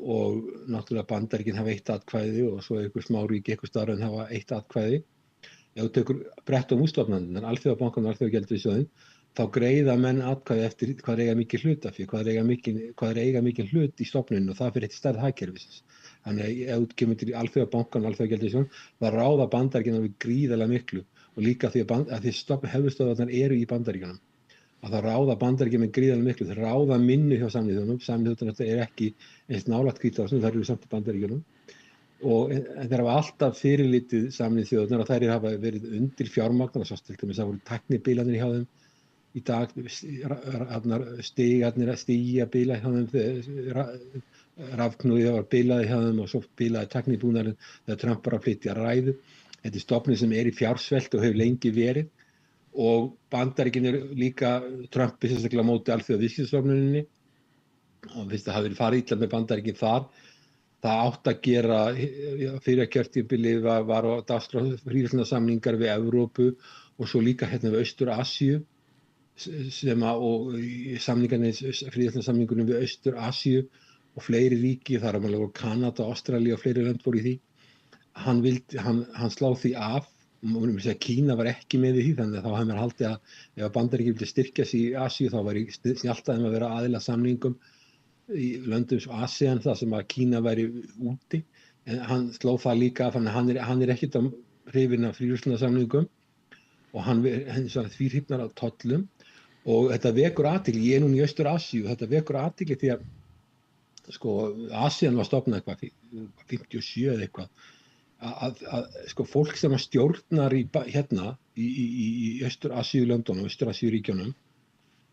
og náttúrulega Bandaríkin hafa eitt atkvæði og svo einhver smáríki, einhver starf en hafa eitt atkvæði. Ef þú tekur Bretton-Woods-stofnanirnar, Alþjóðabankann og Alþjóðagjaldeyrissjóðinn, þá greiða menn atkvæði eftir hvað eiga mikið hlutafé, hvað eiga mikið hlut í stofnuninu og það fyrir eitt stærð hagkerfisins. Þannig að ef þú kemur til Alþjóðabankann og Alþjóðagjaldeyrissjóðinn, þá ráða Bandaríkin alveg gríðarlega miklu og líka því að höfuðstöðvarnar eru í Bandaríkjunum. Að það ráða Bandaríkin með gríðarlega miklu, það ráða minni hjá Sameinuðu þjóðunum. Sameinuðu þjóðirnar ekki eins nálægt Hvíta-húsinu, þær eru samt í Bandaríkjunum. Og þeir hafa alltaf fyrirlitið Sameinuðu þjóðirnar og þær hafa verið undir fjármagnar, svo til dæmis það voru tæknibilanir hjá þeim í dag, stígabíla hjá þeim, rafknúði var bilaði hjá þeim og svo bilaði tæknibúnaðurinn þegar Trump var að flytja ræðu. Þetta stofnun sem í fjársvelti og hefur lengi verið og Bandaríkin líka Trumpi sérstaklega móti alþjóðaviðskiptastofnuninni og finnst það hafi verið farið illa með Bandaríkin þar. Það átt að gera fyrir kjörtímabilið var á dagskrá fríverslunarsamningar við Evrópu og svo líka við Austur-Asíu og fríverslunarsamningunum við Austur-Asíu og fleiri ríki, þar á meðal Kanada, Ástralía og fleiri lönd voru í því. Hann slá því af, Kína var ekki með í því, þannig að þá hefði maður haldið að ef Bandaríkin vildi styrkja sig í Asíu þá væri snjallt að vera aðila samningum í löndum svo ASEAN það sem að Kína væri úti, en hann sló það líka af, þannig að hann ekkert hrifinn af fríverslunarsamningum og hann því hrifnar af tollum og þetta vekur athygli, ég núna í Austur-Asíu, þetta vekur athygli því að sko ASEAN var stofnað eitthvað 57 eða eitthvað að fólk sem að stjórnar í Austur-Asíu-löndunum, Austur-Asíu-ríkjunum,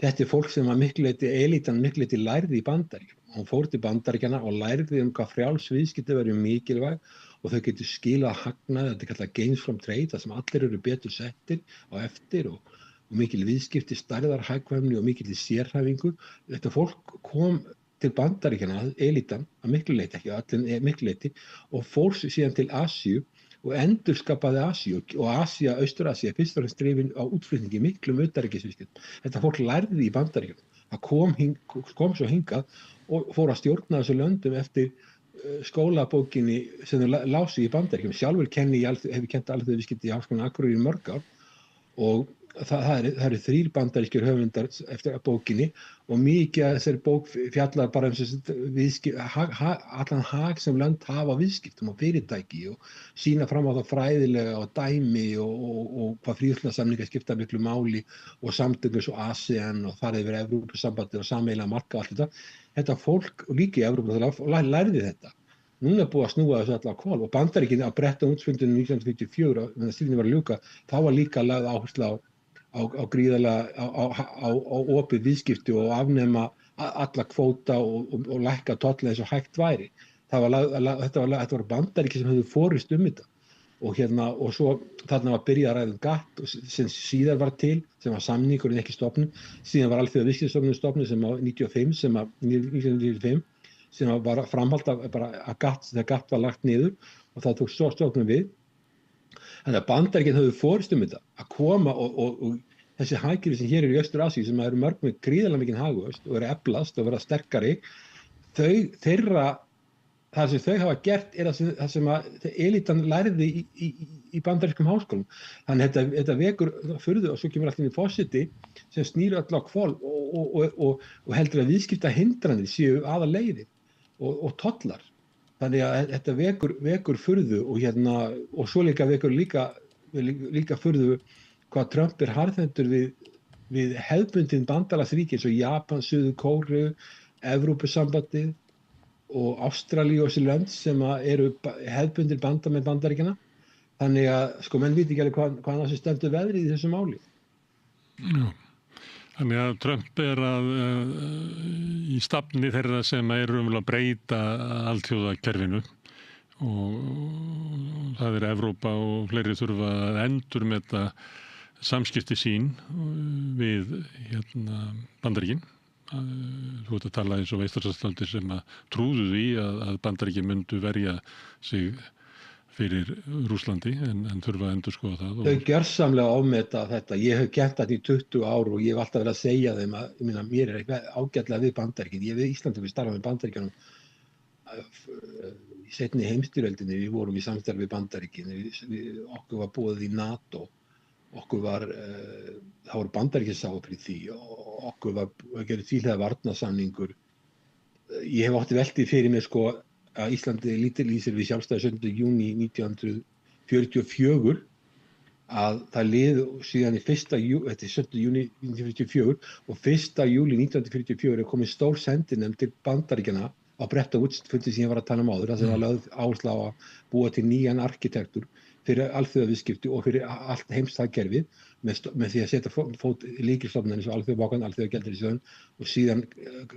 þetta fólk sem að elítan miklu leyti lærði í Bandaríkjunum. Hún fór til Bandaríkjanna og lærði hvað frjáls viðskipti verið mikilvæg og þau getur skilað hagnaði, þetta kallað gains from trade, það sem allir eru betur settir á eftir og mikil viðskipti, stærðar hagkvæmni og mikil sérhæfingu. Þetta fólk kom til Bandaríkjanna, elítan, að miklu leyti, ekki allir miklu leyti, og fór síðan til Asíu og endurskapaði Asíu og Asía, Austur-Asía, fyrst og fremst drifin á útflutningi miklum utanríkisviðskiptum. Þetta fólk lærði í Bandaríkjunum. Það kom svo hingað og fór að stjórna þessu löndum eftir skólabókinni sem þau lásu í Bandaríkjunum. Sjálfur hefur kennt alþjóðaviðskipti í Háskólanum á Akureyri í mörg ár og það eru 3 bandarískir höfundar eftir bókinni og mikið af þessari bók fjallar bara allan hag sem lönd hafa viðskiptum og fyrirtæki og sýna fram á það fræðilega og dæmi og hvað fríverslunarsamningar skipta miklu máli og samtökur svo ASEAN og þar yfir Evrópusambandið og sameiginlega marka og allt þetta. Þetta fólk líka í Evrópu lærði þetta. Núna búið að snúa þessu allar á hvolf og Bandaríkin á Bretton-Woods-fundinum 1954 meðan stríðinu var að ljúka, þá var líka lögð áhersla á gríðarlega á opið viðskipti og afnema alla kvóta og lækka tolla eins og hægt væri. Þetta var Bandaríkin sem höfðu forist þetta og svo þarna var byrjað að ræða GATT sem síðar var til, sem var samningur en ekki stofnun, síðan var alþjóðaviðskiptastofnunin stofnun sem á 1995 sem var framhald af þegar GATT var lagt niður og það tók stofnun við. Þannig að Bandaríkin höfðu forist þetta að koma og þessi hagkerfi sem hér eru í Austur-Asíu sem eru mörg með gríðarlega mikinn hagvöxt og eru eflast og verða sterkari, það sem þau hafa gert það sem að elítan lærði í bandarískum háskólum. Þannig að þetta vekur furðu og svo kemur allir inn í forseti sem snýr öll á hvolf og heldur að viðskiptahindranir séu aðaleiðir og tollar. Þannig að þetta vekur furðu og svo líka vekur líka furðu hvað Trump harðhentur við hefðbundin bandalagsríki eins og Japan, Suður Kóreu, Evrópusambandið og Ástralíu og þessi lönd sem eru hefðbundin bandamenn Bandaríkjanna. Þannig að sko menn viti ekki alveg hvað það sem stendur veðrið í þessu máli. Já. Þannig að Trump í stafni þeirra sem að breyta alþjóðakerfinu og það Evrópa og fleiri þurfa að endurmeta samskipti sín við Bandaríkin. Þú ert að tala eins og Eystrasaltslandi sem að trúðu því að Bandaríkin myndu verja sig fyrir Rússlandi en þurfa að endurskoða það. Þau gjörsamlega ofmeta þetta. Ég hef gert þetta í 20 ár og ég hef alltaf verið að segja þeim að mér ágætlega við Bandaríkin. Ég við Íslandi við starfum við Bandaríkjanum í seinni heimsstyrjöldinni. Við vorum í samstarfi við Bandaríkin. Okkur var boðið í NATO. Það voru Bandaríkin sáu fyrir því og okkur var gerð tvíhliða varnarsamningur. Ég hef átti veltið fyrir mér sko að Íslandi lýsir við sjálfstæði 17. júní 1944 að það liði síðan í 1. júní 1944 og 1. júlí 1944 komið stór sendinefnd til Bandaríkjanna á Bretton Woods fundi sem ég var að tala áður, það sem var lögð áhersla á að búa til nýjan arkitektur fyrir alþjóðaviðskipti og fyrir allt heimshagkerfið með því að setja fót lykilstofnanir eins og Alþjóðabankann, Alþjóðagjaldeyrissjóðinn og síðan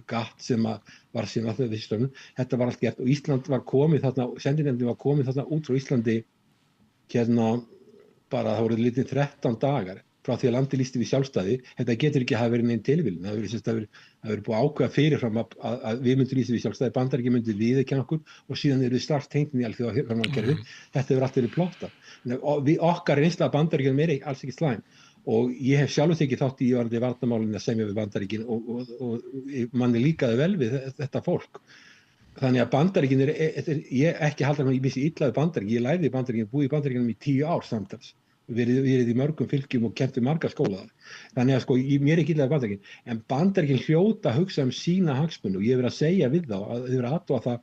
GATT sem var síðan alþjóðaviðskiptastofnun. Þetta var allt gert og Ísland var komið þarna, sendinefndin var komið þarna út frá Íslandi bara það voru litin 13 dagar frá því að landi lýsti við sjálfstæði. Þetta getur ekki hafa verið neinn tilviljun. Það verið búið að ákveða fyrirfram að við myndum lýsti við sjálfstæði, Bandaríkin myndi viðurkenna okkur og síðan eru við strax tengin í alþjóðakerfið. Þetta hefur allt verið plottað. Okkar reynsla af Bandaríkjunum alls ekki slæm og ég hef sjálfur tekið þátt í varnarmálinu að semja við Bandaríkin og manni líkaði vel við þetta fólk. Þannig að Bandaríkin ég ekki halda að ég missi illa við Bandaríkin. Ég lærði Bandaríkin, búið í Bandaríkinum í 10 ár samtals. Verið í mörgum fylgjum og kennt við marga skóla þar. Þannig að sko, mér ekki illa við Bandaríkin. En Bandaríkin hljóta að hugsa sína hagsmuni og ég hef verið að segja við þá að þau verið að athuga það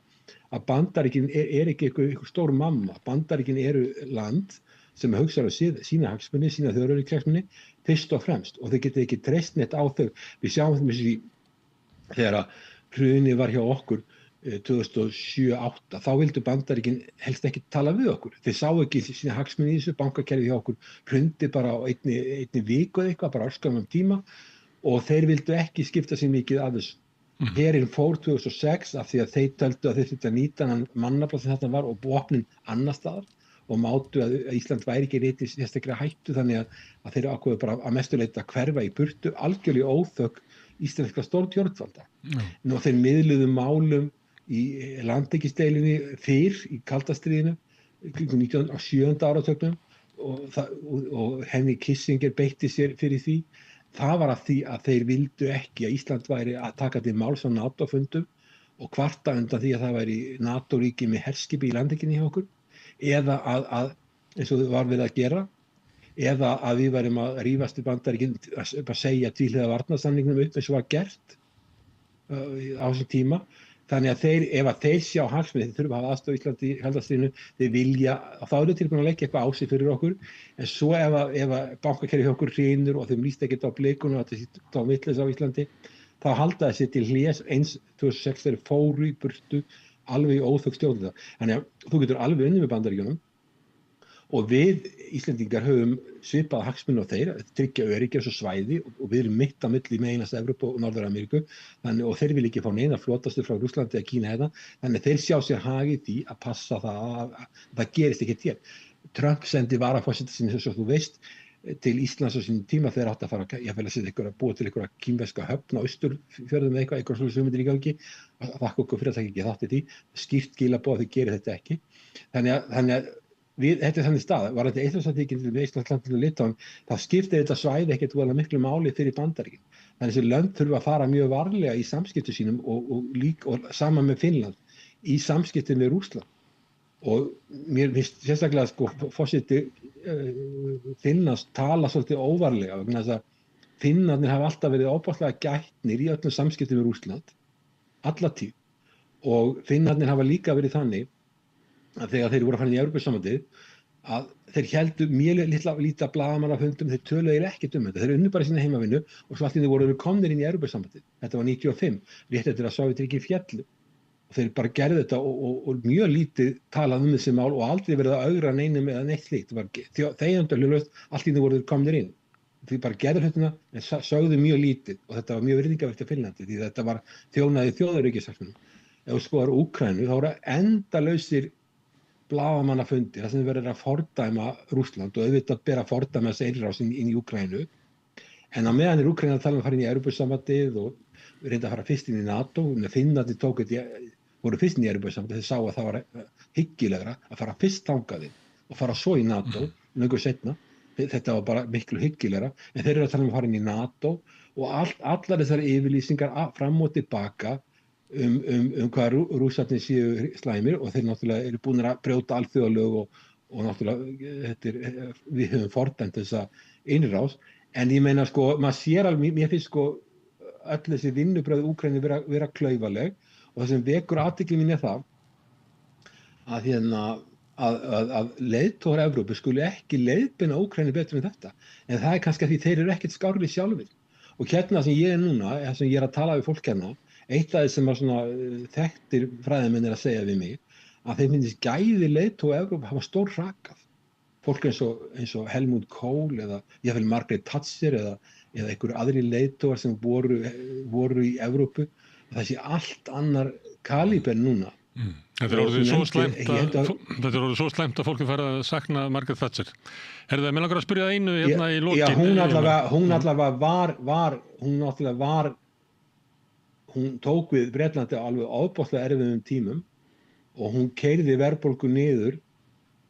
að Bandaríkin ekki einhver stór mamma. Bandaríkin eru land sem hugsa sína hagsmuni, sína þjóðaröryggishagsmuni fyrst og fremst og þau geta ekki treyst neitt á þau. Við sjáum þetta þegar hrunið var hjá okkur 2007-08, þá vildu Bandaríkin helst ekki tala við okkur. Þeir sá ekki sína hagsmuni í þessu, bankakerfið hjá okkur hrundi bara á einni viku eða eitthvað, bara örskamum tíma og þeir vildu ekki skipta sér mikið af þessu. Herinn fór 2006 af því að þeir töldu að þeir þurftu að nýta hann mannafla sem þetta var og vopnin annar staðar og mátu að Ísland væri ekki reyti sérstaklega hættu þannig að þeir ákveðu bara að mestu leyti að hverfa í burtu algjörlega óþökk íslenskra stjórnvalda. Nú þeir miðluðu málum í landhelgisdeilunni fyrr í kalda stríðinu kringum 7. áratugnum og Henry Kissinger beitti sér fyrir því. Það var að því að þeir vildu ekki að Ísland væri að taka til máls á NATO-fundum og kvarta undan því að það væri NATO-ríki með herskipi í landhelginni hjá okkur eða að eins og þau var við að gera eða að við værum að rífast í Bandaríkin að segja tvíhliða varnarsamningnum upp eins og var gert á þessum tíma. Þannig að ef þeir sjá hagsmuni, þeir þurfa að hafa aðstoð Íslandi í kalda stríðinu, þeir vilja, þá eru tilbúin að leggja eitthvað á sig fyrir okkur, en svo ef bankakerfið hjá okkur hrynur og þeim líst ekkert á blikunum að það þá vitleysa á Íslandi, þá halda þessi til hlés eins 2006 þeir fóru í burtu alveg í óþökk stjórnvalda. Þannig að þú getur alveg unnið með Bandaríkjunum og við Íslendingar höfum svipað hagsmuni á þeir, tryggja öryggi á þessu svæði og við erum mitt á milli meginlands Evrópu og Norður-Ameríku og þeir vil ekki fá neina flotastu frá Rússlandi eða Kína hérna, þannig þeir sjá sér hag í því að passa það það gerist ekki hér. Trump sendi varaforseta sinni eins og þú veist til Íslands á sínum tíma þegar átt að fara að setja búa til einhverja kínverska höfn á Austurfjörðum eða eitthvað svona sem myndir í gangi að þakka okkur fyrir að það ekki þátti því skýrt skilaboð að þau gerir þetta ekki. Þannig að þetta er þannig stað, var þetta Eystrasaltsríkin við Eistland-Landinu og Litáen, þá skiptir þetta svæði ekkert voðalega miklu máli fyrir Bandaríkin. Þannig að þessi lönd þurfa að fara mjög varlega í samskiptum sínum og saman með Finnland í samskiptum við Rússland. Og mér finnst sérstaklega sko forseti Finnlands tala svolítið óvarlega vegna þess að Finnarnir hafa alltaf verið óbærslega gætnir í öllum samskiptum við Rússland, alla tíð. Og Finnarnir hafa líka verið þannig að þegar þeir voru að fara inn í Evrópusambandið að þeir heldu mjög lítið blaðamannafundum, þeir töluðu ekkert þetta. Þeir unnu bara sína heimavinnu og svo allt í einu voru komnir inn í Evrópusambandið. Þetta var 95, rétt eftir að Sovétríkin féllu. Og þeir bara gerðu þetta og mjög lítið talað þessi mál og aldrei verið að augra neinum eða neitt slíkt. Það var þegjandalöglaust, allt í einu voru þeir komnir inn. Þeir bara gerðu hlutina en sögðu mjög lítið og þetta var mjög virðingavert af Finnlandi því þetta var þjónaði þjóðaröryggishagsmunum. Ef þú skoðar Úkraínu þá voru endalausir blaðamannafundir þar sem verið að fordæma Rússland og auðvitað bera að fordæma þessi innrás inn í Úkraínu. En á meðan Úkraína að tala að fara inn í Evrópusambandið og reynda að fara fyrst inn í NATO, Finnlandi voru fyrst inn í Evrópusambandið, þeir sá að það var hyggilegra að fara fyrst þangað inn og fara svo í NATO, löngu seinna. Þetta var bara miklu hyggilegra, en þeir eru að tala að fara inn í NATO og allar þessar yfirlýsingar fram og tilbaka hvað Rússarnir séu slæmir og þeir náttúrulega eru búin að brjóta alþjóðalög og náttúrulega við höfum fordæmt þessa innrás, en ég meina sko, maður sér alveg, mér finnst sko öll þessi vinnubrögð Úkraínu vera klaufaleg og það sem vekur athygli mín það að leiðtogar Evrópu skuli ekki leiðbeina Úkraínu betur en þetta, en það kannski að því þeir eru ekkert skárri sjálfir og hérna sem ég er núna, sem ég er að tala við fólk hérna, eitt af því sem þekktir fræðimenn að segja við mig, að þeir finnst gæði leiðtoga Evrópu hafa stór hrakað. Fólk eins og Helmut Kohl eða jafnvel Margaret Thatcher eða einhverju aðri leiðtogar sem voru í Evrópu, það sé allt annar kalíber núna. Þetta er orðið svo slæmt að fólki fara að sakna Margaret Thatcher. Mér langar að spyrja það einu hérna í lokin. Já, hún allavega var hún tók við Bretlandi alveg ofboðslega erfiðum tímum og hún keyrði verðbólgu niður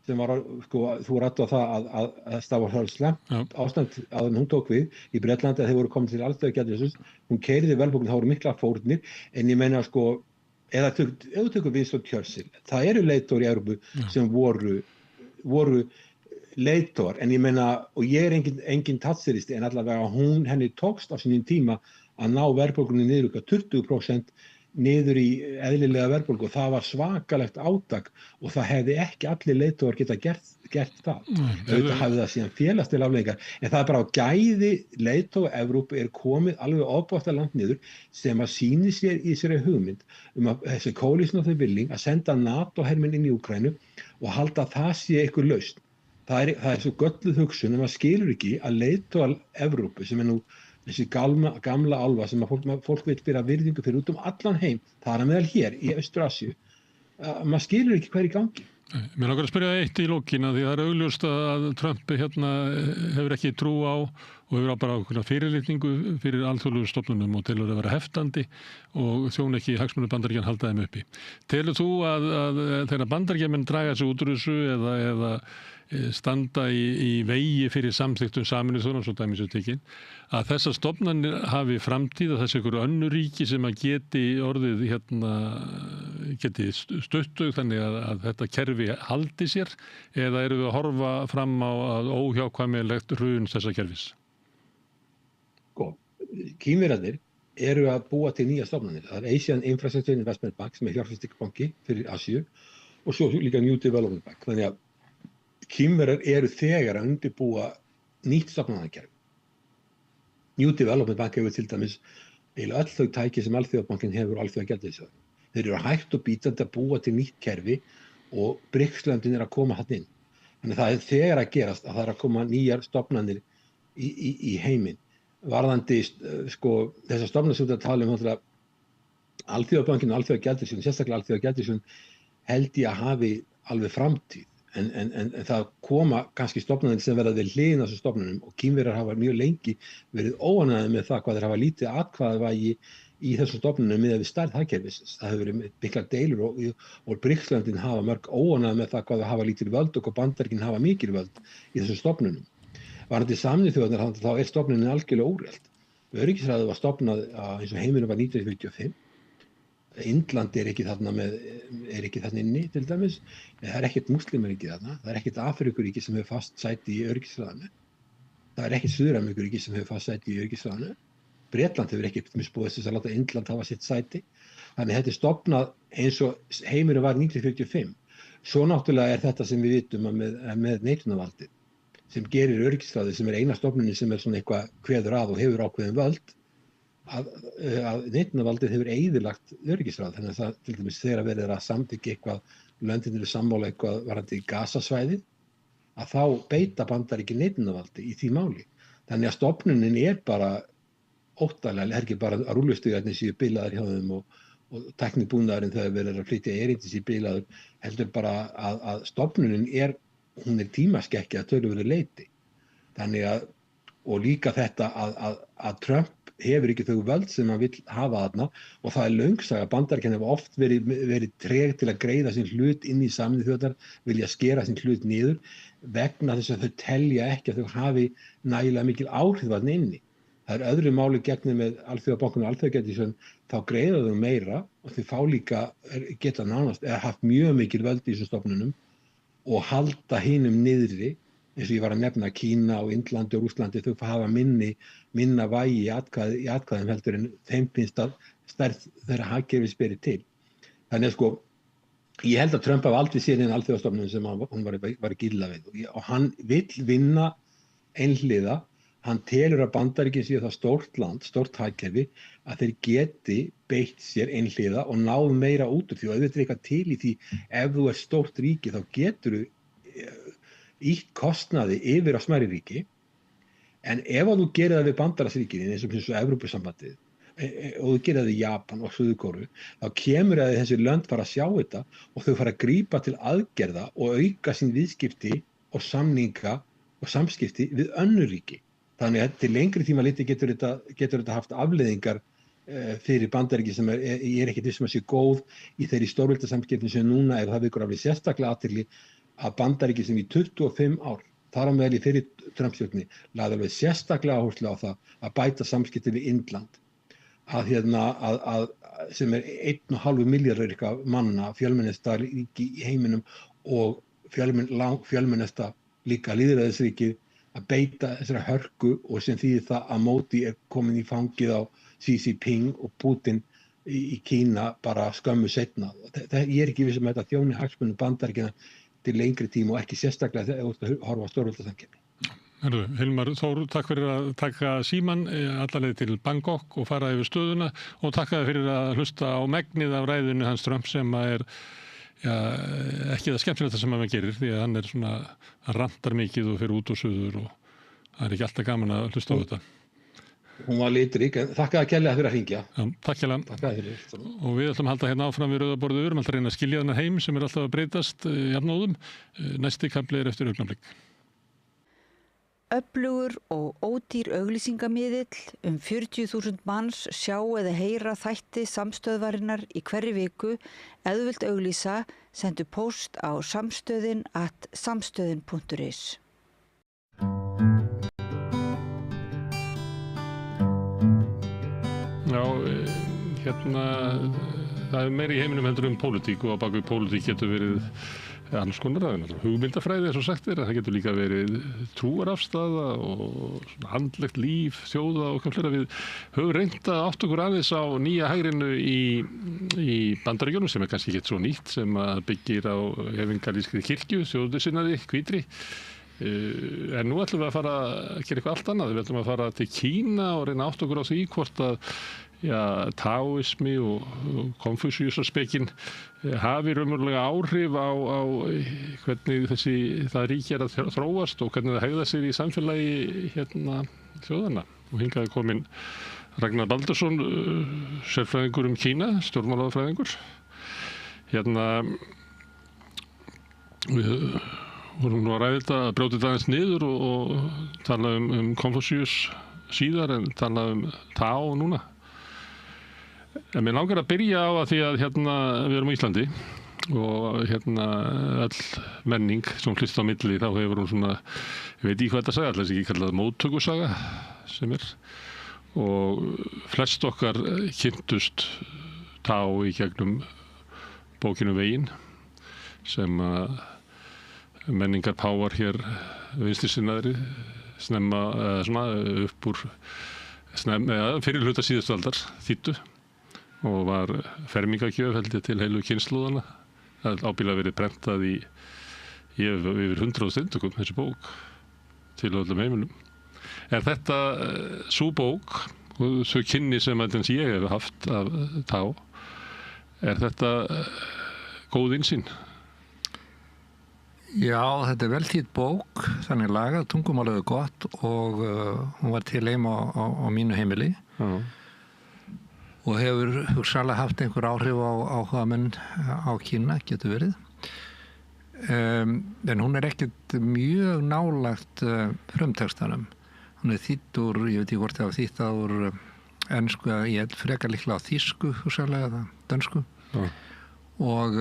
sem var, sko, þú ræddir á það að það var slæmt ástand að hún tók við í Bretlandi að þeir voru komin til alþjóðagjaldeyrissjóðsins. Hún keyrði verðbólguna, það voru miklar fórnir, en ég meina sko, ef þú tekur Winston Churchill, það eru leiðtogar í Evrópu sem voru leiðtogar, en ég meina, og ég er engin Thatcheristi, en allavega henni tókst á sínum tíma að ná verðbólgunni niður 20% niður í eðlilega verðbólgu og það var svakalegt átak og það hefði ekki allir leiðtogar geta gert það. Auðvitað hafði það síðan félagslega afleiðingar, en það er bara á gæði leiðtoga Evrópu er komið alveg ofboðslega langt niður sem að sýni sér í þessari hugmynd að þessi coalition of the willing að senda NATO-hermenn inn í Úkraínu og halda að það sé eitthvað lausn. Það er svo gölluð hugsun maður skilur ekki að leiðtogar Evrópu sem nú þessi gamla álfa sem að fólk vil bera virðingu fyrir út allan heim, það er að meðal hér í Austur-Asíu, maður skilur ekki hvað er í gangi. Mér langar að spyrja eitt í lokin að því það er augljóst að Trump hefur ekki trú á og hefur bara ákveðna fyrirlitningu fyrir alþjóðlegum stofnunum og telur að vera heftandi og þjón ekki hagsmunir Bandaríkjanna halda þeim uppi. Telur þú að þegar Bandaríkjamenn draga sig út úr þessu eða standa í vegi fyrir samþykktum Sameinuðu þjóðanna svo dæmis tekin, að þessar stofnanir hafi framtíð að þessi ykkur önnur ríki sem að geti orðið geti stuttug þannig að þetta kerfi haldi sér, eða eru við að horfa fram á að óhjákvæmilegt hrun þessa kerfis? Kínverjarnir eru að búa til nýja stofnanir. Það er Asian Infrastructure Investment Bank sem er fjárfestingarbanki fyrir Asíu og svo líka New Development Bank. Þannig að Kínverjar eru þegar að undirbúa nýtt stofnanakerfi. New Development Bank hefur til dæmis eiginlega öll þau tæki sem Alþjóðabankin hefur Alþjóðagjaldeyrissjóðurinn. Þeir eru hægt og bítandi að búa til nýtt kerfi og BRICS-löndin er að koma þarna inn. Þannig það er þegar að gerast að það er að koma nýjar stofnanir í heiminn. Varðandi sko þessar stofnanir sem þetta tala Alþjóðabankin og Alþjóðagjaldeyrissjóðurinn, sérstaklega Alþjóðagjaldeyrissjóðurinn held ég að hafi alveg framtíð. En það koma kannski stofnanir sem verða við hliðina þessum stofnunum og Kínverjar hafa mjög lengi verið óánægðir með það hvað þeir hafa lítið atkvæðavægi í þessum stofnunum miðað við stærð hagkerfisins. Það hefur verið miklar deilur og BRICS-löndin hafa mörg óánægðir með það hvað þau hafa lítil völd og hvað Bandaríkin hafa mikil völd í þessum stofnunum. Varðandi Sameinuðu þjóðirnar þá er stofnunin algjörlega úrelt. Öryggisráðið var stofnað eins og heimurinn var 1945. Indland er ekki þarna inni til dæmis, það er ekkert múslimaríki þarna, það er ekkert Afríkuríki sem hefur fast sæti í öryggisráðinu, það er ekkert Suður-Ameríkuríki sem hefur fast sæti í öryggisráðinu, Bretland hefur ekki misbúið þess að láta Indland hafa sitt sæti, þannig þetta er stofnað eins og heimurinn var 1945. Svo náttúrulega þetta sem við vitum að með neitunarvaldið sem gerir öryggisráðið sem eina stofnunin sem svona eitthvað kveður að og hefur ákveðin völd að neitunarvaldið hefur eyðilagt öryggisráð þannig að það til dæmis þegar verið að samþykkja eitthvað löndin eru sammála eitthvað varðandi Gazasvæðið að þá beita Bandaríkin neitunarvaldi í því máli. Þannig að stofnunin bara óttalega, ekki bara að rúllustugarnir séu bilaðir hjá þeim og tæknibúnaðurinn þegar verið að flytja erindi séu bilaður, heldur bara að stofnunin hún tímaskekkja að töluverðu leyti. Þannig að, og líka þetta að Trump hefur ekki þau völd sem hann vill hafa þarna og það löngsaga Bandaríkin hafa oft verið treg til að greiða sinn hlut inn í Sameinuðu þjóðirnar, vilja skera sinn hlut niður vegna þess að þau telja ekki að þau hafi nægilega mikil áhrif þarna inni. Það öðru máli gegnir með Alþjóðabankann og Alþjóðagjaldeyrissjóðinn, þá greiða þau meira og þau fá líka, geta nánast, haft mjög mikil völd í þessum stofnunum og halda hinum niðri, eins og ég var að nefna Kína og Indlandi og Rússlandi, þau hafa minna vægi í atkvæðum heldur en þeim finnst að stærð þeirra hagkerfis beri til. Þannig að ég held að Trump hafi aldrei séð inn alþjóðastofnun sem hún var ekki illa við og hann vill vinna einhliða. Hann telur að Bandaríkin séu það stórt land, stórt hagkerfi, að þeir geti beitt sér einhliða og náð meira út úr því og auðvitað eitthvað til í því ef þú stórt ríki þá getur þú ítt kostnaði yfir á smærri ríki en ef þú gerir það við bandalagsríkin eins og Evrópusambandið og þú gerir það við Japan og Suður-Kóreu þá kemur að þessi lönd fara að sjá þetta og þau fara að grípa til aðgerða og auka sín viðskipti og samninga og samskipti við önnur ríki. Þannig að til lengri tíma liti getur þetta haft afleiðingar fyrir Bandaríkin sem ég ekki viss að sé góð í þeirri stórveldasamskiptum sem núna ef það vekur alveg sérstaklega athygli að Bandaríkin sem í 25 ár, þar á meðal í fyrir Trump-stjórninni, lagði alveg sérstaklega áherslu á það að bæta samskipti við Indland. Að sem 1,5 milljarður manna fjölmennasta ríki í heiminum og fjölmennasta líka lýðræðisríkið að beita þessara hörku og sem þýðir það að Módi komin í fangið á Xi Jinping og Putin í Kína bara skömmu seinna. Ég ekki viss þetta þjóni hagsmunum Bandaríkjanna til lengri tíma og ekki sérstaklega þegar þú horfa á stórveldasamkeppni. Hilmar Þór, takk fyrir að taka síman alla leið til Bangkok og fara yfir stöðuna og takk fyrir að hlusta á megnið af ræðunni hans Trump sem ekki það skemmtilegt sem hann gerir því að hann svona rantar mikið og fyrir út og suður og það ekki alltaf gaman að hlusta á þetta. Hún var litrík, en þakka að kærlega fyrir að hringja. Já, takk kærlega. Og við ætlum að halda hérna áfram við Rauðaborðið, við erum alltaf að reyna að skilja þennan heim sem alltaf að breytast jafnóðum. Næsti kafli eftir augnablik. Öflugur og ódýr auglýsingamiðill 40.000 manns sjá eða heyra þætti samstöðvarinnar í hverri viku. Ef þú vilt auglýsa, sendu póst á samstöðin@samstöðin.is. Já, það meira í heiminum heldur pólitík og á bak við pólitík getur verið annars konar hugmyndafræði eins og sagt það getur líka verið trúarafstaða og handlegt líf, þjóða og fleira. Við höfum reynt að átta okkur aðeins á nýja hægrinu í Bandaríkjunum sem kannski ekki svo nýtt sem að byggir á evangelískri kirkju, þjóðursinnaði, hvítri. En nú ætlum við að fara að gera eitthvað allt annað. Við ætlum að fara til Kína og reyna að átta okkur á því hvort að taoismi og konfúsíusarspekin hafi raunverulega áhrif á hvernig það ríki að þróast og hvernig það hegða sér í samfélagi þjóðanna. Og hingað er komin Ragnar Baldursson, sérfræðingur Kína, stjórnmálafræðingur. Við vorum nú að ræða þetta, að brjóta þetta aðeins niður og tala Konfúsíus síðar en tala Tao núna. En mér langar að byrja á því að við erum á Íslandi og öll menning sem hlýst á milli þá hefur hún svona, ég veit ekki hvað þetta sagði, alltaf ekki kallað móttökusaga sem og flest okkar kynntust Tao í gegnum bókinu Veginn sem menningarpáar hér vinstrisinnaðri snemma upp úr fyrir hluta síðustu aldar þýddu og var fermingargjöf held ég til heilu kynslóðana ábyggilega verið prentað í yfir 100 eintökum, þessi bók, til öllum heimilum. Er þetta sú bók, og þau kynni sem ég hef haft af Tá, er þetta góð innsýn? Já, þetta vel þýdd bók, þannig lagað, tungumálið gott og hún var til heima á mínu heimili. Og hefur hugsanlega haft einhver áhrif á áhugamenn á Kína, getur verið. En hún ekkert mjög nálagt frumtextanum. Hún þýdd úr, ég veit ekki hvort það var þýtt úr ensku, ég frekar líklega á þýsku, hugsanlega, eða dönsku. Og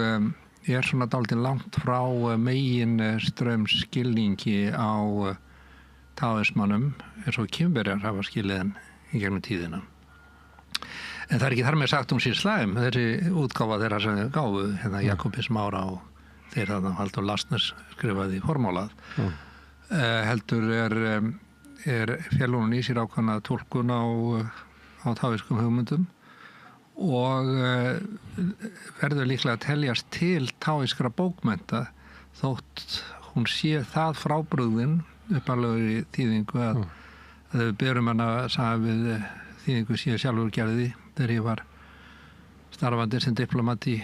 svona dálítið langt frá megin straumskilningi á táismannum, eins og Kínverjar hafa skilið hann í gegnum tíðina. En það ekki þar með sagt sé slæm, þessi útgáfa þeirra sem þau gáfu, hérna Jakobis Mára og þeir þarna Halldór Laxness skrifaði formálað. Heldur félónun í sér ákvæmna túlkun á táiskum hugmyndum og verður líklega að teljast til táiskra bókmennta þótt hún sé það frábrugðin upphaflegri þýðingu að við berum hana saman við þýðingu sem ég sjálfur gerði þegar ég var starfandi sem diplomat í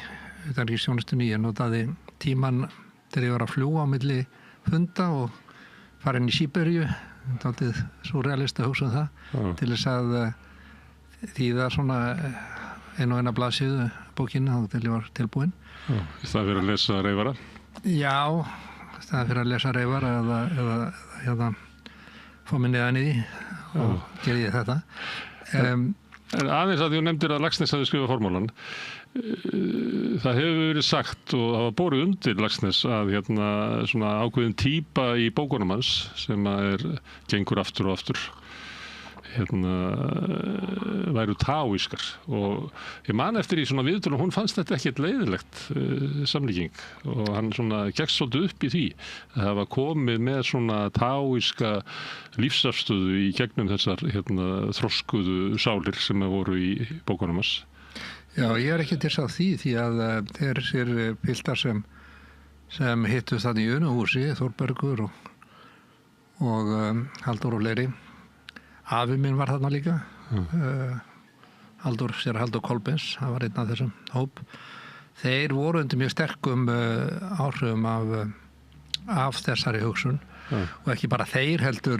utanríkisþjónustunni. Ég notaði tíman þegar ég var að fljúga á milli funda og fara inn í Síberíu, dálítið súrrealist að hugsa það, til þess að þýða svona eina blaðsíðu bókina þá til ég var tilbúin. Í staðinn fyrir að lesa Reyfara? Já, í staðinn fyrir að lesa Reyfara eða fá mig neðan í því og gerði ég þetta. En aðeins að því þú nefndir að Laxness hafði skrifað formálan, það hefur verið sagt og það var borið undir Laxness að svona ákveðin típa í bókunum hans sem gengur aftur og aftur væru táískar og ég man eftir í svona viðtölum, hún fannst þetta ekkert leiðilegt samlíking og hann svona gekkst svolítið upp í því að það var komið með svona táíska lífsafstöðu í gegnum þessar þroskuðu sálir sem voru í bókunum hans. Já, ég ekki til að því að þeir sér piltar sem hittust þannig í Unuhúsi, Þórbergur og Halldór og fleiri. Afi minn var þarna líka, Halldór Kolbens, það var einn af þessum hóp. Þeir voru undir mjög sterkum áhrifum af þessari hugsun og ekki bara þeir heldur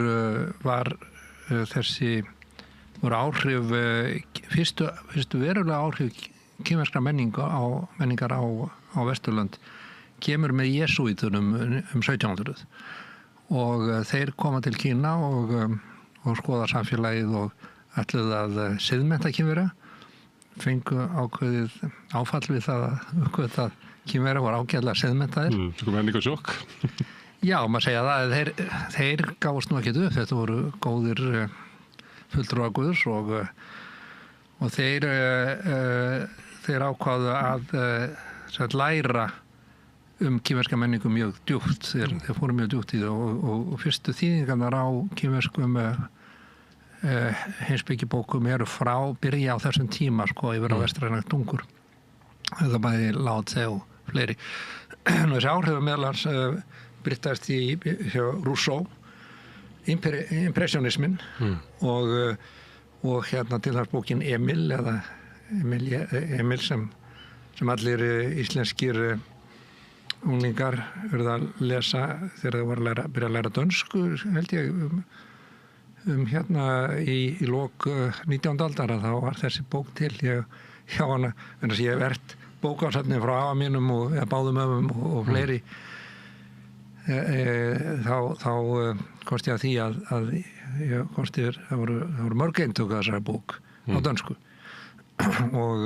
var voru áhrif, fyrstu verulega áhrif kínverskra menningar á Vesturlönd kemur með jesúítunum 1700 og þeir koma til Kína og skoða samfélagið og ætluðu að siðmennta Kínverja, fengu ákveðið áfall við það að Kínverja voru ágætlega siðmenntaðir. Sko menningarsjokk. Já, maður segja það að þeir gáfust nú ekkert upp, þetta voru góðir fulltrúar Guðs og þeir ákváðu að læra kínverska menningu mjög djúpt, þeir fóru mjög djúpt í það og fyrstu þýðingarnar á kínverskum heimspekibókum eru byrja á þessum tíma yfir á vestrænar tungur. Það bæði Lao Tse og fleiri. Þessi áhrifum meðlans bryttast hjá Rousseau, impressionismin og til þess bókin Emil sem allir íslenskir unglingar verða að lesa þegar þau voru að byrja að læra dönsku, held ég, í lok 19. aldar þá var þessi bók til hjá hana, en þess að ég hef vært bókásafni frá afa mínum og báðum öfum og fleiri þá komst ég að því að ég komst yfir, það voru mörg eintök af þessari bók á dönsku og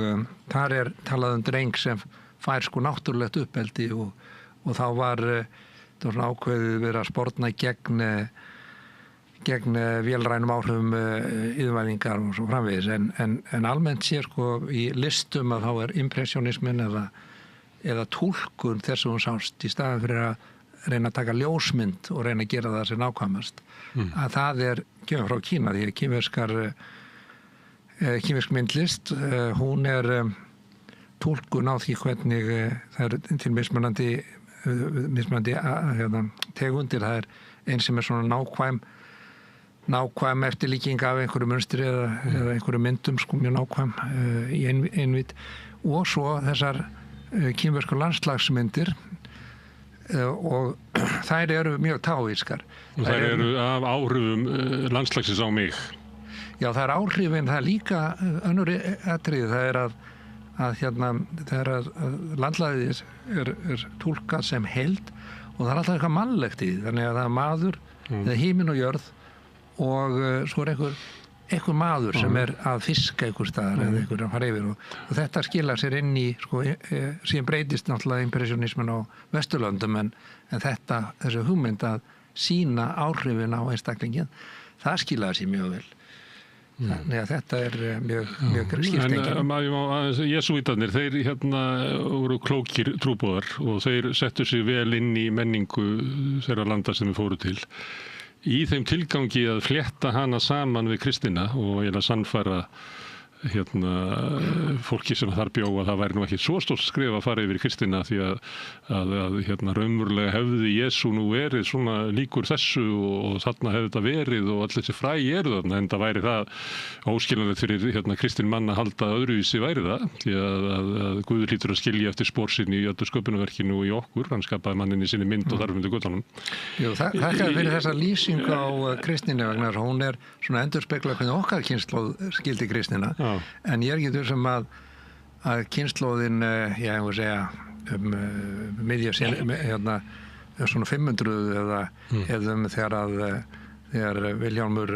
þar talað dreng sem fær náttúrulegt uppeldi og þá var svona ákveðið verið að sporna gegn vélrænum áhrifum yfirvæðingar og svo framvegis en almennt sé í listum að þá impressionismin eða túlkun þess að hún sást í staðan fyrir að reyna að taka ljósmynd og reyna að gera það sem nákvæmast að það kemur frá Kína því að kínversk myndlist hún túlkun á því hvernig það er til mismunandi tegundir. Það er einn sem er svona nákvæm eftirlíking af einhverju munstri eða einhverju myndum, sko, mjög nákvæm í einvít, og svo þessar kínversku landslagsmyndir og þær eru mjög táískar. Og þær eru af áhrifum landslagsins á mig. Já, það er áhrifin, það er líka önnur atriði, það er að þegar landslagið er túlkað sem heild og það er alltaf eitthvað mannlegt í því, þannig að það er maður eða himinn og jörð og svo er einhver maður sem er að fiska einhver staðar eða einhver að fara yfir og þetta skilar sér inn í, sko, síðan breytist náttúrulega impressionismin á Vesturlöndum en þessi hugmynd að sýna áhrifin á einstaklingin, það skilaði sér mjög vel. Þannig að þetta er mjög skiptengin. En jesúítarnir, þeir voru klókir trúboðar og þeir settu sig vel inn í menningu þeirra landa sem við fóru til. Í þeim tilgangi að flétta hana saman við kristina og eiginlega sannfæra fólki sem þar bjó að það væri nú ekki svo stórt skref að fara yfir kristina því að raunverulega hefði Jesú nú verið svona líkur þessu og þarna hefði þetta verið og allir þessi frægi eru þarna, en það væri það óskiljanlegt fyrir kristin mann að halda öðruvísi væri það, því að Guður hlýtur að skilja eftir spor sinni í öllu sköpunarverkinu og í okkur, hann skapaði mannin í sinni mynd og þarf undir göttunum. Jú, þakka fyrir þessa lýsingu á kristinni vegna þess að hún er svona endurspegla hvernig okkar kynslóð skildi kristina. En ég er ekki þessum að kynslóðin, ég hefur segja miðja svona 500 eða þegar Vilhjálmur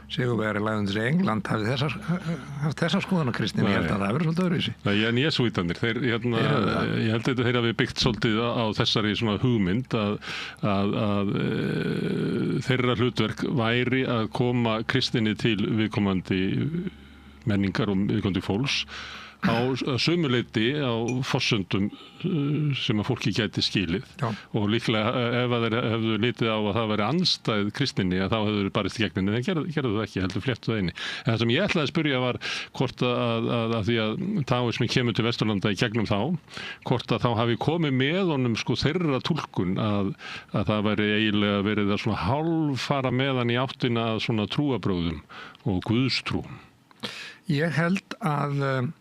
Sigurvegari lagði undir England haft þessar skoðan á kristinni, ég held að það verður svolítið öðruvísi. En jesúítarnir, ég held að þeir hafi byggt svolítið á þessari svona hugmynd að þeirra hlutverk væri að koma kristinni til viðkomandi menningar og viðkomandi fólks á sömuleyti á forsöndum sem að fólki gæti skilið. Já. Og líklega ef þeir hefðu litið á að það væri andstæð kristinni að þá hefðu þeir barist í gegninni, en gerðu það ekki, heldur fléttu það inni. En það sem ég ætlaði að spyrja var hvort að því að taóismi kemur til Vesturlanda í gegnum þá, hvort að þá hafi komið með honum sko þeirra túlkun að það væri eiginlega verið að svona hálffara með hann í áttina að svona trúabrögðum og guðstrú. Ég held að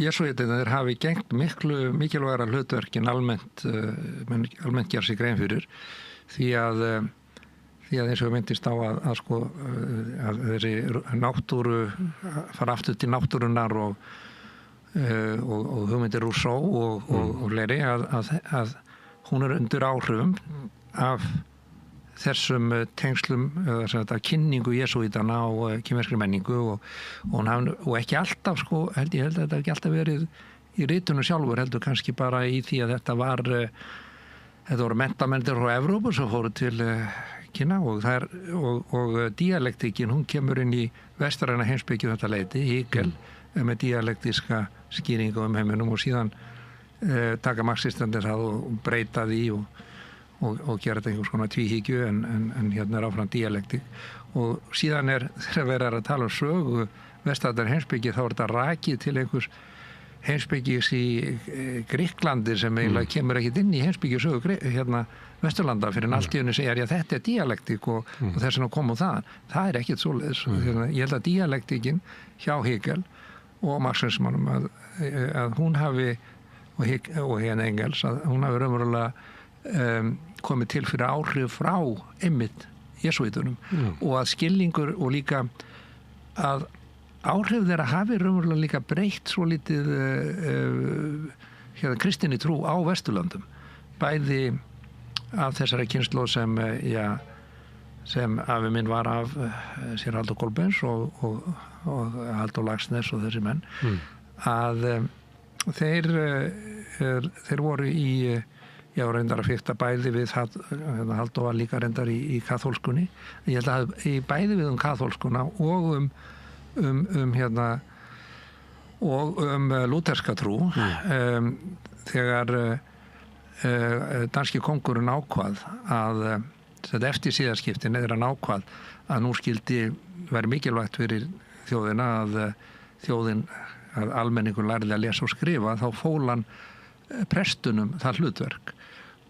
jesúítarnir hafi gegnt miklu mikilvægara hlutverkin almennt gera sig grein fyrir því að eins og myndist á að þessi náttúru fara aftur til náttúrunnar og hugmyndir Rousseau og fleiri að hún er undir áhrifum af þessum tengslum eða kynningu jesúítanna á kínverskri menningu og ekki alltaf, sko, ég held að þetta ekki alltaf verið í ritunum sjálfur, heldur kannski bara í því að þetta voru menntamendir frá Evrópu sem fóru til Kína og dialektikin, hún kemur inn í vestræna heimspekju þetta leyti, Hegel með dialektiska skýringu heiminum og síðan taka marxistandir það og breyta því og gera þetta einhvers konar tvíhyggju en hérna er áfram dialektik og síðan þegar verið að tala sögu vestrænar heimspeki þá er þetta rakið til einhvers heimspekis í Grikklandi sem eiginlega kemur ekkit inn í heimspeki sögu Vesturlanda fyrir en allt í henni segja að þetta er dialektik og þess vegna kom það er ekkit svoleiðis. Ég held að dialektikin hjá Hegel og marxismanum að hún hafi og hérna Engels að hún hafi raunverulega komið til fyrir áhrif frá einmitt jesúítunum og að skilningur og líka að áhrif þeirra hafi raunverulega líka breytt svo lítið kristinni trú á Vesturlöndum bæði af þessari kynslóð sem afi minn var af sér Halldór Kolbeins og Halldór Laxness og þessi menn að þeir voru í reyndar að fikta bæði við Halldór var líka reyndar í kaþólskunni. Ég held að bæði við kaþólskuna og lúterska trú þegar danski kóngurinn ákvað að eftir síðaskiptin eða hann ákvað að nú skildi verið mikilvægt fyrir þjóðina að þjóðin að almenningur lærði að lesa og skrifa, þá fól hann prestunum það hlutverk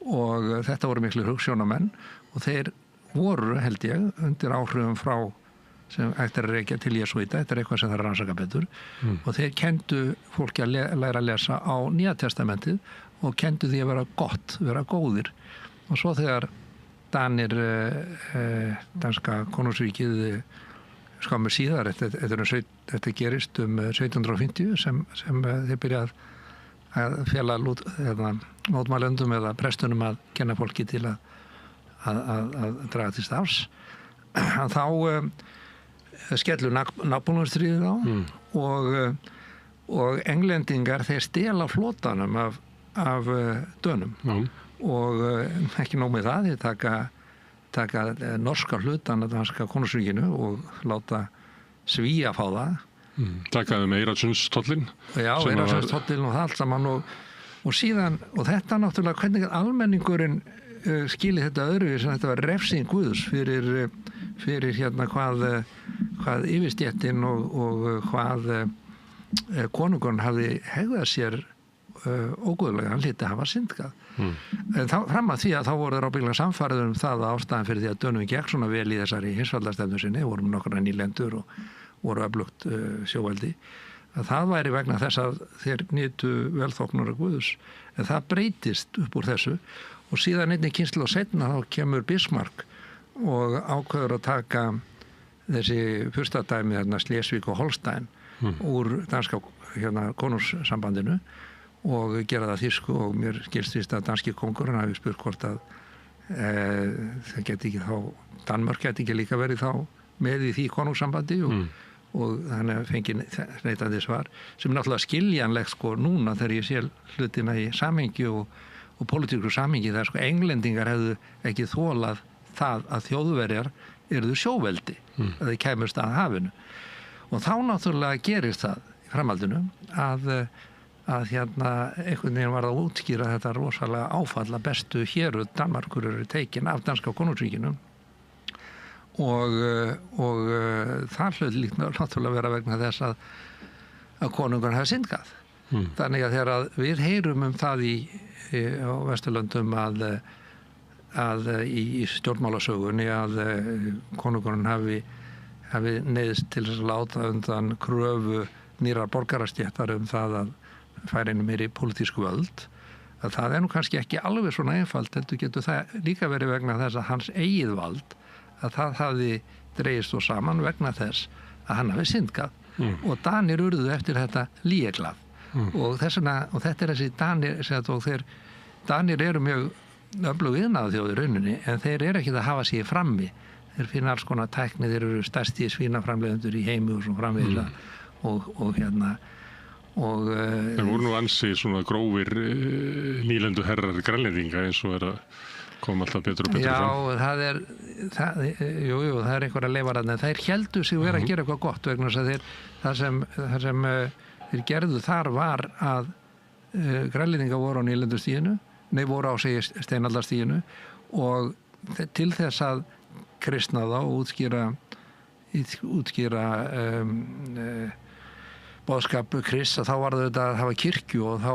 og þetta voru miklu hugsjónamenn og þeir voru, held ég, undir áhrifum frá sem hægt að rekja til jesúíta, þetta eitthvað sem það rannsaka betur og þeir kendu fólki að læra að lesa á Nýja testamentið og kendu því að vera gott, vera góðir og svo þegar Danir, danska konungsríkið skömmu síðar, þetta gerist 1750 sem þeir byrjað að fjalla mótmælendum eða prestunum að kenna fólki til að draga til stafs. Þá skellur Napóleónsstríðið á og englendingar þeir stela flotanum af Dönum og ekki nóg með það, þeir taka norska hlutan af danska konungsríkinu og láta Svía fá það. Takaði með Eyrarsundstóllinn. Já, Eyrarsundstóllinn og það allt saman og síðan, og þetta náttúrulega hvernig almenningurinn skili þetta öðruvísi sem þetta var refsing Guðs fyrir hérna hvað yfirstéttin og hvað konungurinn hafði hegðað sér óguðlega, hann hlyti hafa syndgað. En fram að því að þá voru þeir ábyggilega samfærður það að ástæðan fyrir því að Dönum gekk svona vel í þessari heimsvaldastefnu sinni, voru nokkra nýlendur og voru öflugt sjóveldi, að það væri vegna þess að þeir nytu velþóknunar Guðs, en það breytist upp úr þessu og síðan einnig kynslóð seinna þá kemur Bismarck og ákveður að taka þessi furstadæmi þarna Slesvík og Holstein úr danska konungssambandinu og gera það þýsku og mér skilst víst að danski kóngurinn hafi spurt hvort að það geti ekki þá Danmörk geti ekki líka verið þá með í því konungssambandi og þannig fengið neitandi svar sem er náttúrulega skiljanlegt sko núna þegar ég sé hlutina í samhengi og pólitísku samhengi þar sko englendingar hefðu ekki þolað það að Þjóðverjar yrðu sjóveldi að þeir kæmust að hafinu og þá náttúrulega gerist það í framhaldinu að hérna einhvern veginn var að útskýra þetta rosalega áfall að bestu héruð Danmerkur eru tekin af danska konungsríkinu og það hlaut líka náttúrulega vera vegna þess að konungur hafi syndgað. Þannig að þegar við heyrum það á Vesturlöndum að í stjórnmálasögunni að konungurinn hafi neyðst til þess að láta undan kröfu nýrar borgarastéttar það að færa inn meiri pólitísku völd að það nú kannski ekki alveg svona einfalt heldur getur það líka verið vegna þess að hans eigið vald að það hafði dregist og saman vegna þess að hann hafi syndgað og Danir urðu eftir þetta líeglað og þetta þessi Danir Danir eru mjög öflug iðnaðarþjóð í rauninni en þeir eru ekki að hafa sig frammi þeir finna alls konar tækni, þeir eru stærsti svínaframleiðendur í heimi og svo framvegis og hérna Það voru nú ansi svona grófir nýlendu herrar grænlendinga eins og að koma alltaf betur og betur fram. Já, það er einhverja leifararnir en þeir héldu sig vera að gera eitthvað gott vegna þess að það sem þeir gerðu þar var að grænlendinga voru á nýlendustíginu voru á steinaldarstíginu og til þess að kristna þá og útskýra boðskap Krists að þá var þetta að hafa kirkju og þá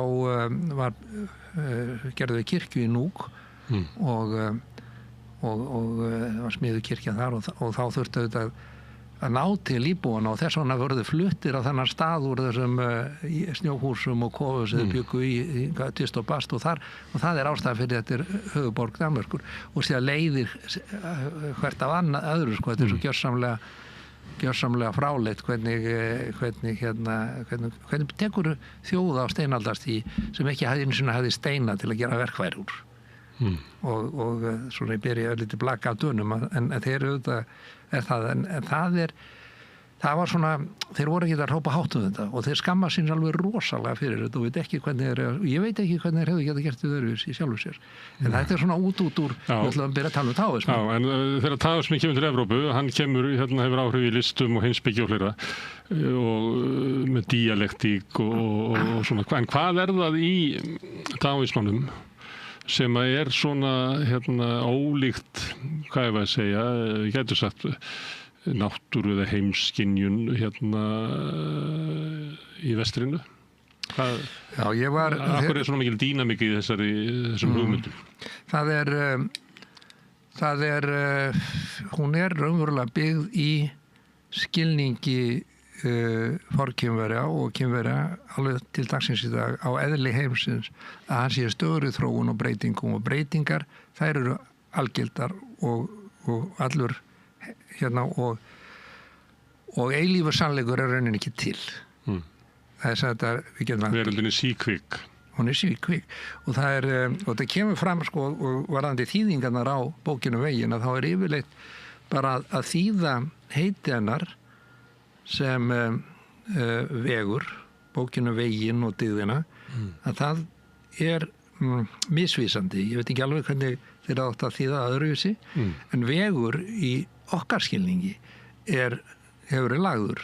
gerðu við kirkju í Núk og var smiðu kirkja þar og þá þurftu þetta að ná til íbúana og þess vegna voru þau fluttir á þennan stað úr þessum snjóhúsum og kofum sem þau byggu í Tvist og Bast og það er ástæðan fyrir þetta er höfuborg Danmerkur og síðan leiðir hvert af öðru sko, þetta er svo gjörsamlega fráleitt hvernig tekur þjóð á steinaldarstíg sem ekki hafði steina til að gera verkfæri úr og svona ég byrja lítið blaka af Dönum en þeir auðvitað en það var svona þeir voru ekki að hrópa hátt þetta og þeir skamma sín alveg rosalega fyrir þetta og ég veit ekki hvernig þeir hefðu gert þetta öðruvísi í sjálfu sér en þetta er svona út úr við ætlum að byrja að tala um taoisma. Já, en þegar taoismin kemur til Evrópu, hann kemur hefur áhrif í listum og heimspeki og fleira og með dialektík og svona, en hvað er það í taoismanum sem er svona ólíkt, hvað ég var að segja, ég getur sagt náttúru eða heimskynjun hérna í vestrinu? Já, ég var... Akkur svona mikil dýnamik í þessum hugmyndum? Hún raunverulega byggð í skilningi forkynverja og kynverja alveg til dagsins í dag á eðli heimsins að hann sé stöðugri þróun og breytingum og breytingar, þær eru algildar og allur hérna og eilífur sannleikur raunin ekki til. Það veröldin síkvik. Hún síkvik og það kemur fram sko og varðandi þýðingarnar á bókinu Veginn að þá yfirleitt bara að þýða heiti hennar sem vegur, bókinu Veginn og dygðina, að það misvísandi. Ég veit ekki alveg hvernig þeir átt að þýða öðruvísi, en vegur í okkar skilningi hefur verið lagður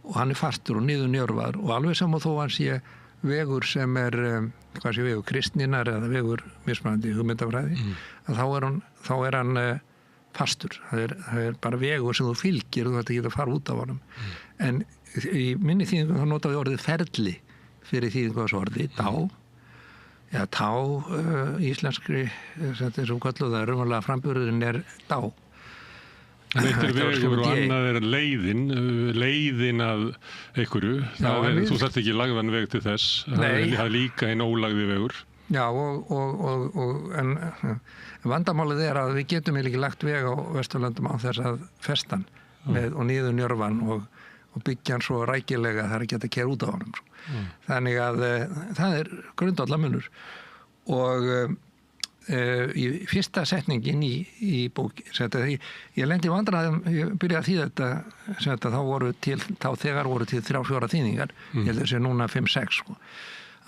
og hann fastur og niður njörvar og alveg saman þó hann sé vegur sem vegur kristninnar eða vegur mismunandi hugmyndafræði, að þá er hann fastur. Það er bara vegur sem þú fylgir og þú ætti ekki að fara út af honum. En í minni þýðingu þá notaði orðið ferli fyrir þýðingu þessu orði, tá, íslenskri, eins og kölluð það raunverulega framburðurinn dá. En eitt vegur og annað leiðin að einhverju. Þú þarft ekki lagðan veg til þess. Það er líka einn ólagði vegur. Já, en vandamálið að við getum ekki lagt veg á Vesturlöndum á þess að festan og niður njörvan og byggja hann svo rækilega að það ekki að keyra út á honum. Þannig að það er grundvallarmunur og í fyrsta setningin í bók ég lendi í vandræðum, ég byrjaði að þýða þetta þá þegar voru til 3-4 þýðingar, ég held þessi núna 5-6 sko,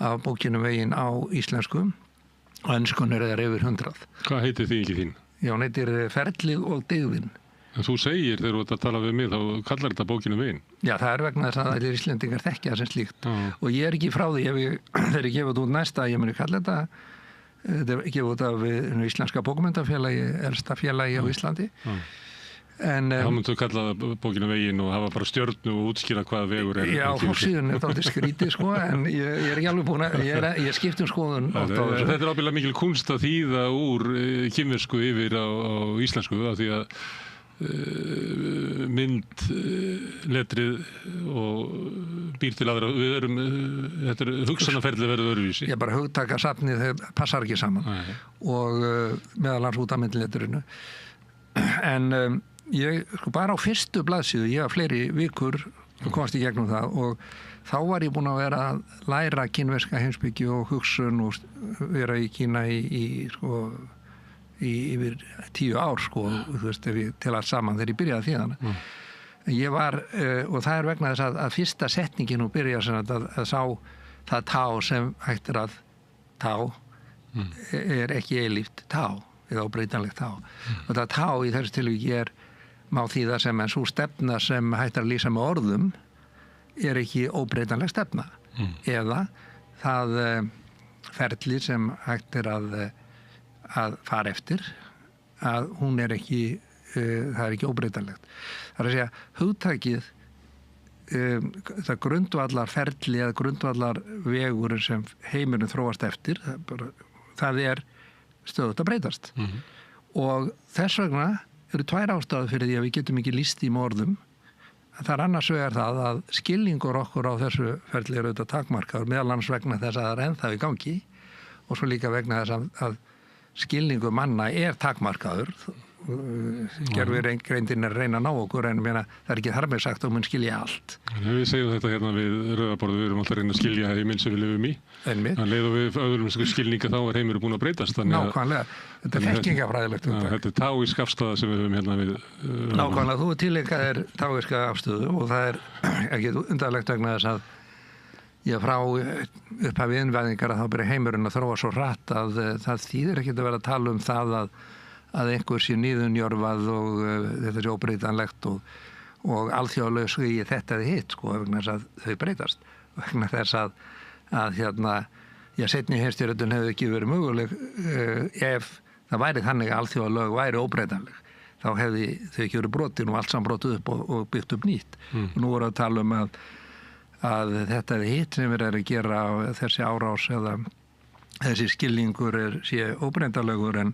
af bókinu Veginn á íslensku og enskun það yfir 100. Hvað heitir þýðingin þín? Já, hún heitir Ferlið og dygðin. En þú segir þegar þú ert að tala við mig þá kallar þetta bókinu Veginn? Já, það er vegna þess að allir Íslendingar þekkja sem slíkt og ég er ekki frá því þegar ég gefið út næsta ég muni kalla þetta gefið út af Íslenska bókmennafélagi, elsta félagi á Íslandi. Þá myndu kalla bókinu Veginn og hafa bara stjörnu og útskýra hvaða vegur Já, forsíðun dálítið skrítið sko, en ég er ekki alveg búin að ég skipt skoðun á þessu. Þetta er ábyggilega mikil kunst að þýða úr kínversku yfir á íslensku af því að myndletrið og býr til aðra þetta er hugsanaferli verður öðruvísi. Ég bara hugtakasafnið þau passar ekki saman og meðal hans út af myndletrinu en ég sko bara á fyrstu blaðsíðu, ég var fleiri vikur og komast í gegnum það og þá var ég búin að vera að læra kínverska heimspeki og hugsun og vera í Kína yfir 10 ár sko, þú veist, ef ég til allt saman þegar ég byrjaði þýðana. Ég var, og það er vegna þess að fyrsta setningin og byrja að sá það tá sem hægt að tá er ekki eilíft tá eða óbreytanlegt tá. Og það tá í þessu tilvíki má þýða sem en svo stefna sem hægt að lýsa með orðum er ekki óbreytanleg stefna. Eða það ferli sem hægt að fara eftir að hún er ekki það er ekki óbreytanlegt. Það er að segja hugtakið það grundvallar ferli eða grundvallar vegur sem heimurinn þróast eftir það er stöðugt að breytast og þess vegna eru 2 ástæður fyrir því að við getum ekki lýst í með orðum. Það er annars vegar það að skilningur okkur á þessu ferli eru auðvitað takmarkaður meðal annars vegna þess að það er ennþá í gangi og svo líka vegna þess að skilningu manna er takmarkaður gerfigreindin er að reyna að ná okkur en það er ekki þar með sagt og mun skilja allt. Við segjum þetta hérna við Rauðaborðu, við erum alltaf að reyna að skilja heiminn sem við lifum í. En leið og við öðrum skilninga þá er heimur búin að breytast. Nákvæmlega, þetta er þekkingafræðilegt. Þetta er táísk afstaða sem við höfum hérna við. Nákvæmlega, þú tileinkaðir þér táíska afstöðu og það er ekki undarlegt vegna þess að ég frá upphafi innvæðingar að þá byrja heimurinn að þróa svo hratt að það þýðir ekki að vera að tala um það að einhver sé niðurnjörvað og þetta sé óbreytanlegt og alþjóðlega svo ég þetta eða hitt sko vegna þess að þau breytast vegna þess að seinni heimsstyrjöldin hefði ekki verið möguleg ef það væri þannig að alþjóðalög væri óbreytanleg. þá hefði þau ekki verið brotin og allt saman brotið upp og byggt upp nýtt. Og nú voru að tala um að þetta er hitt sem við erum að gera á þessi árás eða þessi skilningur sé óbreytanlegur en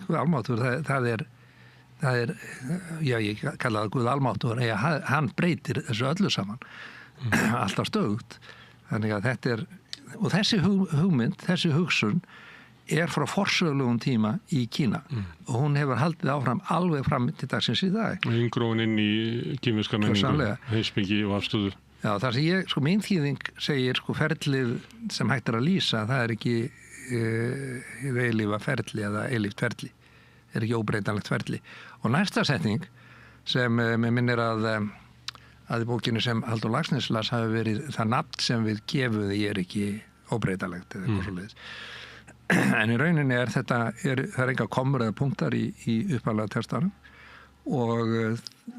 Guð almáttugur, það er, já ég kalla það Guð almáttugur, hann breytir þessu öllu saman, alltaf stöðugt. Þannig að þetta og þessi hugmynd, þessi hugsun frá forsögulegum tíma í Kína og hún hefur haldið áfram alveg fram til dagsins í dag. Inngróin inn í kínverska menningu, heimspeki og afstöðu. Já, þar sem mín þýðing segir ferlið sem hægt að lýsa, það ekki eilífa ferli eða eilíft ferli, ekki óbreytanlegt ferli. Og næsta setning sem mér minnir að í bókinu sem Halldór Laxness las hafi verið það nafn sem við gefum því ekki óbreytanlegt eða eitthvað svoleiðis. En í rauninni það er enga komur eða punktar í upphaflega textanum og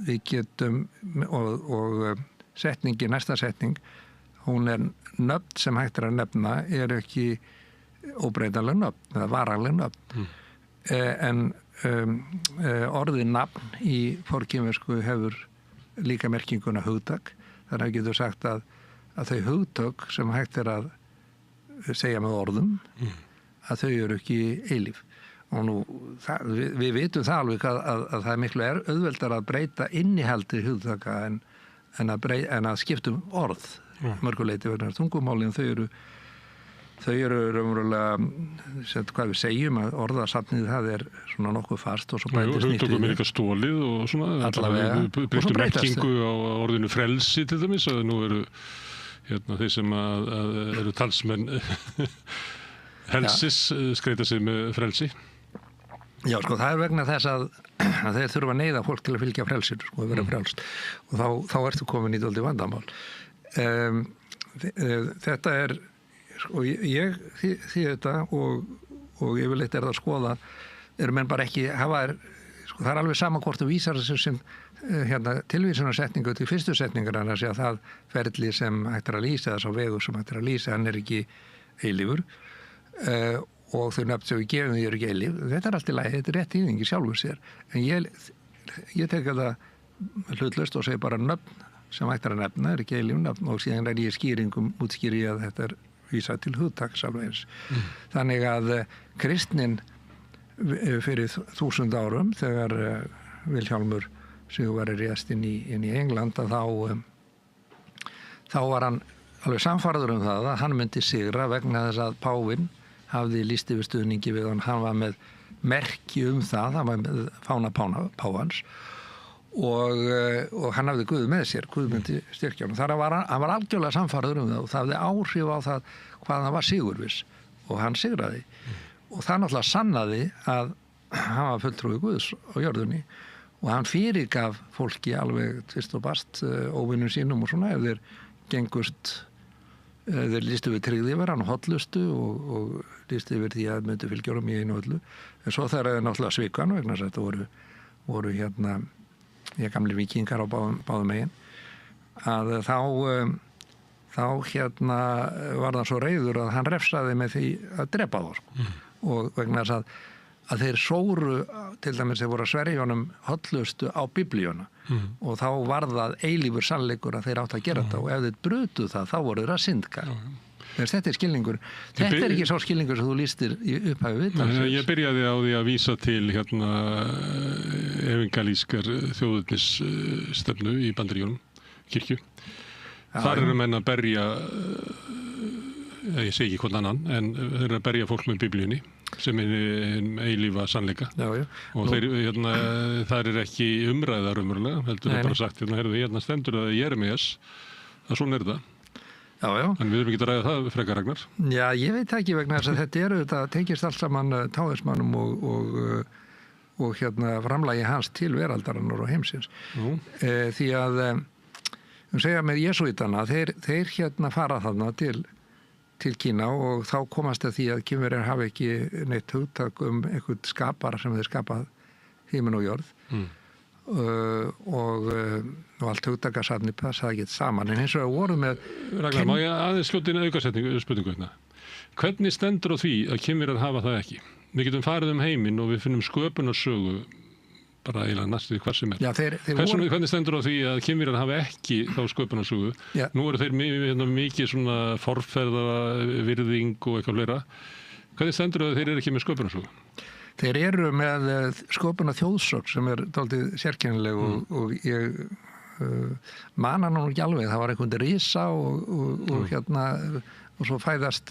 við getum og næsta setning, hún nöfn sem hægt að nefna ekki óbreytanleg nöfn eða varanleg nöfn. En orðið nafn í forkínversku hefur líka merkinguna hugtak, þannig að getur sagt að þau hugtök sem hægt að segja með orðum að þau eru ekki eilíf. Og nú, við vitum það alveg að það er miklu auðveldar að breyta innihaldi hugtaka en að skipta orð mörguleiti vegna tungumálin, þau eru raunverulega, hvað við segjum að orðasafnið það svona nokkuð fast og svo bætist nýtt. Hugtökum líka stólið og svona, allavega breyttu merkingu á orðinu frelsi til dæmis, að nú eru þeir sem eru talsmenn helsis skreita sig með frelsi. Já, það vegna þess að þeir þurfa að neyða fólk til að fylgja frelsir og vera frelst og þá ertu komin í dálítið vandamál. Þetta ég því þetta og yfirleitt það skoða menn bara ekki það er alveg sama hvort þú vísar þessu sem tilvísunarsetningu til fyrstu setningar en að segja það ferli sem hægt að lýsa þess á vegur sem hægt að lýsa, hann ekki eilífur og þau nöfn sem við gefum því ekki eilíf. Þetta allt í lagi, þetta rétt þýðing í sjálfur sér en ég tek það hlutlaust og segi bara nöfn sem hægt að nefna ekki eilíf nöfn og síðan ég skýringum útskýri að þetta vísað til hugtaks alveg eins. Þannig að kristnin fyrir 1000 árum þegar Vilhjálmur Sigurveri réðst inn í England að þá var hann alveg samfærður það að hann myndi sigra vegna þess að Pávinn hafði lýst yfir stuðningi við hann var með merki það var með fána Pávans og hann hafði Guð með sér, Guð myndi styrkja hann. Þar hann var algjörlega samfærður það og það hafði áhrif á það hvað hann var sigurviss og hann sigraði. Og það náttúrulega sannaði að hann var fulltrúi Guðs á jörðunni og hann fyrirgaf fólki alveg tvist og bast óvinnum sínum og svona ef þeir gengust þeir lýstu við tryggði yfir hann og hotlustu og lýstu yfir því að myndu fylgjórum í einu öllu. En svo þegar þeir náttúrulega sviku hann vegna þess að þetta voru gamli víkingar á báðum megin að þá var það svo reiður að hann refsaði með því að drepa þá og vegna þess að þeir sóru til dæmis þeir voru að sverja honum hotlustu á biblíuna og þá var það eilífur sannleikur að þeir átt að gera þetta og ef þeir brutu það þá voru þeir að syndga. Þetta skilningur. Þetta ekki sá skilningur sem þú lýstir í upphafi viðtalsins. Ég byrjaði á því að vísa til evangelískar þjóðernisstefnu í Bandaríkjunum, kirkju. Þar eru menn að berja ég segi ekki hvern annan en þeir eru að berja fólk með biblíunni sem eilífa sannleika og þar ekki umræðar heldur bara sagt stendur það Jeremías að svona það. En við erum ekki að ræða það frekar Ragnar. Já, ég veit ekki vegna þess að þetta tengist allt saman táðismannum og framlagi hans til veraldarinnar og heimsins. Því að segja með jesúítana þeir fara þarna til Kína og þá komast að því að Kínverjar hafa ekki neitt hugtak einhvern skapara sem þeir skapað himinn og jörð og allt hugtakasafni passaði ekki saman en eins og voru með Ragnar, má ég aðeins skjóta inn aukasetningu spurningu hérna. Hvernig stendur á því að Kínverjar hafa það ekki? við getum farið heiminn og við finnum sköpunarsögu bara eiginlega næstu hvar sem Já, hvernig stendur á því að Kínverjar hafi ekki þá sköpunarsögu? Nú eru þeir mikið svona forferðarvirðing og eitthvað fleira. Hvernig stendur á því að þeir eru ekki með sköpunarsögu? Þeir eru með sköpunarþjóðsögn sem dálítið sérkennileg og ég man hann nú ekki alveg. Það var einhvern risa og svo fæðast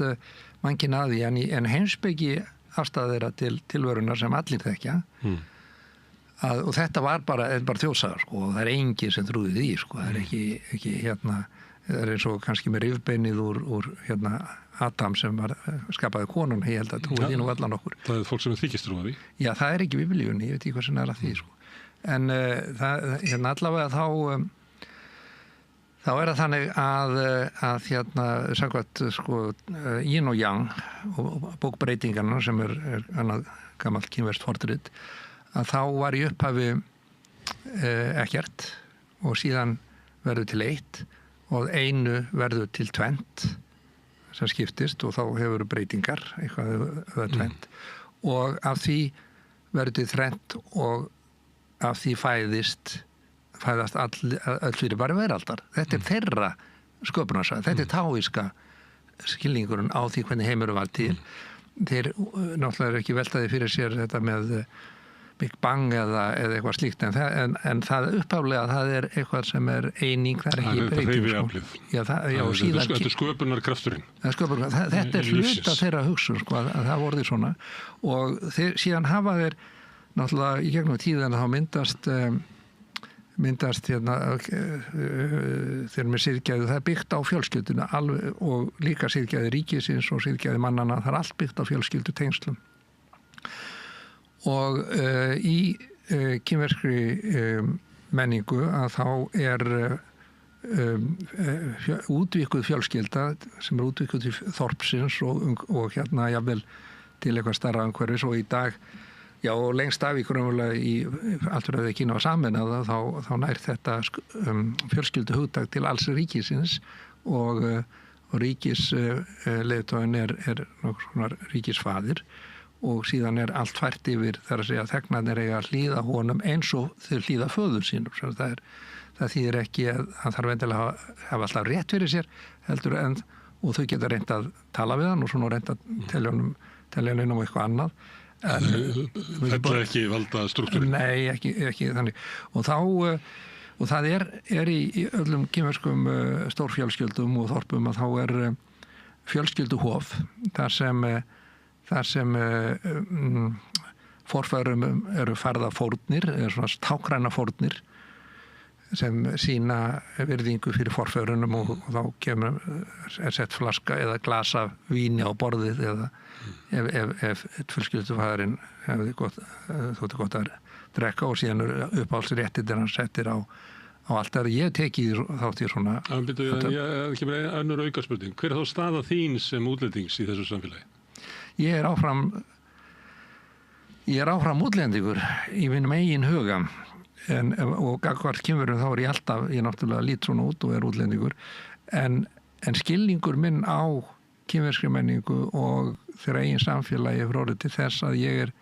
mannkinn að því en heimspeki afstæða þeirra til tilverunar sem allir þekkja. Og þetta var bara þjóðsaga sko, og það er engin sem trúði því sko. Það er ekki það er eins og kannski með rifbeinið úr Adam sem skapaði konuna, ég held að trúi því nú allan okkur. Það er fólk sem þykist trúa því? Já, það er ekki í Biblíunni, ég veit ekki hvað sem er að því sko. En allavega þá er það þannig að samkvæmt sko Yin og Yang og bókbreytingarna sem er annað gamalt kínverskt fornrit, að þá var í upphafi ekkert og síðan verður til eitt og einu verður til tvennt sem skiptist og þá hefur breytingar eitthvað tvennt og af því verður til þrennt og af því fæðast öll fyrir bara veraldar. Þetta er þeirra sköpunarsaga, þetta er taoíska skilningurinn á því hvernig heimurinn var til. Þeir náttúrulega ekki veltaði fyrir sér þetta með Big Bang eða eitthvað slíkt en það upphaflega það er eitthvað sem er eining, það er ekki breyting Þetta er sköpunarkrafturinn Þetta er hluta þeirra hugsun sko, að það voru því svona og síðan hafa þeir náttúrulega í gegnum tíðina þá myndast þeir með siðgæði, það er byggt á fjölskylduna alveg, og líka siðgæði ríkisins og siðgæði mannana, það er allt byggt á fjölskyldu tengslum og í kínverskri menningu að þá er útvíkuð fjölskylda sem er útvíkuð til þorpsins og jafnvel til eitthvað starra umhverfis og í dag og lengst af í grunnulega í allt fyrir að Kína var saminað þá nær þetta fjölskyldu hugtak til alls ríkisins og ríkisleiðtoginn er nokkur svona ríkisfaðir og síðan er allt fært yfir þar að segja að þegnarnir eiga að hlýða honum eins og þeir hlýða föður sínum. Það þýðir ekki að hann þarf endilega að hafa alltaf rétt fyrir sér heldur og þau geta reynt að tala við hann og svona reynt að telja hann inn á eitthvað annað. Þetta er ekki valda struktúrin? Nei, ekki þannig. Og það er í öllum kínverskum stórfjölskyldum og þorpum að þá er fjölskylduhof þar sem forfæðurum eru færða fórnir, svona tákræna fórnir sem sína virðingu fyrir forfæðurunum og þá er sett flaska eða glasa víni á borðið eða ef fjölskyldufæðurinn hefði þótti gott að drekka og síðan uppáhaldsréttir hann settir á allt það. Ég tekið þátt í svona... Ég kemur önnur aukaspurning. Hver er þá staða þín sem útlendings í þessu samfélagi? Ég er áfram útlendingur í mínum eigin huga og gagnvart kynverum þá er ég náttúrulega lít svona út og er útlendingur en skilningur minn á kynverskri menningu og þeirra eigin samfélagi er orðið til þess að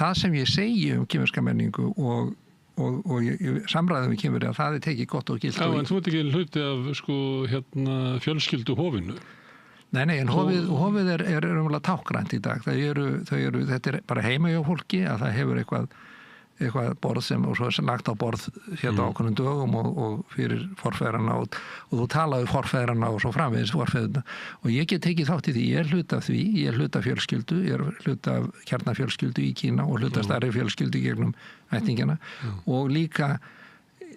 það sem ég segi kynverska menningu og samræðum við kynveri að það er tekið gott og gilt. Já, en þú ert ekki hluti af fjölskylduhofinu? Nei, en hofið er umlega tákgrænt í dag. Þetta er bara heima hjá fólki að það hefur eitthvað borð sem og svo er lagt á borð ákveðnum dögum og fyrir forfeðrana og þú talaðu forfeðrana og svo framvegis forfeðrana og ég get tekið þátt í því, ég er hluta af því, ég er hluta fjölskyldu, ég er hluta af kjarnafjölskyldu í Kína og hluta stærri fjölskyldu gegnum ættingina og líka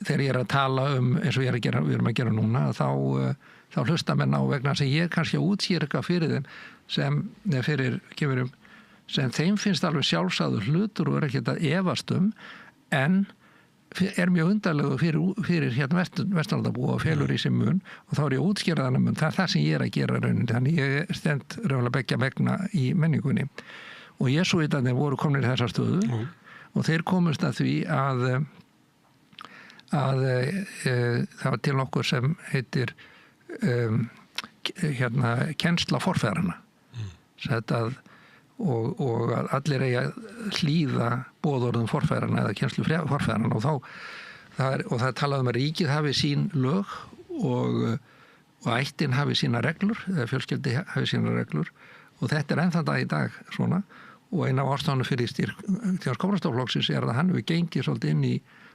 þegar ég er að tala eins og við erum að gera núna þá hlusta menn á vegna sem ég kannski að útskýra eitthvað fyrir þeim sem fyrir kemur sem þeim finnst alveg sjálfsagður hlutur og er ekkert að efast en er mjög undarlegu fyrir vesturlandabúa og felur í sem mun og þá er ég að útskýra þannig mun, það er það sem ég er að gera raunin, þannig ég stend raunlega beggja megna í menningunni og jesúítarnir voru komnir í þessa stöðu og þeir komust að því að það var til nokkur sem heitir kennsla forfeðrana og að allir eigi að hlýða boðorðum forfeðrana eða kennslu forfeðrana og það er talað að ríkið hafi sín lög og ættin hafi sína reglur eða fjölskyldi hafi sína reglur og þetta er ennþann dag í dag svona og eina af ástæðunum fyrir styrk Kóbrastaflokksins að hann hefur gengið svolítið inn í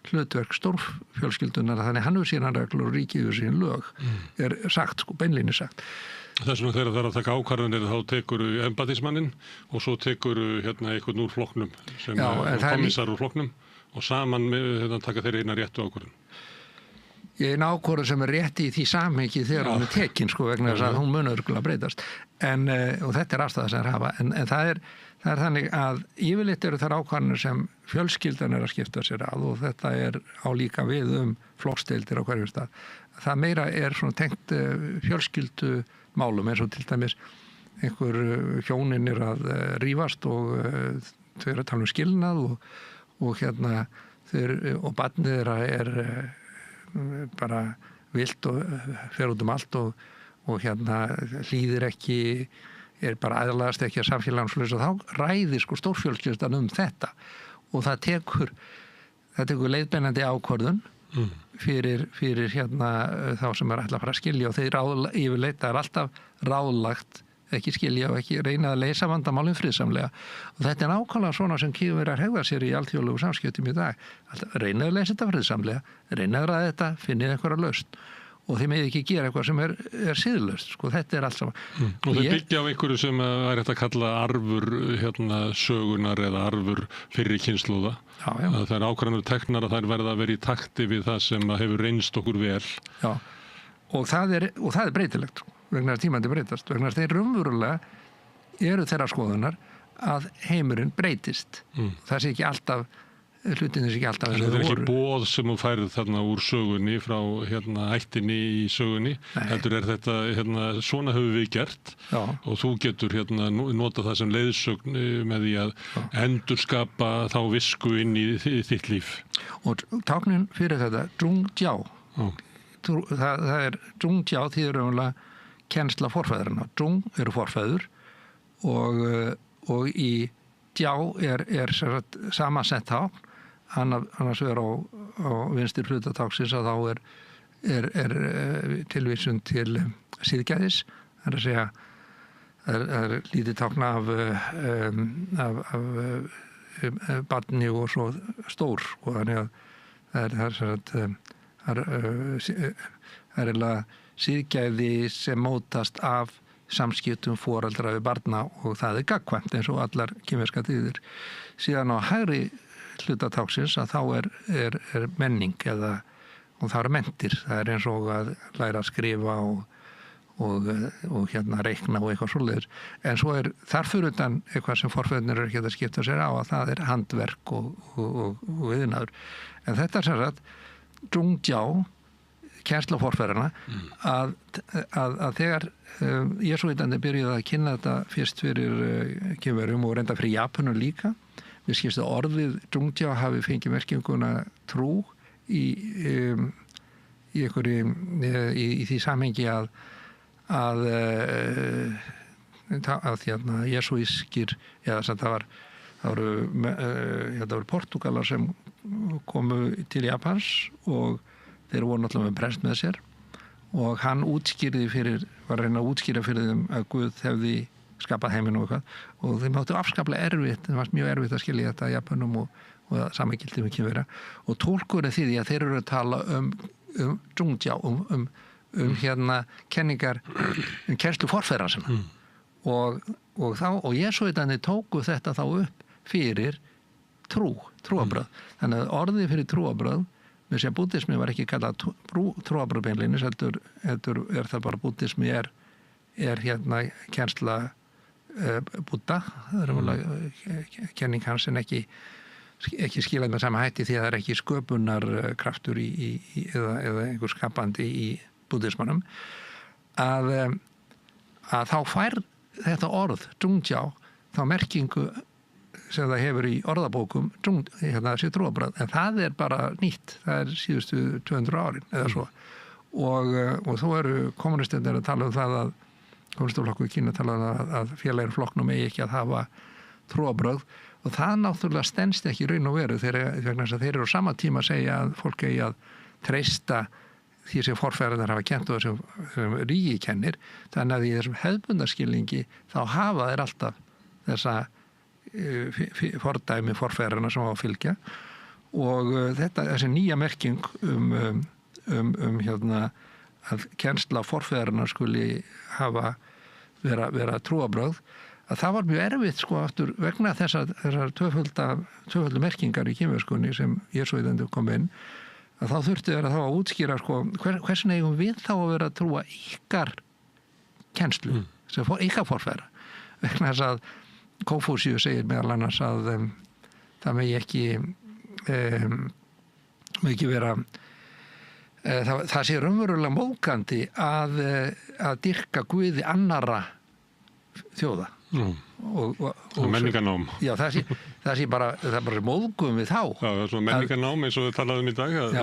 hlutverk stórfjölskyldunar þannig hann hefur sína reglur og ríkið hefur sín lög er sagt, beinlíni sagt. Þess vegna þegar það er að taka ákvarðanir þá tekur embættismanninn og svo tekur einhvern úr flokknum sem kommissar úr flokknum og saman taka þeirra eina réttu ákvarðan. Eina ákvarðan sem er rétt í því samhengi þegar hún er tekin vegna þess að hún mun örugglega breytast og þetta er afstæða sem hafa en það er þannig að yfirleitt eru þær ákvarðanir sem fjölskyldan er að skipta sér að og þetta er á líka við flokksdeildir á hverjum stað. Það meira er svona tengt fjölskyldu málum eins og til dæmis einhver hjónin er að rífast og þau eru að tala skilnað og barnið þeirra er bara vilt og fer út allt og hlýðir ekki er bara aðlagast ekki að samfélagsins og þá ræðir stórfjölskyldan þetta og það tekur leiðbeinandi ákvörðun fyrir þá sem er ætla að fara að skilja og þeir yfirleitt það er alltaf ráðlagt ekki skilja og ekki reyna að leysa vandamálin friðsamlega og þetta er nákvæmlega svona sem Kínverjar hegða sér í alþjóðlegu samskiptum í dag reyna að leysa þetta friðsamlega reyna að ræða þetta, finnið einhverja lausn og þeir með ekki gera eitthvað sem er siðlaust þetta er allt saman og þeir byggja á einhverju sem er hægt að kalla arfur sögunar eða arfur fyrri kynslóða það er ákvarðanir teknar að þær verða að vera í takti við það sem hefur reynst okkur vel og það er breytilegt vegna þess tímandi breytast vegna þess þeir raunverulega eru þeirra skoðunar að heimurinn breytist það sé ekki alltaf hlutin þess ekki alltaf þetta er ekki boð sem þú færið þarna úr sögunni frá ættinni í sögunni heldur er þetta svona höfum við gert og þú getur nota það sem leiðsögn með því að endurskapa þá visku inn í þitt líf og táknin fyrir þetta Zhongjiao það er Zhongjiao því er umlega kennsla forfæðurna Zhong eru forfæður og í Jiao er samansett tákn annars vegar á vinstir hluta táknsins að þá er tilvísun til siðgæðis það er að segja það er lítið tákn af barni og svo stór og þannig að það er siðgæði sem mótast af samskiptum foreldra við barna og það er gagnkvæmt eins og allar kínverskar dygðir síðan á hægri hluta táknsins að þá er menning og það eru mentir það er eins og að læra að skrifa og reikna og eitthvað svoleiðis en svo er þar fyrir utan eitthvað sem forfeðurnir eru ekki að skipta sér á að það er handverk og iðnaður en þetta er sem sagt Zhongjiao kennsla forfeðrana að þegar jesúitandi byrjuði að kynna þetta fyrst fyrir Kínverjum og reynda fyrir Japanum líka við skilst að orðið Zhongjiao hafi fengið merkinguna trú í því samhengi að jesúískir eða það voru Portúgalar sem komu til Japans og þeir voru náttúrulega með prest með sér og hann var að reyna að útskýra fyrir þeim að Guð hefði skapað heiminn og eitthvað og þeim áttu afskaplega erfitt, það var mjög erfitt að skilja þetta Japanum og samengildi með Kínverja og tólkurinn því að þeir eru að tala Zhongjiao kenningar kennslu forfeðra sinna og jesúitandi tóku þetta þá upp fyrir trúarbrögð þannig að orðið fyrir trúarbrögð með sem búddismi var ekki kallað trúarbrögð beinlínis heldur er það bara búddismi er kennsla Búdda það er kenning hans en ekki skilað með sama hætti því að það er ekki sköpunarkraftur eða einhver skapandi í búddismanum að þá fær þetta orð Zhongjiao þá merkingu sem það hefur í orðabókum þessi trúarbrögð, en það er bara nýtt það er síðustu 200 árin eða svo og þó eru kommunistarnir að tala um það að kommunistaflokkur í Kína tala um að félagir flokknum eigi ekki að hafa trúarbrögð og það náttúrulega stenst ekki raun og veru vegna þess að þeir eru á sama tíma að segja að fólk eigi að treysta því sem forfeðrar hafa kennt og sem ríki kennir, þannig að í þessum hefðbundarskilningi þá hafa þeir alltaf þessa fordæmi forfeðrarna sem á að fylgja og þessi nýja merking hérna að kennsla forfeðrarna skuli hafa vera trúarbrögð, að það var mjög erfitt sko aftur vegna þessar tvöföldu merkingar í kínverskunni sem jesúítandi kom inn, að þá þurfti þeir að þá að útskýra sko hversin eigum við þá að vera að trúa ykkar kennslu, ykkar forfeðra, vegna þess að Konfúsíus segir meðal annars að það megi ekki vera það sé raunverulega móðgandi að dyrka guði annarra þjóða og menningarnám. Já, það sé bara móðgum við þá. Já, það er svona menningarnám eins og við talaðum í dag að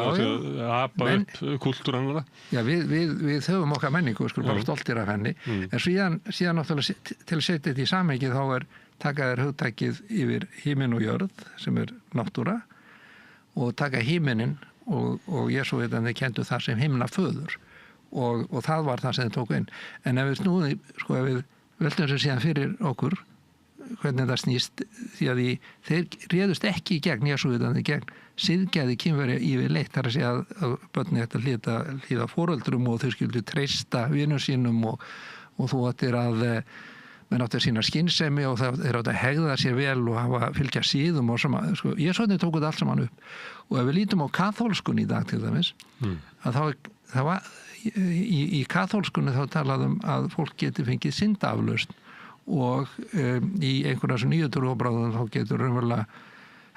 apa upp kultúr annarra. Já, við höfum okkar menningu, við skulum bara stoltir af henni, en síðan náttúrulega til að setja þetta í samhengi þá taka þér hugtakið yfir himinn og jörð sem náttúra og taka himinin og jesúítandi kenndu það sem himnaföður og það var það sem þeir tóku inn. En ef við snúðum, sko, ef við veldum sem síðan fyrir okkur hvernig það snýst, því að þeir réðust ekki í gegn jesúítandi gegn siðgæði kínverja yfirleitt, þar að segja að börni ætti að hlýða foreldrum og þau skyldu treysta vinum sínum og þú ættir að menn átti að sína skynsemi og þeir átti að hegða sér vel og fylgja síðum og sama, sko, jesúítandi tóku þetta allt saman upp. Og ef við lítum á kaþólskun í dag til dæmis, að það var í kaþólskunni þá talaðum að fólk geti fengið syndaaflausn og í einhverja sem nýju trúarbrögðum þá getur raunverulega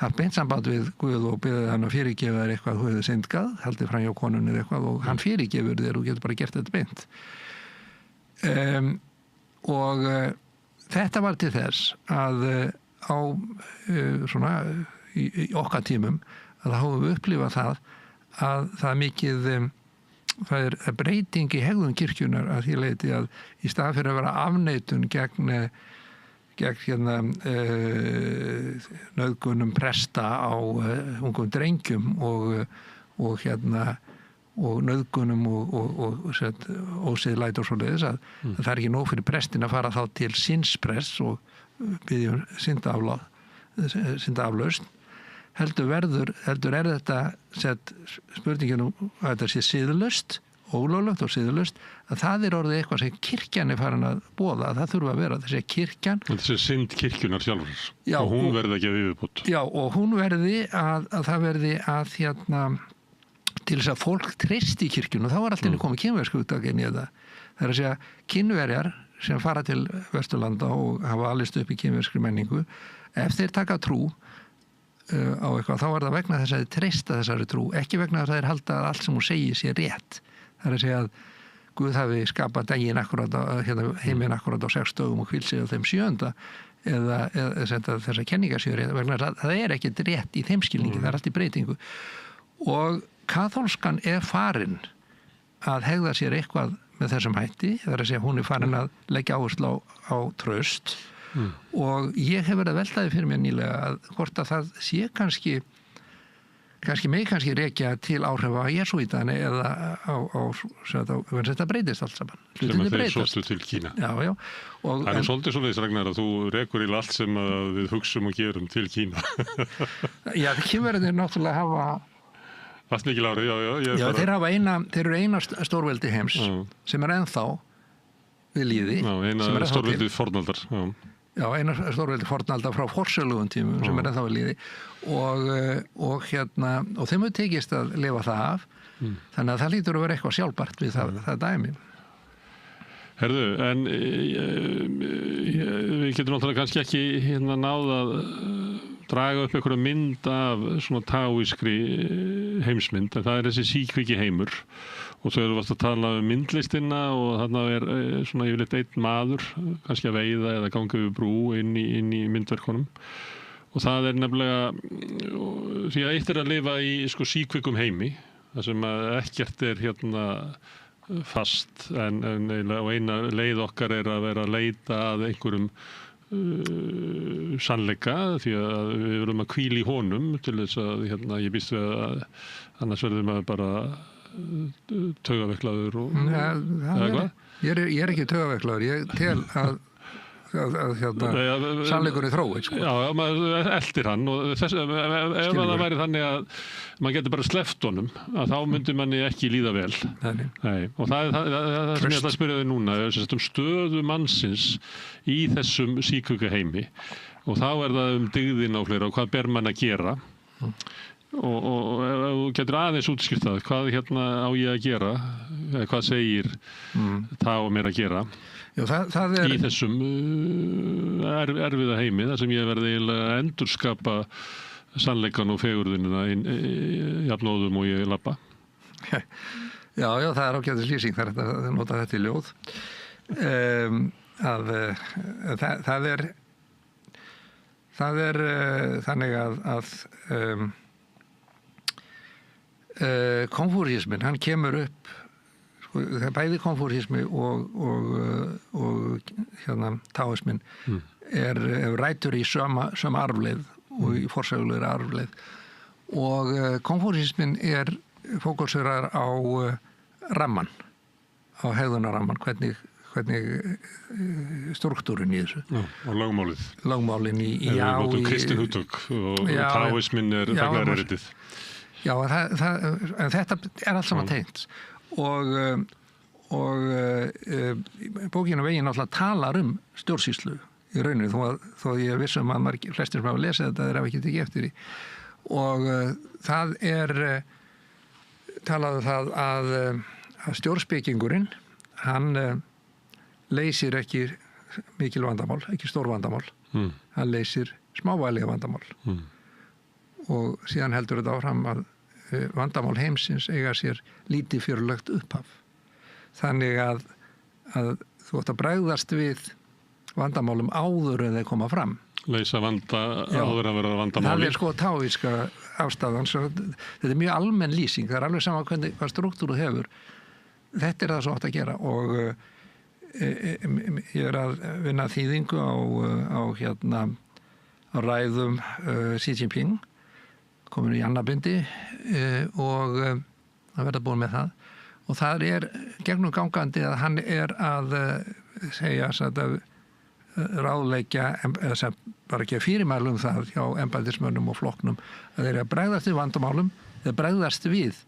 haft beint samband við Guð og beðið hann að fyrirgefa þér eitthvað þú hefði syndgað, haldið fram hjá konunni eitthvað og hann fyrirgefur þér og getur bara gert þetta beint. Og þetta var til þess að á svona í okkar tímum að það hófum við upplifað að það er mikið það er breyting í hegðun kirkjunar að því leiti að í stað fyrir að vera afneitun gegn hérna nauðgunum presta á ungum drengjum og hérna og nauðgunum og ósiðlæti og svoleiðis að það er ekki nóg fyrir prestin að fara þá til sínspress og biðja syndaaflausn heldur er þetta spurningin að þetta sé siðlaust, ólöglegt og siðlaust, að það er orðið eitthvað sem kirkjan er farin að boða, að það þurfa að vera þessi kirkjan. Þessi synd kirkjunar sjálfur og hún verði ekki að viðbútt. Já, og hún verði að það verði að hérna til þess að fólk treysti í kirkjun og þá var alltaf komið kínversku hugtak inn í þetta. Það er að segja kínverjar sem fara til Vesturlanda og hafa alist upp í kínverskri menningu, ef þeir taka trú á eitthvað, þá er það vegna þess að þeir treysta þessari trú, ekki vegna þess að þeir halda að allt sem hún segir sé rétt. Það er að segja að Guð hafi skapað daginn akkurat, heiminn akkurat á 6 dögum og hvílt sig á þeim 7. eða þessar kenningar séu rétt, vegna þess að það er ekkert rétt í þeim skilningi, það er allt í breytingu. Og kaþólskan er farin að hegða sér eitthvað með þessum hætti, það er að segja hún er farin að leggja áherslu á traust og ég hef verið að veltaði fyrir mér nýlega að hvort að það sé kannski rekja til áhrifa að jesúítani eða á þetta breytist allt saman. Sem að þeir sóttu til Kína. Já. Það er svolítið svoleiðis, Ragnar, að þú rekur í allt sem við hugsum og gerum til Kína. Já, Kínverjarnir náttúrulega hafa allt mikil árið, já. Þeir eru eina stórveldi heims sem er ennþá við líði. Já, eina stórveldi fornaldar, Já, eina stórveldi fornaldar frá forsöglegum tímum sem er ennþá við líði og þeim hefur tekist að lifa það af þannig að það lítur að vera eitthvað sjálfbært við það dæmi. Herðu, en við getum náttúrulega kannski ekki náð að draga upp einhverja mynd af svona taoískri heimsmynd, en það er þessi síkviki heimur og svo erum við að tala um myndlistina og þarna er svona yfirleitt einn maður, kannski að veiða eða ganga yfir brú inn í myndverkunum og það er nefnilega, því að eitt er að lifa í síkvikum heimi, þar sem að ekkert er fast og eina leið okkar er að vera að leita að einhverjum sannleika því að við verðum að hvíla í honum til þess að ég býst við að annars verður maður bara taugaveiklaður og eða hvað? Ég er ekki taugaveiklaður, ég tel að sannleikurinn þróið sko. Já, maður eldir hann og ef það væri þannig að maður getur bara sleppt honum að þá myndi manni ekki líða vel. Nei. Og það sem ég ætla að spyrja þig núna stöðu mannsins í þessum síkvika heimi og þá það dygðin á fleira og hvað ber mann að gera og ef þú getur aðeins útskýrt það hvað á ég að gera eða hvað segir það og mér að gera. Já, það er... Í þessum erfiða heimi þar sem ég verði eiginlega að endurskapa sannleikan og fegurðinina jafnóðum og ég labba. Já, það er ágætis lýsing þar að nota þetta í ljóð. Það er þannig að konfúsísminn, hann kemur upp það er bæði konfúsísmi og taoisminn er rætur í sömu arfleið og í forsögulegri arfleið og konfúsísminn er fókuserar á ramman, á hegðunarramman, hvernig struktúrin í þessu. Já, og lögmálið. Lögmálin í kristin hugtök og taoisminn er þagnareritið. Já, en þetta er allt saman tengt og bókin á veginn náttúrulega talar stjórnsýslu í rauninu þó ég er vissum að flestir sem hafa lesið þetta hafa ekki tekið eftir því og það er talað það að stjórnspekingurinn hann leysir ekki mikil vandamál, ekki stór vandamál hann leysir smávægilega vandamál og síðan heldur þetta áfram að vandamál heimsins eiga sér lítið fjörlegt upphaf. Þannig að þú átt að bregðast við vandamálum áður en þeir koma fram. Leysa vanda áður að vera vandamáli. Það er taoíska ástæðan. Þetta er mjög almenn lýsing. Það er alveg sama hvað struktúru hefur. Þetta er það svo átt að gera og ég er að vinna þýðingu á ræðum Xi Jinping komin í annabindi og það verða búin með það og það er gegnum gangandi að hann er að segja að ráðleikja eða bara ekki að fyrirmælum það hjá embættismönnum og flokknum að þeir eru að bregðast við vandamálum eða bregðast við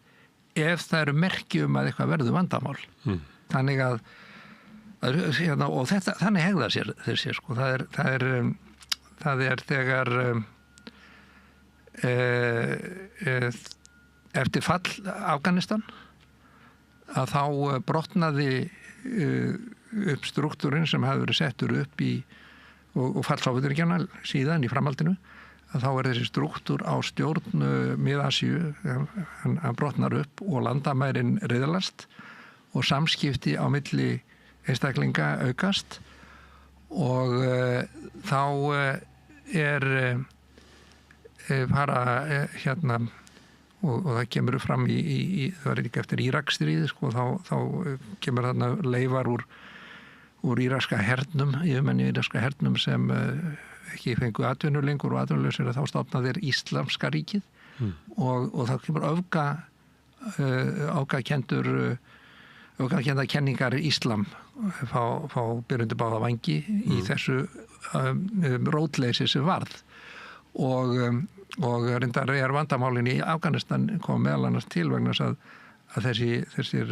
ef það eru merki að eitthvað verður vandamál þannig að og þetta, þannig hegðar sér þessi sko. það er þegar eftir fall Afganistan að þá brotnaði upp struktúrin sem hafði verið settur upp og fall Sovétríkjanna síðan í framhaldinu að þá er þessi struktúr á stjórn Mið-Asíu hann brotnar upp og landamærin riðlast og samskipti á milli einstaklinga aukast og þá er og það kemur fram það var líka eftir Íraksstríð sko, þá kemur þarna leifar úr írakska hernum yfirmenni írakska hernum sem ekki fengu atvinnu lengur og atvinnulausir þá stofna þeir Íslamska ríkið og þá kemur öfgakendar kenningar Íslam fá byrjundi báða vangi í þessu rótleysi sem varð og reyndar vandamálin í Afganistan kom meðal annars til vegna að þessir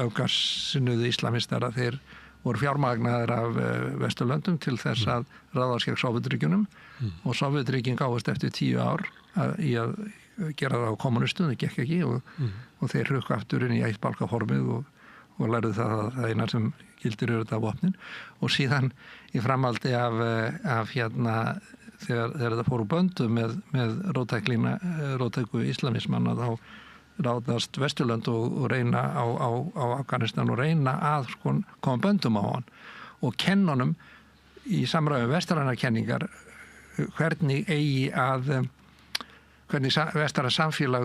öfgarsinnuðu íslamistar að þeir voru fjármagnaðir af Vesturlöndum til þess að ráðast gegn Sovétríkjunum og Sovétríkin gáfust eftir 10 ár í að gera það á kommunistum, það gekk ekki og þeir hrukku aftur inn í eitt bálkaformið og lærðu það að það eina sem gildir þetta vopnin og síðan í framhaldi af þegar þetta fór úr böndu með róttæku islamismanna þá ráðast Vesturlönd og reyna á Afganistan og reyna að koma böndum á hann og kenna honum í samræðu vestrænar kenningar hvernig eigi að hvernig vestræna samfélag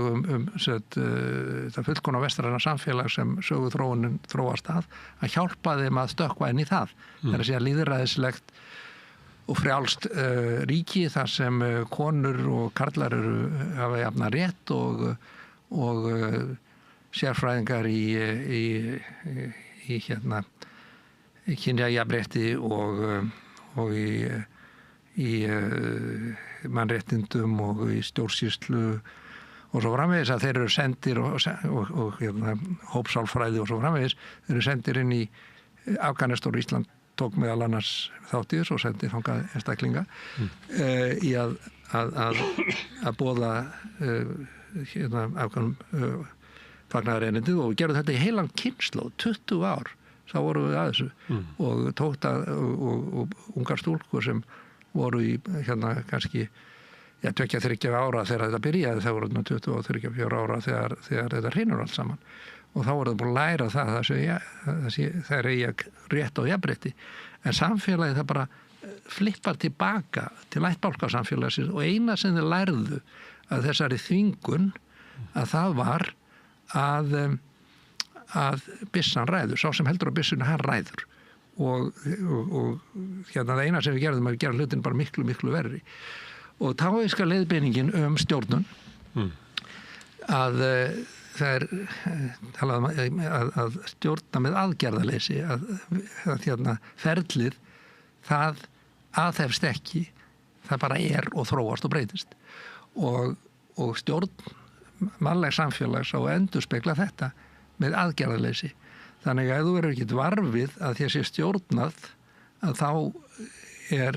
það fullkomna vestræna samfélag sem söguþróunin þróast að hjálpa þeim að stökkva inn í það. Það er að segja lýðræðislegt og frjálst ríki þar sem konur og karlar hafa jafna rétt og sérfræðingar í kynjajafnrétti og í mannréttindum og í stjórnsýslu og svo framvegis að þeir eru sendir og hópsálfræði og svo framvegis, þeir eru sendir inn í Afganistan og Ísland tók meðal annars þátt í þessu og sendi þangað einstaklinga í að boða afganum fagnaðarerindið og gerðu þetta í heilan kynslóð, 20 ár þá voru við að þessu og tók það og ungar stúlkur sem voru í kannski 2-3 ára þegar þetta byrjaði, það voru 23-24 ára þegar þetta hrynur allt saman og þá voru það búin að læra það er eiga rétt og jafnrétti en samfélagið það bara flippar tilbaka til ættbálkasamfélagsins og eina sem þeir lærðu að þessari þvingun að það var að byssan ræður, sá sem heldur á byssuna hann ræður og það eina sem við gerðum að gera hlutin bara miklu, miklu verri og taóíska leiðbeiningin stjórnun að það er talað að stjórna með aðgerðaleysi að ferlið það aðhefst ekki það bara og þróast og breytist og stjórn mannleg samfélags á að endurspegla þetta með aðgerðaleysi þannig að ef þú verður ekkert varfið að því að sé stjórnað að þá er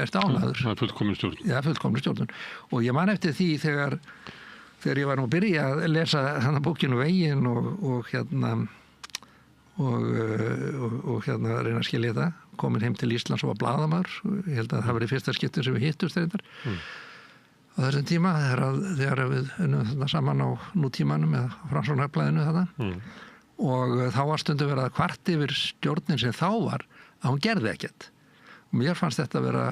stánaður. Það er fullkomin stjórn. Já, fullkomin stjórn. Og ég man eftir því þegar ég var nú að byrja að lesa hana bókinu Veginn og reyna að skilja þetta, komin heim til Íslands og var blaðamaður, ég held að það var í fyrsta skiptin sem við hittust reyndar. Á þessum tíma þegar við unnum þetta saman á nútímanum eða Framsóknarblaðinu þarna og þá var stundum verið að kvart yfir stjórnin sem þá var að hún gerði ekkert og mér fannst þetta vera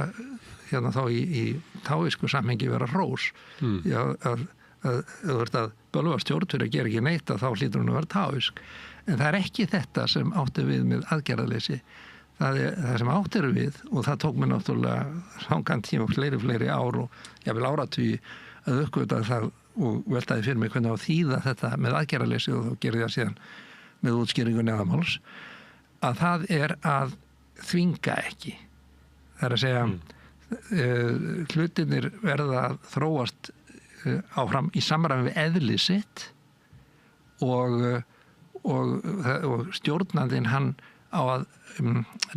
þá í taóísku samhengi vera hrós að þú ert að bölva stjórn fyrir að gera ekki neitt að þá hlýtur hún að vera taóísk en það er ekki þetta sem átti við með aðgerðaleysi það sem átti við og það tók mér náttúrulega langan tíma fleiri ár og jafnvel áratugi að uppgöta það og veltaði fyrir mig hvernig á þýða þetta með aðgerðaleysi og þá gerði ég síðan með útskýringu neðamáls að það er að þvinga ekki það er að segja hlutinir verða að þróast áfram í samræmi við eðli sitt og stjórnandinn hann á að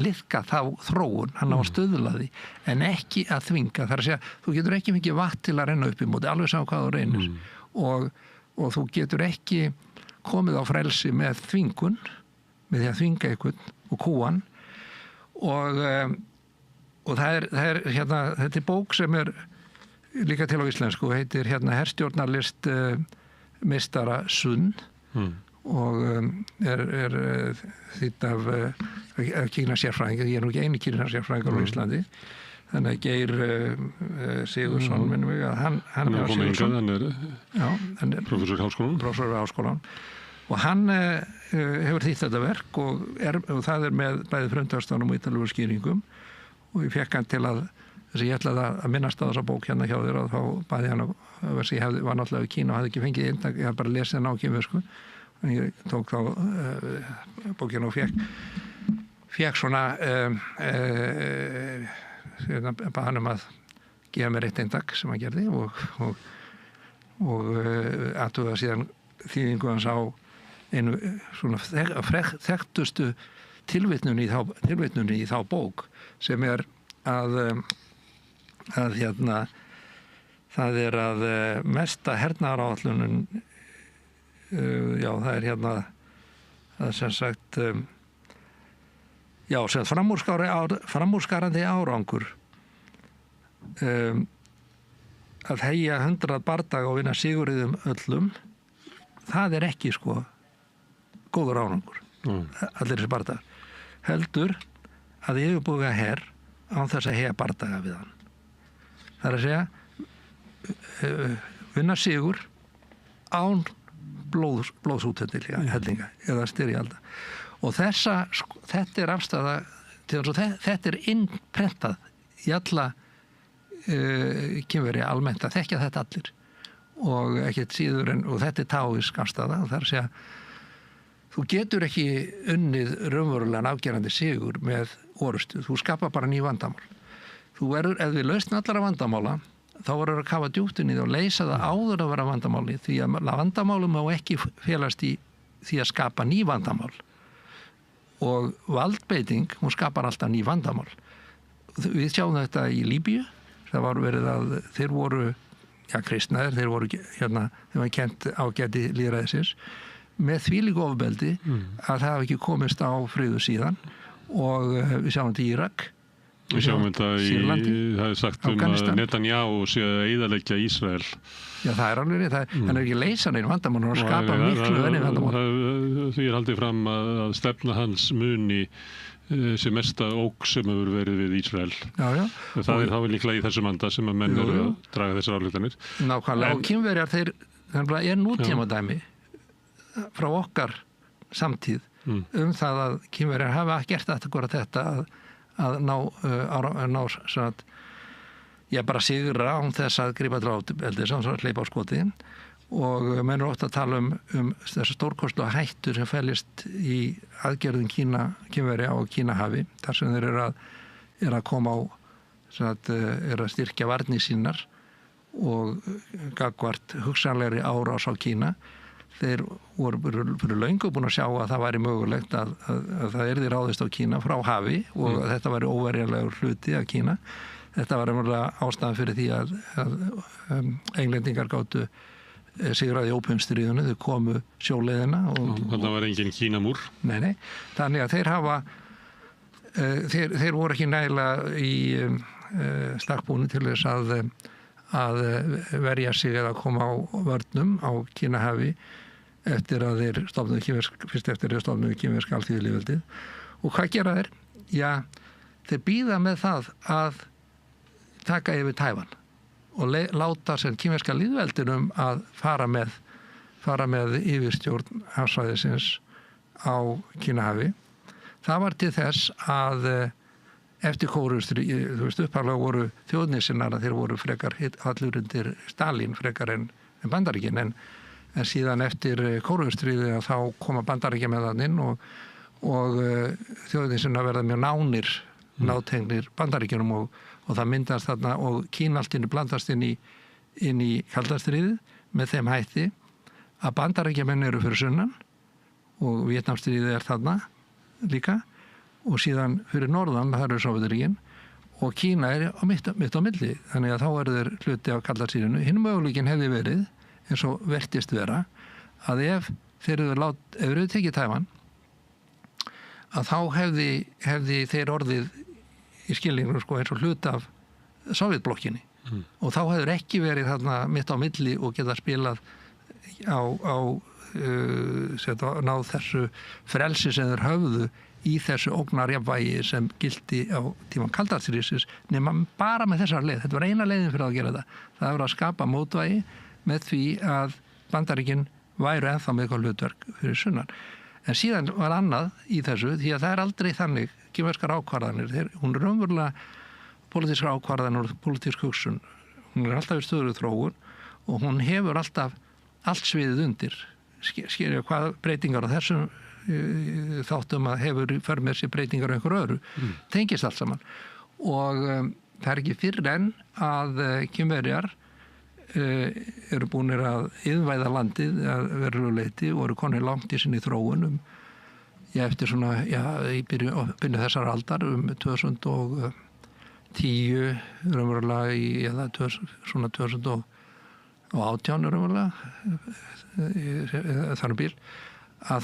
liðka þá þróun, hann á að stuðla því en ekki að þvinga, það er að segja þú getur ekki mikið vatn til að renna upp í móti alveg sá hvað þú reynir og þú getur ekki komið á frelsi með þvingun með því að þvinga einhvern og kúan og það er þetta er bók sem er líka til á íslensku heitir herstjórnarlist meistara Sun og er þýtt af Kína sérfræðingar, ég er nú ekki eini Kína sérfræðingar á Íslandi þannig að Geir Sigursson minnum mig að hann er professor við Háskólann og hann hefur þýtt þetta verk og það er með bæði frumtextanum og ítarlegum skýringum og ég fekk hann til að þess að ég ætlaði að minnast á þessa bók hérna hjá þér og þá bæði hann að ég var náttúrulega í Kína og hafði ekki fengið eintak, ég hafði bara lesið hann á kínversku en ég tók þá bókina og fekk svona bara hann að gefa mér eitt eintak sem hann gerði og athuga síðan þýðingu hans á einu svona þekktustu tilvitnun í þá bók sem er að það er að mesta hernaðaráætlunin það er það sem sagt sem framúrskarandi árangur að heyja 100 bardaga og vinna sigurðum öllum það er ekki góður árangur allir þessi bardagar heldur að yfirbúga her án þess að heyja bardaga við hann það er að segja vinna sigur án blóðsúthellinga eða styrjalda. Og þetta er afstæða, þetta er innprentað í alla kynveri almennt að þekkja þetta allir og ekkert síður og þetta er taóísk afstæða og það er að segja þú getur ekki unnið raunverulegan afgerandi sigur með orustu, þú skapar bara ný vandamál. Þú verður, ef við lausnum allara vandamála, þá verður að kafa djúpt inn í það og leysa það áður að vera vandamáli, því að vandamálum má ekki félast í því að skapa ný vandamál. Og valdbeiting, hún skapar alltaf ný vandamál. Við sjáum þetta í Líbíu, það var verið að þeir voru, kristnaðir, þeir voru þeir var kent ágæti lýðræðisins, með þvílíku ofbeldi að það hafi ekki komist á friðu síðan og við sjáum þetta í Írak. Við sjáum þetta það er sagt að Netanyahu sé að eyðileggja Ísrael. Já, það er alveg hann er ekki leysa neina vandamál og skapa miklu enni vandamál. Því er haldið fram að stefna hans muni sem mesta ók sem hefur verið við Ísrael. Já. Það er þá líklega í þessum anda sem að menn eru að draga þessar ályktanir. Nákvæmlega, og Kínverjar þeir er nútímadæmi frá okkar samtíð það að Kínverjar hafa gert þetta að ná bara sigra án þess að grípa til ofbeldi sem hleypa á skoti og menn eru oft að tala um þessa stórkostlega hættu sem felist í aðgerðum Kínverja á Kínahafi þar sem þeir eru að koma á eru að styrkja varnir sínar og gagnvart hugsanlegri árás á Kína. Þeir voru fyrir löngu búin að sjá að það væri mögulegt að það yrði ráðist á Kína frá hafi og að þetta væri óverjanlegur hluti af Kína. Þetta var einhverja ástæðan fyrir því að englendingar gátu sigraði í ópimstríðunni, þau komu sjóleiðina. Þetta var engin Kínamúr? Nei. Þannig að þeir voru ekki nægilega í stakkbúinu til þess að verja sig eða koma á vörnum á Kínahafi eftir að þeir stofnuðu kínverska alþýðulýðveldið. Og hvað gera þeir? Já, þeir bíða með það að taka yfir Tævan og láta sem kínverska lýðveldinum að fara með yfirstjórn hafsvæðisins á Kínahafi. Það var til þess að eftir kóruðstríð, upphaflega voru þjóðnissinnar að þeir voru frekar allur undir Stalin frekar en Bandaríkin en síðan eftir kóruðstríði að þá koma Bandaríkja með þann inn og þjóðnissinnar verða mjög nátengnir Bandaríkjunum og það myndast þarna og Kína allt inni blandast inn í kaldastríðið með þeim hætti að Bandaríkjamenn eru fyrir sunnan og Víetnamstríðið er þarna líka og síðan fyrir norðan, það eru Sovétríkin og Kína er mitt á milli þannig að þá eru þeir hluti af kaldarsýrinu. Hinn möguleikin hefði verið eins og vertist vera að ef þeir eru tekið Tævan að þá hefði þeir orðið í skilningu eins og hlut af Sovétblokkinni og þá hefur ekki verið þarna mitt á milli og geta spilað náð þessu frelsi sem þeir höfðu í þessu ógnarjafnvægi sem gilti á tíman kaldarsýrisins nema bara með þessar leið. Þetta var eina leiðin fyrir að gera þetta. Það var að skapa mótvægi með því að Bandaríkin væru ennþá með eitthvað hlutverk fyrir sunnan. En síðan var annað í þessu því að það er aldrei þannig kínverskar ákvarðanir. Hún er raunverulega pólitískar ákvarðanir og pólitísk hugsun. Hún er alltaf í stöðugu þróun og hún hefur alltaf allt sviðið undir. Skilja hvað breytingar á þessum þáttum að hefur för með sér breytingar á einhverju öðru, tengist allt saman og það er ekki fyrr en að Kínverjar eru búinir að iðnvæða landið að veruleyti og eru konir langt í sinni þróun eftir svona, í byrju þessar aldar 2010 raunverulega eða svona 2018 raunverulega þannig bíl að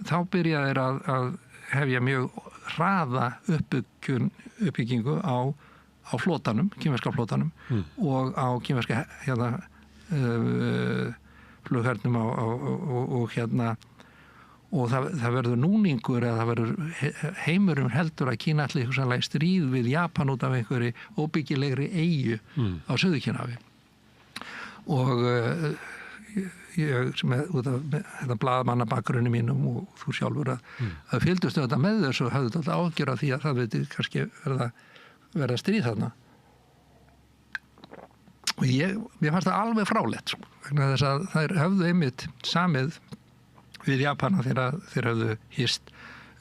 þá byrja þeir að hefja mjög hraða uppbyggingu á flótanum, kínverska flótanum og á kínverska flughernum og það verður núningur eða það verður heimurum heldur að Kína ætli hugsanlega í stríð við Japan út af einhverju óbyggilegri eyju á Suður-Kínahafi og ég sem út af þetta blaðamannabakgrunni mínum og þú sjálfur að fylgdustu þetta með þessu og hafðu þetta ágjör af því að það veitir kannski verða stríð þarna. Og mér fannst það alveg frálegt sko, vegna þess að þær höfðu einmitt samið við Japana þegar þeir höfðu hist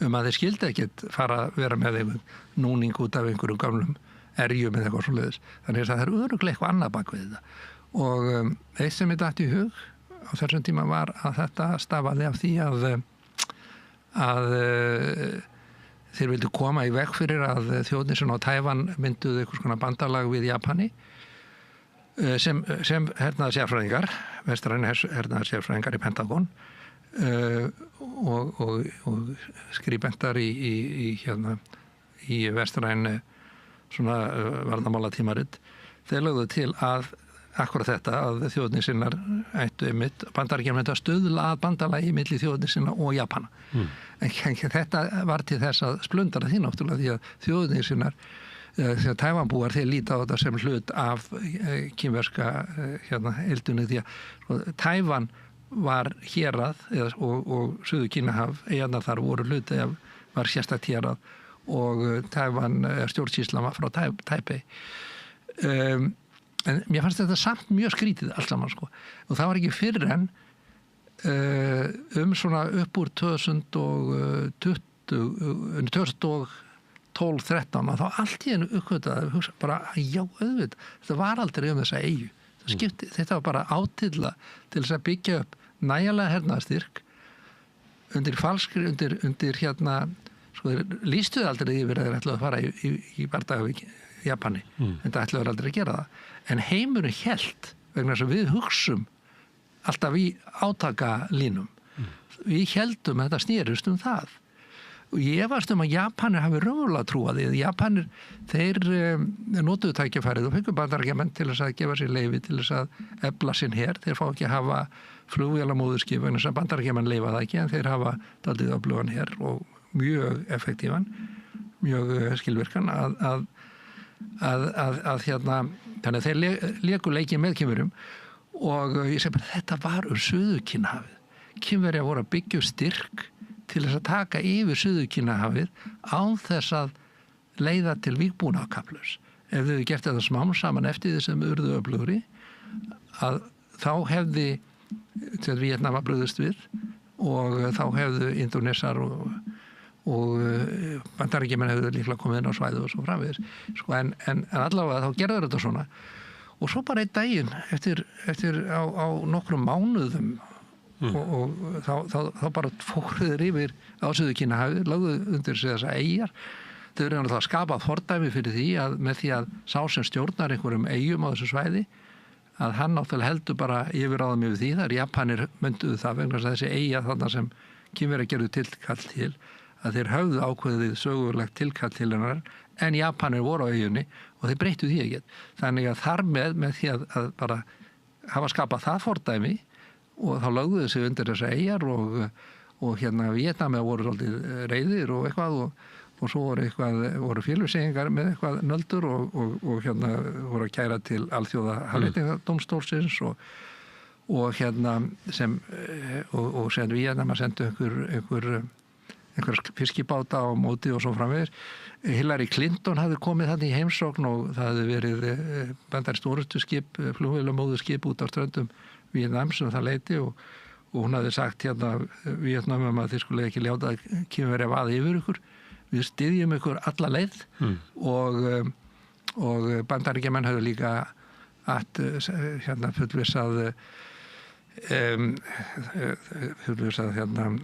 að þeir skildi ekkert fara að vera með einhvern núning út af einhverjum gamlum erjum eða eitthvað svoleiðis. Þannig að það er örugglega eitthvað annað bak við þetta. Og eitt sem ég datt í hug á þessum tíma var að þetta stafaði af því að þeir vildu koma í veg fyrir að þjóðnir sem á Tævan mynduðu einhvers konar bandalag við Japani sem hernaðarsérfræðingar, vestræn hernaðarsérfræðingar í Pentagon og skribentar í vestræn svona varnarmálatímarit. Þeir lögðu til að akkurat þetta að þjóðnir sinnar ættu einmitt Bandaríkjamenn að stuðla að bandalagi milli þjóðnir sinna og Japana. En þetta var til þess að splundra því náttúrulega því að þjóðnir sinnar þegar Tævanbúar þeir líta á þetta sem hlut af kínverska eldunni því að Tævan var hérað og Suður Kínahaf eyjarnar þar voru hluti af var sérstakt hérað og Tævan stjórnsýslan var frá Taipei. En mér fannst þetta samt mjög skrítið allt saman sko og það var ekki fyrr en svona upp úr 2012-13 að þá allt í einu uppgötaði hugsa bara já auðvitað, þetta var aldrei þessa eyju. Þetta var bara átilla til þess að byggja upp nægjanlega hernaðarstyrk undir falskri, undir sko lýstuði aldrei yfir að þeir ætlaðu að fara í bardaga við Japani, en það ætlaðu aldrei að gera það. En heimurinn hélt, vegna þess að við hugsum alltaf í átakalínum. Við héldum að þetta snerist það. Og ég efast að Japanir hafi raunverulega trúað því að Japanir, þeir notuðu tækifærið og fengu Bandaríkjamenn til þess að gefa sér leyfi til þess að efla sinn her. Þeir fá ekki að hafa flugvélamóðurskip vegna þess að Bandaríkjamenn leyfa það ekki en þeir hafa dálítið öflugan her og mjög effektívan, mjög skilvirkan þannig að þeir léku leikið með Kínverjum og ég segi bara þetta var Suður-Kínahafið. Kínverjar voru að byggja styrk til þess að taka yfir Suður-Kínahafið án þess að leiða til vígbúnaðarkaflaus. Ef þau gert þetta smám saman eftir því sem urðu öflugri að þá hefði til Víetnam að brugðust við og þá hefðu Indónesar og Bandaríkjamenn hefðu líklega komið inn á svæðu og svo framvegis. Sko, en allavega þá gerður þetta svona og svo bara einn daginn eftir á nokkrum mánuðum og þá bara fóruður yfir á Suður-Kínahafið, lögðu undir sig þessa eyjar. Þau eru náttúrulega að skapa fordæmi fyrir því að með því að sá sem stjórnar einhverjum eyjum á þessu svæði að hann náttúrulega heldur bara yfirráðum yfir því. Það Japanir mynduðu það vegna þess að þessi eyja þarna sem Kínverjar gerðu tilkall til að þeir höfðu ákveðið sögulegt tilkall til hennar en Japanir voru á eyjunni og þeir breyttu því ekkert. Þannig að þar með því að bara hafa skapað það fordæmi og þá lögðuðu sig undir þessa eyjar og Víetnam voru svolítið reiðir og eitthvað og svo voru félagseyingar með eitthvað nöldur og voru að kæra til alþjóða hafréttindadómstólsins og sem Víetnam að senda einhver fiskibáta á móti og svo framvegis. Hillary Clinton hafði komið þarna í heimsókn og það hafði verið bandarískt orrustuskip, flugvélamóðurskip út á ströndum Víetnam sem það leiti og hún hafði sagt Víetnam að þið skulle ekki ljáta Kínverja vaða yfir ykkur. Við styðjum ykkur alla leið og Bandaríkjamenn hafði líka fullvissað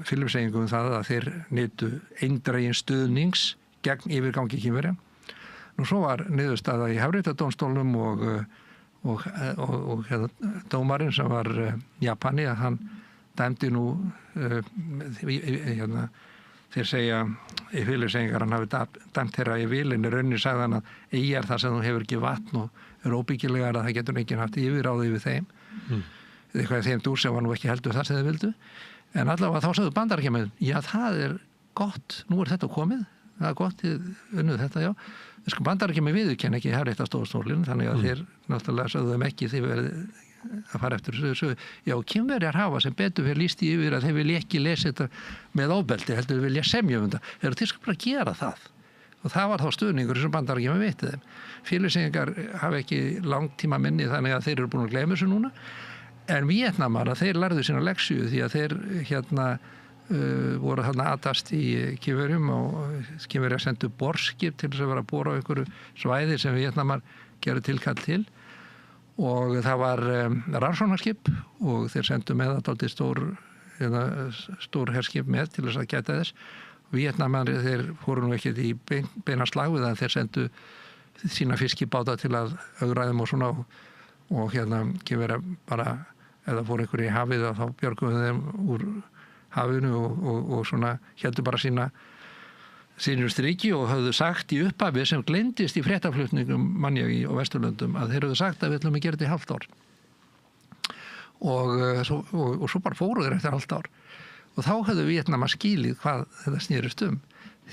Filippseyingum það að þeir nytu eindregin stuðnings gegn yfirgangi Kínverja. Nú svo var niðurstaða í Hafréttindadómstólnum og dómarinn sem var Japani að hann dæmdi nú þeir segja í Filippseyingar hann hafi dæmt þeirra í vilin í rauninni sagði hann að eyjar þar sem þú hefur ekki vatn og er óbyggilegar að það getur enginn haft yfirráði yfir þeim eitthvað þeim dúr sem var nú ekki heldur það sem þið vildu en allavega þá sagðu Bandaríkjamenn já það er gott, nú er þetta komið það er gott, unnuð þetta já Bandaríkjamenn viðurkenna ekki Hafréttindadómstólinn þannig að þeir náttúrulega sagðu þeim ekki þið verið að fara eftir þessu. Já, Kínverjar hafa sem betur fyrir lýst í yfir að þeir vilja ekki lesa þetta með ofbeldi, heldur vilja semja um þetta. Þeir skal bara gera það. Og það var þá stuðningur sem Bandaríkjamenn veitti þeim. Félagseyingar hafa ekki langtíma minni þannig að þeir eru búin að gleyma þessu núna. En Víetnamar, þeir lærðu sína leksju því að þeir voru þarna aðtast í Kínverjum og Kínverjar sendu borskip til þess að vera að bora á einhverju svæði sem Víetnamar gerðu tilkall til og það var rannsóknarskip og þeir sendu með það dálítið stór herskip með til þess að gæta þess. Víetnamar þeir fóru nú ekkert í beina slag við það, þeir sendu sína fiskibáta til að ögraðum og svona og Kínverjar bara eða fóru einhverju í hafið og þá björgum þeim úr hafinu og svona heldur bara sínur striki og höfðu sagt í upphafi sem gleymdist í fréttaflutningum mannjagi og Vesturlöndum að þeir höfðu sagt að við ætlum að gera þetta í hálft ár og svo bara fóru þeir eftir hálft ár og þá höfðu Víetnamar skilið hvað þetta snerist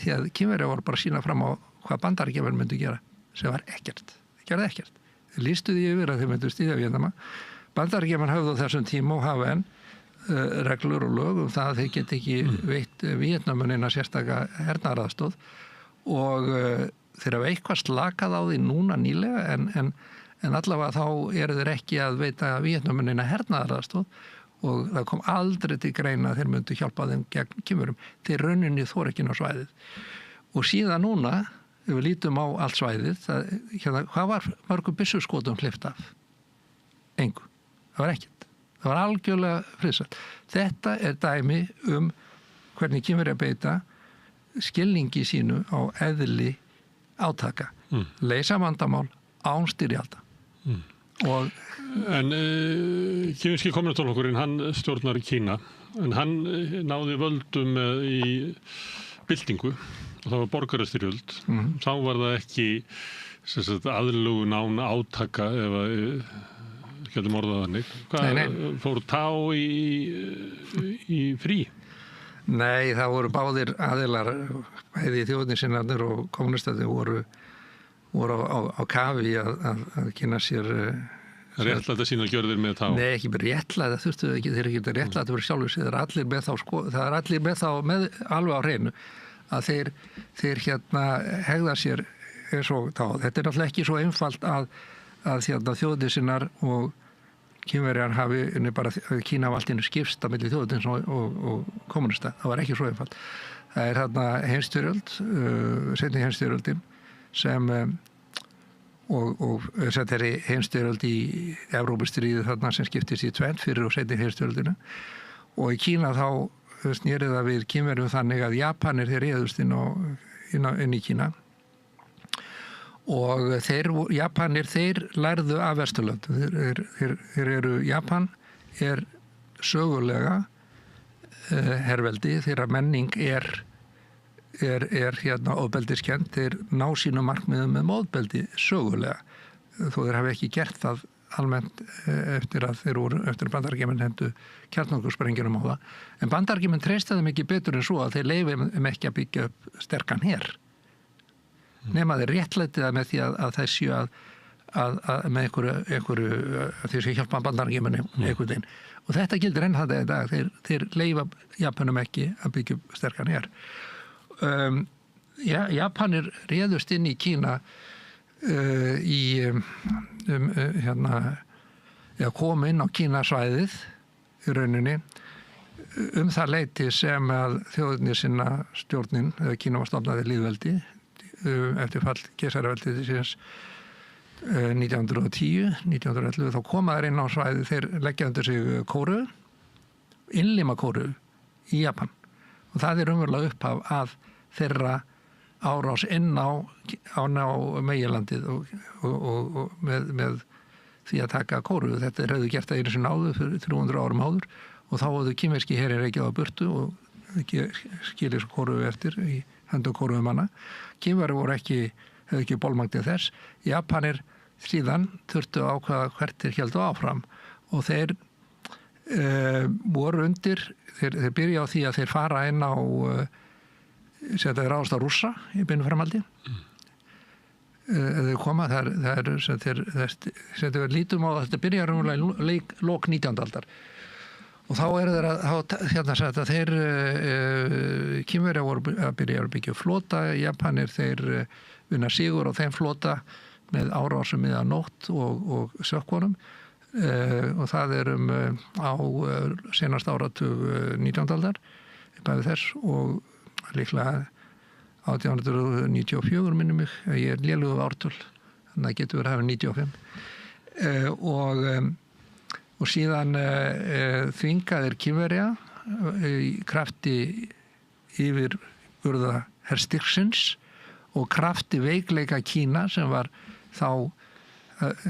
því að Kínverjar voru bara að sýna fram á hvað Bandaríkjamenn myndu gera sem var ekkert, þeir gerði ekkert þeir lýstu því yfir að þeir myndu stýða Víetnama. Bandaríkjamenn höfðu á þessum tíma og hafa enn reglur og lög það að þeir get ekki veitt Víetnamunina sérstaka hernaðaraðstóð og þeir hafa eitthvað slakað á því núna nýlega en allavega þá eru þeir ekki að veita Víetnamunina hernaðaraðstóð og það kom aldrei til greina að þeir myndu hjálpa þeim gegn Kínverjum. Þeir rauninni þor ekki ná svæðið og síðan núna ef við lítum á allt svæðið hvað var mörgum byssuskotum hleypt af? Engu. Það var ekkert. Það var algjörlega friðsælt. Þetta dæmi hvernig Kínverjar beita skilningi sínu á eðli átaka. Leysa vandamál án styrjalda. En kínverski kommunistaflokkurinn, hann stjórnar Kína, en hann náði völdum í byltingu og það var borgarastyrjöld. Þá var það ekki aðlugun án átaka getum orðað þannig. Hvað fór tá í frí? Nei, það voru báðir aðilar, bæði þjóðnissinnarnir og kommunistarnir voru á kafi að kynna sér réttlæta sína gjörðir með tá? Nei, ekki réttlæta, þurftu ekki, þeir ekki réttlæta fyrir sjálfur sig, það er allir með þá með alveg á hreinu að þeir hegða sér eins og tá. Þetta er náttúrulega ekki svo einfalt að þjóðnisinnar og Kínverjar hafi bara Kína hafa allt innu skipst á milli þjóðnins og kommunista. Það var ekki svo einfalt. Það er heimsstyrjöld, seinni heimsstyrjöldin sem og þetta er heimsstyrjöld í Evrópustríði þarna sem skiptist í tvennt fyrir og seinni heimsstyrjöldinu og í Kína þá snerið það við Kínverjum þannig að Japanir þeir réðust inn í Kína og Japanir lærðu af Vesturlöndum. Japan er sögulega herveldi, þeirra menning er ofbeldiskennd, þeir ná sínu markmiðum með mótbeldi sögulega, þó þeir hafi ekki gert það almennt eftir að Bandaríkjamenn hendu kjarnorkusprengjunum á það. En Bandaríkjamenn treysta þeim ekki betur en svo að þeir leyfi ekki að byggja upp sterkan her. Nema þeir réttlæti það með því að þeir séu að með einhverju að þeir séu hjálpa Bandaríkjamönnum einhvern veginn. Og þetta gildir enn það í dag. Þeir leyfa Japanum ekki að byggja upp sterkan her. Japanir réðust inn í Kína kom inn á Kínasvæðið í rauninni það leyti sem að þjóðnisinna stjórnin, Kína var stofnaði lýðveldi eftir fall keisaraveldisins 1910-1911 þá koma þeir inn á svæði, þeir leggja undir sig Kóreu, innlima Kóreu í Japan og það er umverulega upphaf að þeirra árás inn á meginlandið og með því að taka Kóreu. Þetta hefðu gert það einu sinni áður fyrir 300 árum áður og þá hefðu kínverski herir ekki á burtu og skilir Kóreu eftir í hendur Kóreumanna. Kínverjar voru hefðu ekki bólmagn þess. Japanir síðan þurftu að ákveða hvert þeir héldu áfram og þeir voru undir, þeir byrja á því að þeir fara inn á setja þeir ráðast á Rússa í beinu framaldi þau koma, sem þau lítum á þetta byrjar í lok 19. aldar og þá þeir þeir Kínverjar voru að byrja að byggja flota, Japanir þeir vinna sigur á þeim flota með árásum miðað nótt og sökkvonum og það á senast áratug 19. aldar bæði þess og líklega 1894 minnum mig, ég lélugu ártöl þannig að getur verið að hafa 95 og síðan þvingaðir Kínverja í krafti yfirburða herstyrksins og krafti veikleika Kína sem var þá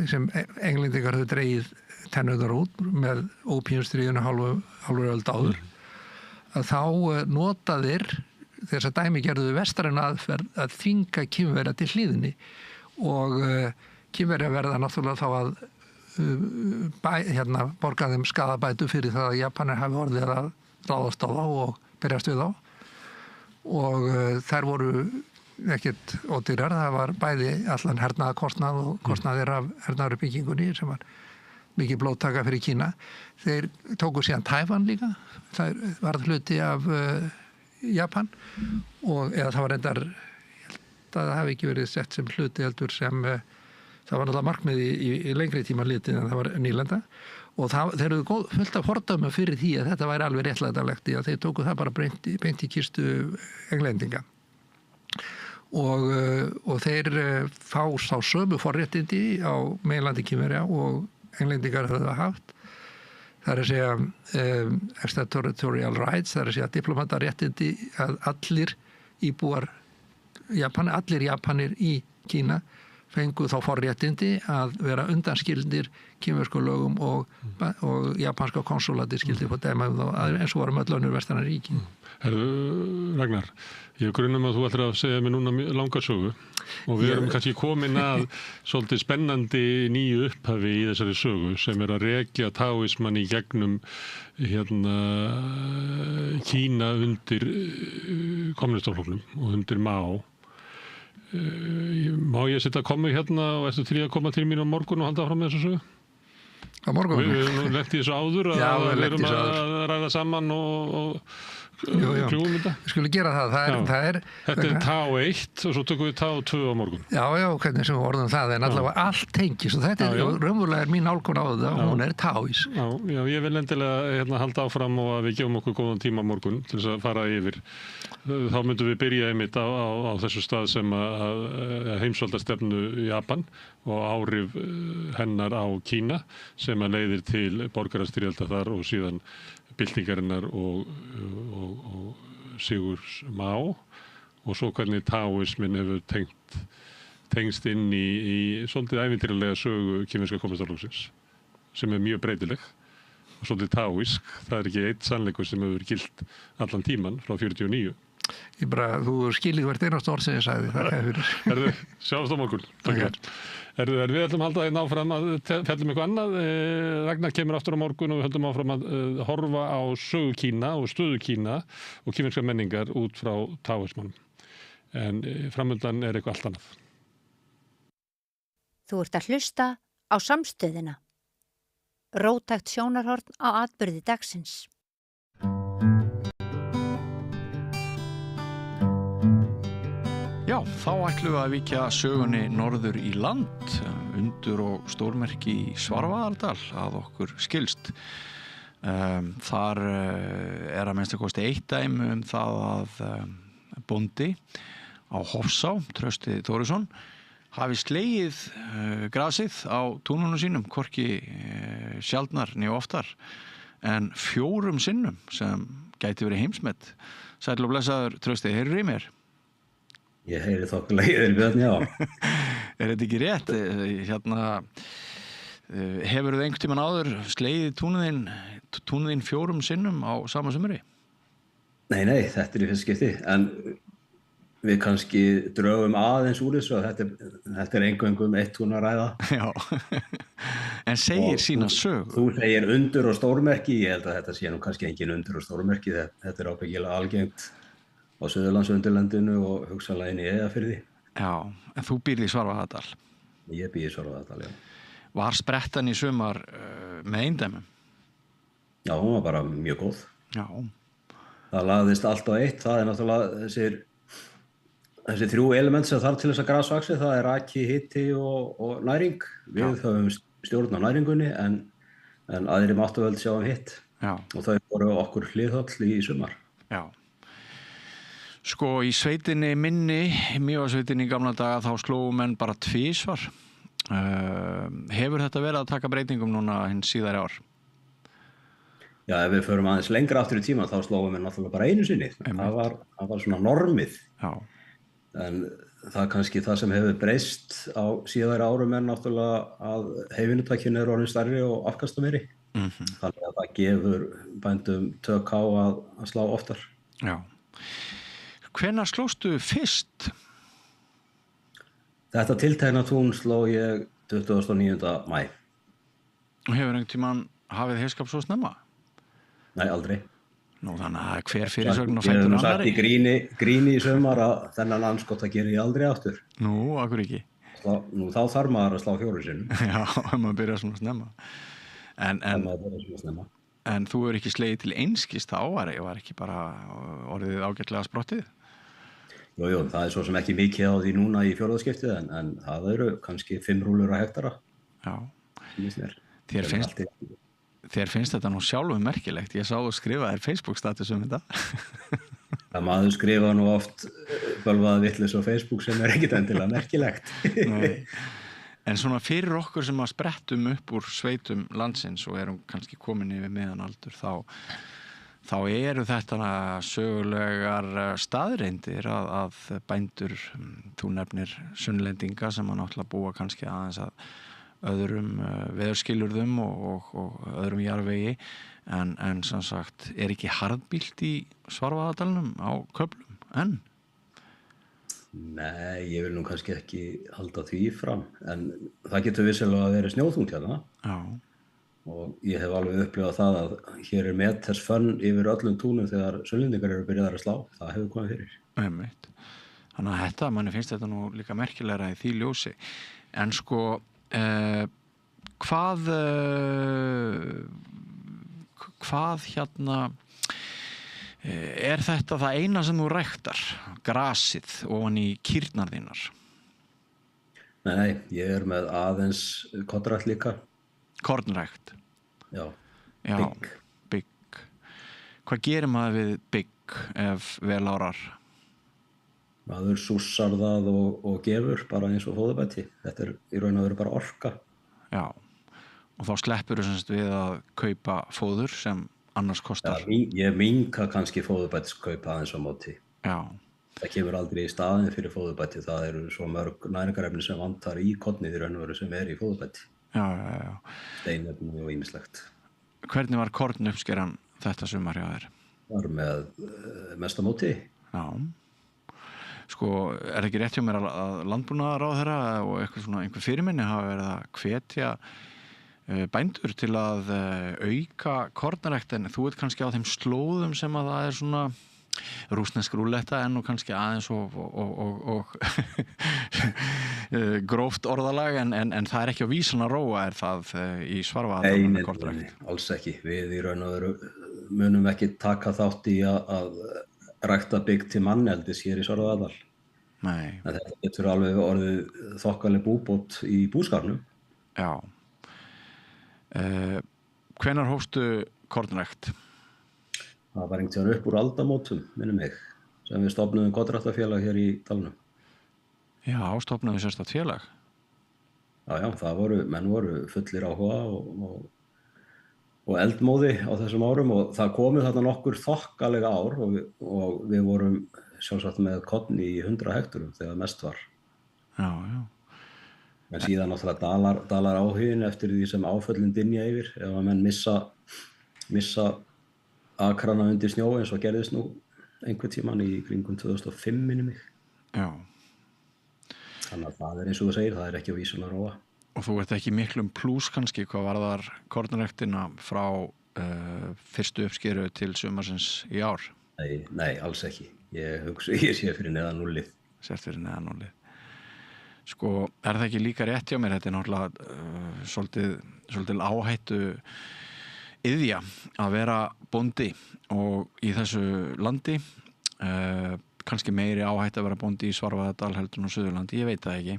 sem englendingar höfðu dregið tennurnar út með ópíumstríðinu hálfur öld áður að þá notaðir þess að dæmi gerðu vestræna aðferð að þvinga Kínverja til hlýðinni og Kínverja verða náttúrulega þá að borga þeim skaðabætu fyrir það að Japanir hafi orðið að ráðast á þá og berjast við þá og þær voru ekkert ódýrar, það var bæði allan hernaðarkostnað og kostnaðir af hernaðaruppbyggingunni sem var mikið blóðtaka fyrir Kína. Þeir tóku síðan Tævan líka, það var hluti af Japan og eða það var reyndar, ég held að það hafi ekki verið sett sem hluti heldur sem það var náttúrulega markmið í lengri tíma litið en það var nýlenda og þeir eru fullt af fordæmum fyrir því að þetta væri alveg réttlætanlegt í að þeir tóku það bara beint í kistu englendinga og þeir fá sá sömu forréttindi á meginlandi Kínverja og englendingar höfðu haft. Það er að segja extraterritorial rights, það er að segja diplomataréttindi að allir íbúar Japan, allir Japanir í Kína fengu þá forréttindi að vera undanskildir kínversku lögum og japanska konsulati skildi på dæma eins og varum öll önnur vestræn ríki. Ragnar, ég grunum að þú ætlar að segja mér núna langa sögu og við erum kannski komin að svolítið spennandi nýju upphafi í þessari sögu sem að rekja taoisman í gegnum Kína undir kommunistaflokknum og undir Mao. Má ég setja að koma og ertu til að koma til mín á morgun og halda áfram með þessu sögu? Á morgun? Við erum lent í þessu áður við erum að ræða saman og kljúum þetta. Við skulum gera það. Þetta er Tao 1 og svo tökum við Tao 2 á morgun. Já, hvernig sem við orðum það en allavega allt tengist og þetta raunverulega mín nálgun á þetta og hún er taoísk. Já, ég vil endilega halda áfram og að við gefum okkur góðan tíma á morgun til þess að fara yfir. Þá myndum við byrja einmitt á þessu stað sem að heimsvaldastefnu Japan og áhrif hennar á Kína sem að leiðir til borgarastyrjalda þar og síðan byltingarinnar og sigurs Mao og svo hvernig taoismin hefur tengst inn í svolítið ævintýralega sögu kínverska kommunistaflokksins sem er mjög breytileg og svolítið taoísk. Það er ekki eitt sannleikur sem hefur gilt allan tíman frá 49. Þú skilir hvert einast orð sem ég sagði. Sjáumst á morgun. Við ætlum að halda þeim áfram að fjallum eitthvað annað. Ragnar kemur aftur á morgun og við höldum áfram að horfa á sögu Kína og stöðu Kína og kínverska menningar út frá taoismanum. En framöndan er eitthvað allt annað. Þú ert að hlusta á Samstöðina. Róttækt sjónarhorn á atburði dagsins. Já, þá ætlum við að víkja sögunni norður í land, undur og stórmerki í Svarfaðardal að okkur skilst. Þar að minnsta kosti eitt dæmi það að bóndi á Hofsá, Trausti Þórisson, hafi slegið grasið á túnunum sínum, hvorki sjaldnar né oftar, en 4 sinnum sem gæti verið heimsmet. Sæll og blessaður, Trausti, heyrðu í mér? Ég heyri þokkulega í Björn, já. Er þetta ekki rétt? Hefur þið einhvern tímann áður slegið túnuðinn 4 sinnum á sama sumri? Nei, þetta er í fyrsta skipti, en við kannski drögum aðeins úr þessu að þetta er eingöngum eitt tún að ræða. Já, en segir sína sög. Þú segir undur og stórmerki, ég held að þetta sé nú kannski engin undur og stórmerki, þetta er ábyggilega algengt á Suðurlandsundirlendinu og hugsanlega inn í Eyjafirði. Já, en þú býrð í Svarfaðardal. Ég býr í Svarfaðardal, já. Var sprettan í sumar með eindæmum? Já, hún var bara mjög góð. Já. Það lagðist allt á eitt, það náttúrulega þessi 3 element sem þarf til þess að gras vaxi, það raki, hiti og næring. Við höfum stjórn á næringunni en aðrir máttuvöld sjá hitt. Já. Og þau voru okkur hliðhöll í sumar. Já. Sko í sveitinni minni, í Mývatnssveitinni í gamla daga, þá slógu menn bara 2 svar. Hefur þetta verið að taka breytingum núna hinn síðari ár? Já, ef við förum aðeins lengra aftur í tíma þá slógum við náttúrulega bara einu sinni. Það var svona normið. Já. En það er kannski það sem hefur breyst á síðari árum náttúrulega að heifinutækin orðin stærri og afkastameiri. Þannig að það gefur bændum tök á að slá oftar. Já. Hvenær slóstu fyrst? Þetta tiltekna tún sló ég 29. maí. Og hefur einhvern tímann hafið heiskap svo snemma? Nei, aldrei. Nú þannig að hver fyrirsögn og fættur annari? Ég hef sagt í gríni í sumar að þennan anskott að gera ég aldrei aftur. Nú, akkur ekki? Nú þá þarf maður að slá 4 sinnum. Já, maður byrja svona snemma. En þú er ekki slegið til einskist þá, var ekki bara orðið ágætlega sprottið? Jú, það er svo sem ekki mikið á því núna í fjórðaskiptið en það eru kannski 5 rúllur á hektara. Já. Þér finnst þetta nú sjálfum merkilegt. Ég sá þú skrifa þér Facebook-status þetta. Það maður skrifa nú oft bölvaða vitlis á Facebook sem ekkit endilega merkilegt. Nei. En svona fyrir okkur sem að sprettum upp úr sveitum landsins og erum kannski komin yfir meðanaldur þá eru þetta sögulegar staðreyndir að bændur, þú nefnir Sunnlendinga sem að náttúrulega búa kannski aðeins að öðrum veðurskilurðum og öðrum jarðvegi en sem sagt er ekki harðbýlt í Svarfaðardalnum á köflum enn? Nei, ég vil nú kannski ekki halda því fram en það getur vissilega að vera snjóþungt hérna. Já. Og ég hef alveg upplifað það að hér meters fönn yfir öllum túnum þegar Sunnlendingar eru byrjaðar að slá. Það hefur komið fyrir. Einmitt. Þannig að manni finnst þetta nú líka merkilegra í því ljósi. En sko hvað hérna er þetta það eina sem þú ræktar, grasið ofan í kýrnar þínar? Nei, ég er með aðeins kornrækt líka. Kornrækt? Já, bygg. Hvað gerir maður við bygg ef vel árar? Maður sússar það og gefur bara eins og fóðurbæti. Þetta er í raun og veru bara orka. Já, og þá sleppur þú semst við að kaupa fóður sem annars kostar. Já, ég minka kannski fóðurbætiskaupa aðeins á móti. Já. Það kemur aldrei í staðin fyrir fóðurbæti. Það eru svo mörg næringarefni sem vantar í kornið í raun og veru sem er í fóðurbæti. Já. Steinefni og ýmislegt. Hvernig var kornuppskeran þetta sumar hjá þér? Var með mesta móti. Já. Sko, er ekki rétt hjá mér að landbúnaðarráðherra og einhver fyrirminni hafa verið að hvetja bændur til að auka kornarækt en þú ert kannski á þeim slóðum sem að það er svona rússnesk rúlletta en nú kannski aðeins og gróft orðalag en það er ekki á vísan að róa er það í Svarfaðardal með kornarækt? Nei, alls ekki. Við í raun og veru munum ekki taka þátt í að rækta bygg til manneldis hér í Svarfaðardal. Nei. En þetta getur alveg orðið þokkaleg búbót í búskapnum. Já. Hvenær hófstu kornrækt? Það var einhvern veginn upp úr aldamótum, minnum mig, sem við stofnuðum kornræktarfélag hér í dalnum. Já, stofnuðu sérstakt félag? Já, menn voru fullir áhuga og eldmóði á þessum árum og það komið þarna nokkur þokkalega ár og við vorum sjálfsagt með korn í 100 hekturum þegar mest var. Já. En síðan náttúrulega dalar áhugin eftir því sem áföllin dynja yfir ef að menn missa akrana undir snjó eins og gerðist nú einhvern tímann í kringum 2005 minnum mig. Já. Þannig að það er eins og þú segir, það er ekki á vísun að róa. Og þú ert ekki miklum plús kannski hvað varðar kornræktina frá fyrstu uppskeru til sumarsins í ár? Nei, alls ekki. Ég sé fyrir neðan núllið. Sér fyrir neðan núllið. Sko, það ekki líka rétt hjá mér? Þetta náttúrulega svolítið áhættu iðja að vera bóndi og í þessu landi, kannski meiri áhættu að vera bóndi í Svarfaðardal heldur en á Suðurlandi, ég veit það ekki.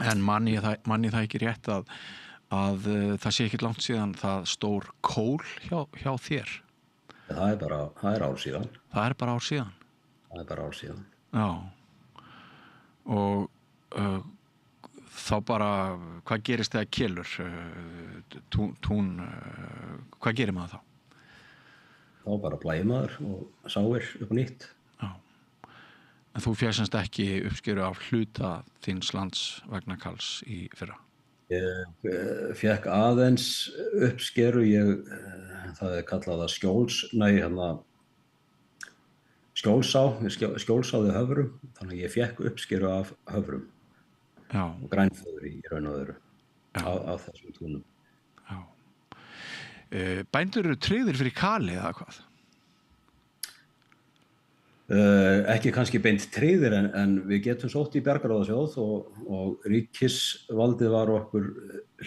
En manni það ekki rétt að það sé ekki langt síðan það stór kól hjá þér? Það er ár síðan. Það er bara ár síðan? Það er bara ár síðan. Já. Og þá bara, hvað gerist þegar kelur? Hvað gerir maður þá? Þá bara blæði maður og sáir upp á nýtt. Já. En þú fékkst ekki uppskeru af hluta þíns lands vegna kals í fyrra? Ég fékk aðeins uppskeru, það er kallað að skjólsáði höfrum, þannig að ég fékk uppskeru af höfrum. Já. Og grænfóður í raun og öðru af þessum túnum. Já. Bændur eru tryggðir fyrir kali eða hvað? Ekki kannski beint tryggðir en við getum sótt í Bjargráðasjóð og ríkisvaldið var okkur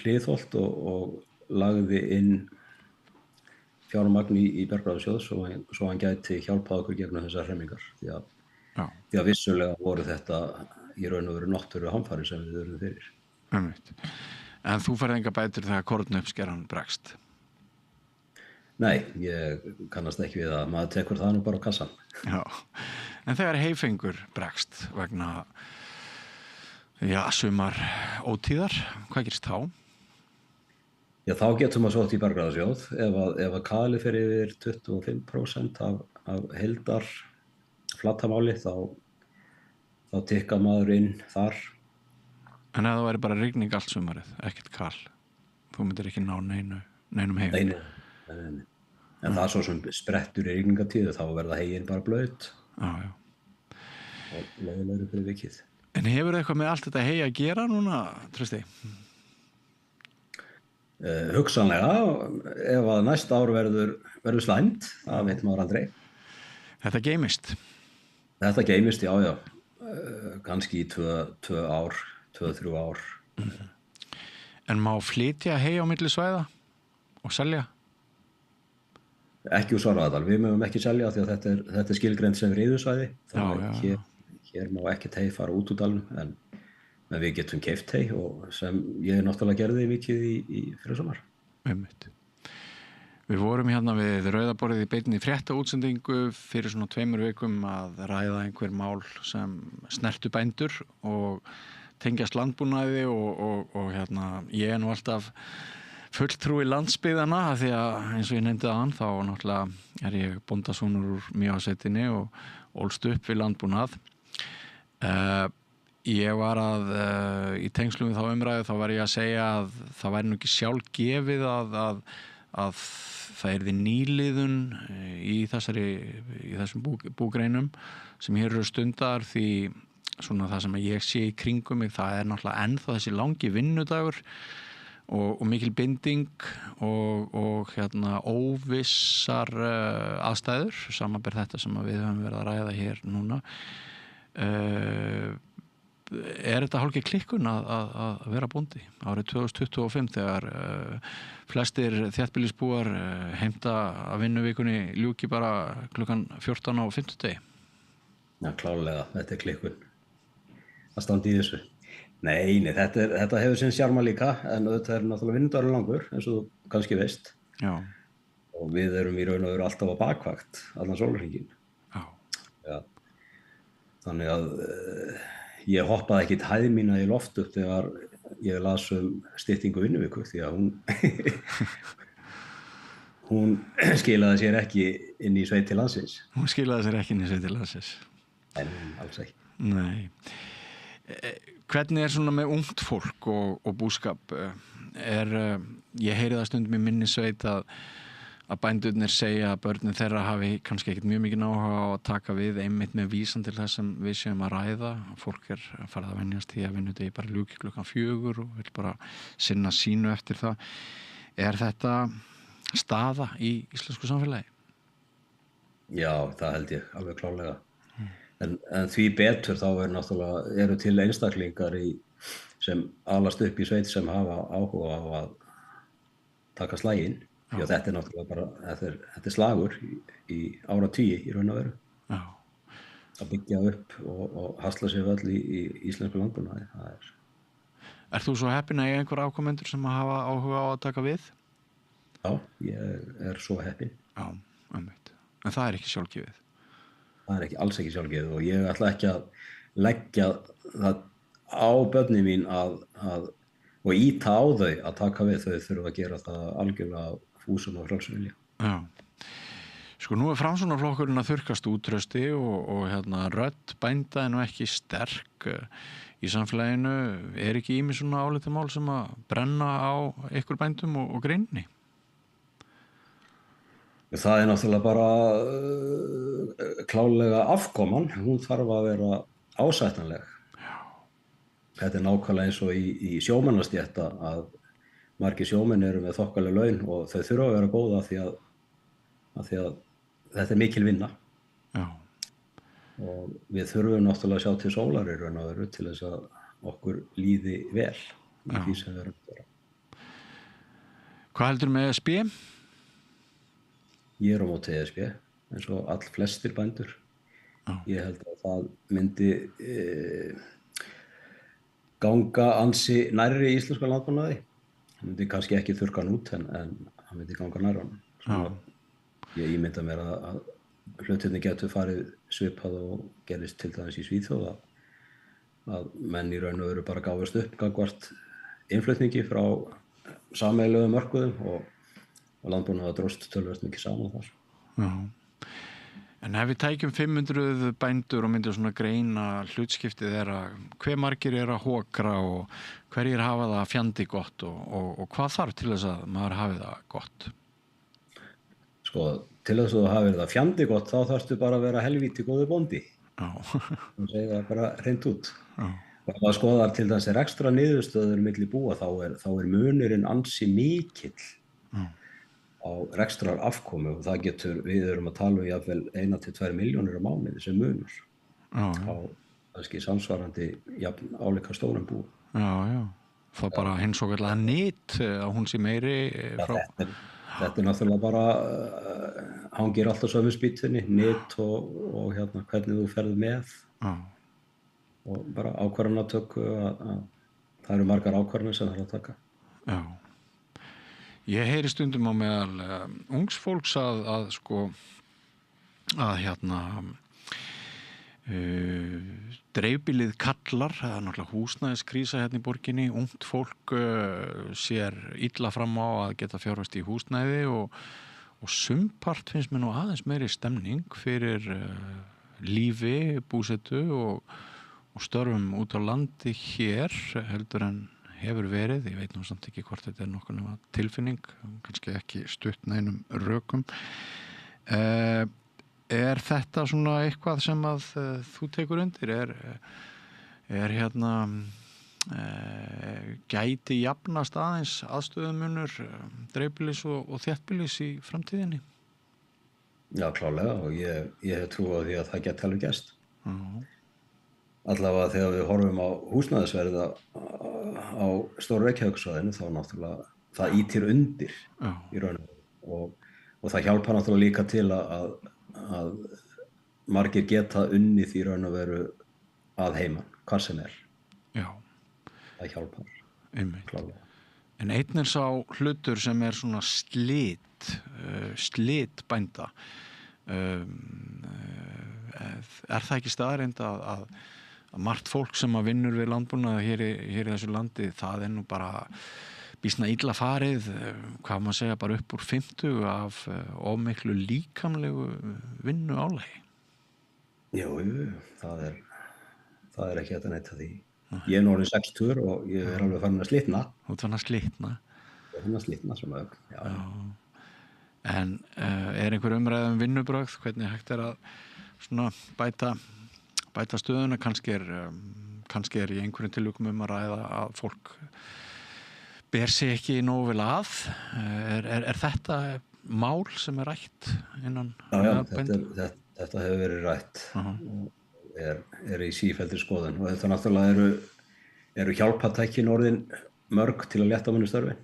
hliðholt og lagði inn fjármagn í Bjargráðasjóð svo hann gæti hjálpað okkur gegnum þessar hremmingar því að vissulega voru þetta í raun og veru náttúru hamfarir sem við erum fyrir. En þú færð enga bætur þegar kornuppskeran bregst? Nei, ég kannast ekki við að maður tekur það nú bara á kassan. Já, en þegar Heyfengur bregst vegna sumar ótíðar, hvað gerist þá? Já, þá getum maður sótt í Bjargráðasjóð ef að kali fer yfir 25% af heildar flatarmáli þá tikkar maður inn þar. En ef það væri bara rigning allt sumarið, ekkert kal, þú myndir ekki ná neinum heyfing? Nei. En það svo sem sprettur í rigningatíðu þá verða hegin bara blöyt. Já. Og leiðilegri fyrir vikið. En hefur eitthvað með allt þetta hegi að gera núna, Trausti? Hugsanlega, ef að næsta ár verður slæmt, það veit maður aldrei. Þetta geymist? Þetta geymist, já. Kannski í 2-3 ár. En má flytja hegi á milli svæða og selja? Ekki úr Svarfaðardal, við mögum ekki selja því að þetta er skilgreind sem riðusvæði. Hér má ekki hei fara út úr dalnum, en við getum keypt hei og sem ég náttúrulega gerði mikið í fyrir sumar. Einmitt. Við vorum hérna við Rauðaborðið í beinni fréttaútsendingu fyrir svona 2 vikum að ræða einhver mál sem snertu bændur og tengjast landbúnaði og hérna, ég er nú alltaf fulltrúi landsbyggðana því að eins og ég nefndi það þá náttúrulega er ég bóndasonur úr Mývatnssveitinni og ólst upp við landbúnað. Ég var í tengslum við þá umræðu þá var ég að segja að það væri nú ekki sjálfgefið að það yrði nýliðun í þessum búgreinum sem hér eru stundar því svona það sem ég sé í kringum mig það er náttúrulega ennþá þessi langi vinnudagur og mikil binding og hérna óvissar aðstæður samanber þetta sem við höfum verið að ræða hér núna. Er þetta hálfgeð klikkun að vera bóndi árið 2025 þegar flestir þéttbýlisbúar heimta að vinnuvikunni ljúki bara klukkan 14 á 50? Já, klárlega, þetta er klikkun að standa í þessu. Nei, þetta hefur sinn sjarma líka en þetta er náttúrulega vinnudagurinn langur eins og þú kannski veist. Já. Og við erum í raun og veru alltaf á bakvakt allan sólarhringinn. Já. Þannig að ég hoppaði ekkit hæð mína í loft upp þegar ég las styttingu vinnuviku því að hún skilaði sér ekki inn í sveit til landsins. Hún skilaði sér ekki inn í sveit til landsins? Nei, alls ekki. Nei. Hvernig er svona með ungt fólk og búskap? Ég heyri það stundum í minni sveit að bændurnir segja að börnin þeirra hafi kannski ekkert mjög mikið áhuga á að taka við einmitt með vísan til þess sem við séum að ræða. Fólk farið að venjast því að vinnudegi bara ljúki klukkan 4 og vil bara sinna sínu eftir það. Er þetta staða í íslensku samfélagi? Já, það held ég alveg klárlega. En því betur þá eru til einstaklingar sem alast upp í sveit sem hafa áhuga á að taka slaginn. Því að þetta náttúrulega bara, þetta slagur í áratugi í raun og veru. Já. Að byggja upp og hasla sér öll í íslensku landbúnaði. Ert þú svo heppinn að eiga einhver afkomendur sem hafa áhuga á að taka við? Já, ég svo heppinn. Já, einmitt. En það ekki sjálfgefið? Það alls ekki sjálfgefið og ég ætla ekki að leggja það á börnin mín og íta á þau að taka við. Þau þurfa að gera það algjörlega fúsum og frjálsum vilja. Já. Sko nú Framsóknarflokkurinn að þurrkast útrausti og rödd bænda nú ekki sterk í samfélaginu. Ekki ýmis svona álitamál sem að brenna á ykkur bændum og greinni? Það náttúrulega bara klálega afkoman. Hún þarf að vera ásættanleg. Já. Þetta nákvæmlega eins og í sjómannastétt að margir sjómenn eru með þokkaleg laun og þau þurfa að vera góða af því að þetta mikil vinna. Já. Og við þurfum náttúrulega að sjá til sólar í raun og veru til þess að okkur líði vel í því sem við erum að gera. Hvað heldur með ESB? Ég á móti ESB eins og all flestir bændur. Ég held að það myndi ganga ansi nærri íslenska landbúnaði. Það myndi kannski ekki þurrka hann út en það myndi ganga nærri hann. Ég ímynda mér að hlutirnir getur farið svipað og gerist til dæmis í Svíþjóð að menn í raun og veru bara gáfust upp gagnvart innflutningi frá sameiginlegum mörkuðum og landbúnaði dróst töluvert mikið saman þar. Já. En ef við tækjum 500 bændur og myndum svona greina hlutskiptið þeirra, hve margir að hokra og hverjir hafa það fjandi gott og hvað þarf til þess að maður hafi það gott? Sko, til þess að þú hafir það fjandi gott þá þarfstu bara að vera helvíti góður bóndi. Já. Þú segir það bara hreint út. Já. Og ef maður skoðar til þess ekstra niðurstöður milli búa þá er munurinn ansi mikill. Já. Á rekstrar afkomu og við erum að tala jafnvel 1 til 2 milljónir á mánuði sem munur á kannski samsvarandi jafn álíka stórum búum. Já. Það bara hins og allavega nýtt að hún sé meiri frá... Þetta náttúrulega bara hangir alltaf sömu spýtunni, nýtt og hvernig þú ferð með. Já. Og bara ákvarðanatöku að það eru margar ákvarðanir sem það er að taka. Já. Ég heyri stundum á meðal ungs fólks að dreifbýlið kallar, það náttúrulega húsnæðiskrísa hérna í borginni, ungt fólk sér illa fram á að geta fjárfest í húsnæði og sumpart finnst mér nú aðeins meiri stemning fyrir lífi, búsetu og störfum út á landi hér heldur en hefur verið, ég veit nú samt ekki hvort þetta nokkuð nema tilfinning, kannski ekki stutt neinum rökum. Þetta svona eitthvað sem að þú tekur undir? Gæti jafnast aðeins aðstöðumunur dreifbýlis og þéttbýlis í framtíðinni? Já, klárlega og ég hef trú á því að það geti alveg gerst. Allavega þegar við horfum á húsnæðisverð á stóru Reykjavíkursvæðinu þá náttúrulega það ýtir undir í rauninu og það hjálpar náttúrulega líka til að margir geta unnið í raun og veru að heiman, hvar sem er. Já. Það hjálpar. Klárlega. En einn sá hlutur sem er svona slit bænda. Það ekki staðreynd að margt fólk sem að vinnur við landbúnað hér í þessu landi, það nú bara býsna illa farið, hvað maður segja, bara upp úr 50 af ómiklu líkamlegu vinnu álagi. Jú, það er ekki hægt að neita því. Ég orðinn 60 og ég alveg farin að slitna. Þú farin að slitna? Ég farin að slitna svona, já. En einhver umræð vinnubrögð, hvernig hægt að svona bæta stöðuna, kannski er í einhverjum tilvikum að ræða að fólk ber sig ekki nógu vel að. Er þetta mál sem er rætt innan? Já, þetta hefur verið rætt er í sífelldri skoðun og þetta náttúrulega eru hjálpatækin orðin mörg til að létta manni störfin.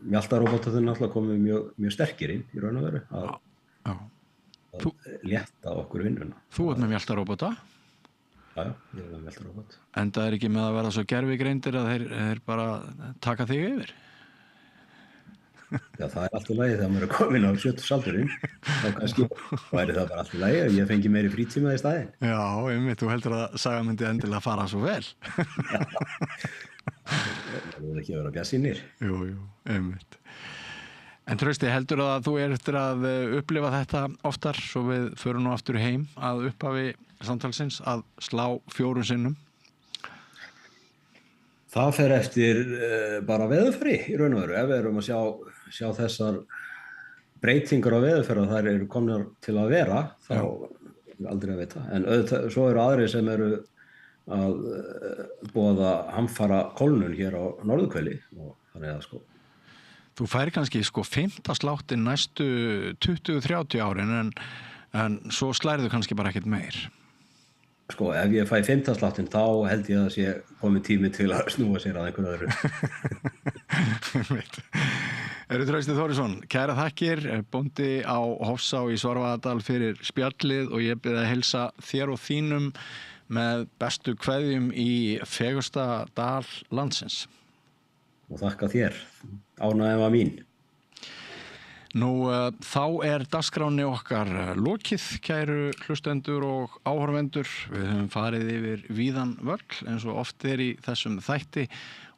Mjaltaróbótarnir náttúrulega komið mjög sterkir inn í raun og veru að létta okkur vinnuna. Þú ert með mjaltaróbóta? Já, ég með mjaltaróbót. En það ekki með að vera svo gervigreindir að þeir bara taka þig yfir? Já, það allt í lagi þegar maður komin á 70-saldurinn. Þá kannski væri það bara allt í lagi ef ég fengi meiri frítíma í staðinn. Já, einmitt, þú heldur að saga myndi endilega fara svo vel. Það voru ekki að vera bjassínir. Jú, einmitt. En Trausti, heldur að þú eftir að upplifa þetta oftar svo við förum nú aftur heim að upphafi samtalsins að slá 4 sinnum? Það fer eftir bara veðurfari í raun og veru. Ef við erum að sjá þessar breytingar á veðurfari og þær eru komnar til að vera, þá er aldrei að vita. En svo eru aðrir sem eru að boða hamfara kólnun hér á norðurhveli og þannig að sko. Þú fær kannski 5. sláttin næstu 20-30 árin en svo slærðu kannski bara ekkert meir. Sko, ef ég fæ 5. sláttin þá held ég að sé komið tími til að snúa sér að einhverju öðru. Trausti Þórisson, kæra þakkir, bóndi á Hofsá í Svarfaðardal fyrir spjallið og ég bið að heilsa þér og þínum með bestu kveðjum í fegursta dal landsins. Og þakka þér, ánægðin var mín. Nú, þá dagskráni okkar lokið, kæru hlustendur og áhorfendur. Við höfum farið yfir víðan völl eins og oft í þessum þætti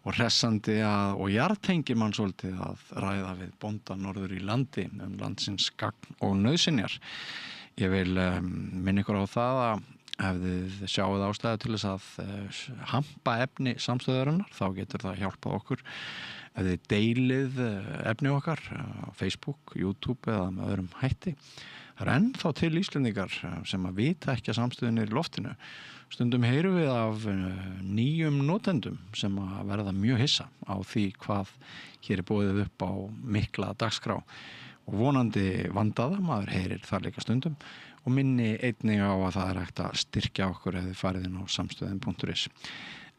og hressandi og jarðtengir mann svolítið að ræða við bónda norður í landi landsins gagn og nauðsynjar. Ég vil minna ykkur á það að ef þið sjáuð ástæðu til þess að hampa efni samstöðarinnar, þá getur það hjálpað okkur. Ef þið deilið efni okkar á Facebook, YouTube eða með öðrum hætti. Það ennþá til Íslendingar sem að vita ekki að samstöðin í loftinu. Stundum heyrum við af nýjum notendum sem að verða mjög hissa á því hvað hér boðið upp á mikla dagskrá. Og vonandi vandaða, maður heyrir þar líka stundum og minni einnig á að það hægt að styrkja okkur ef þið farið inn á samstöðin.is.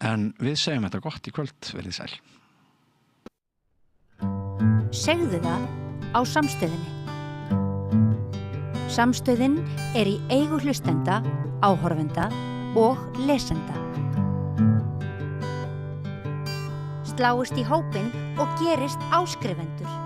En við segjum þetta gott í kvöld, verið sæl. Segðu það á Samstöðinni. Samstöðin í eigu hlustenda, áhorfenda og lesenda. Sláist í hópinn og gerist áskrifendur.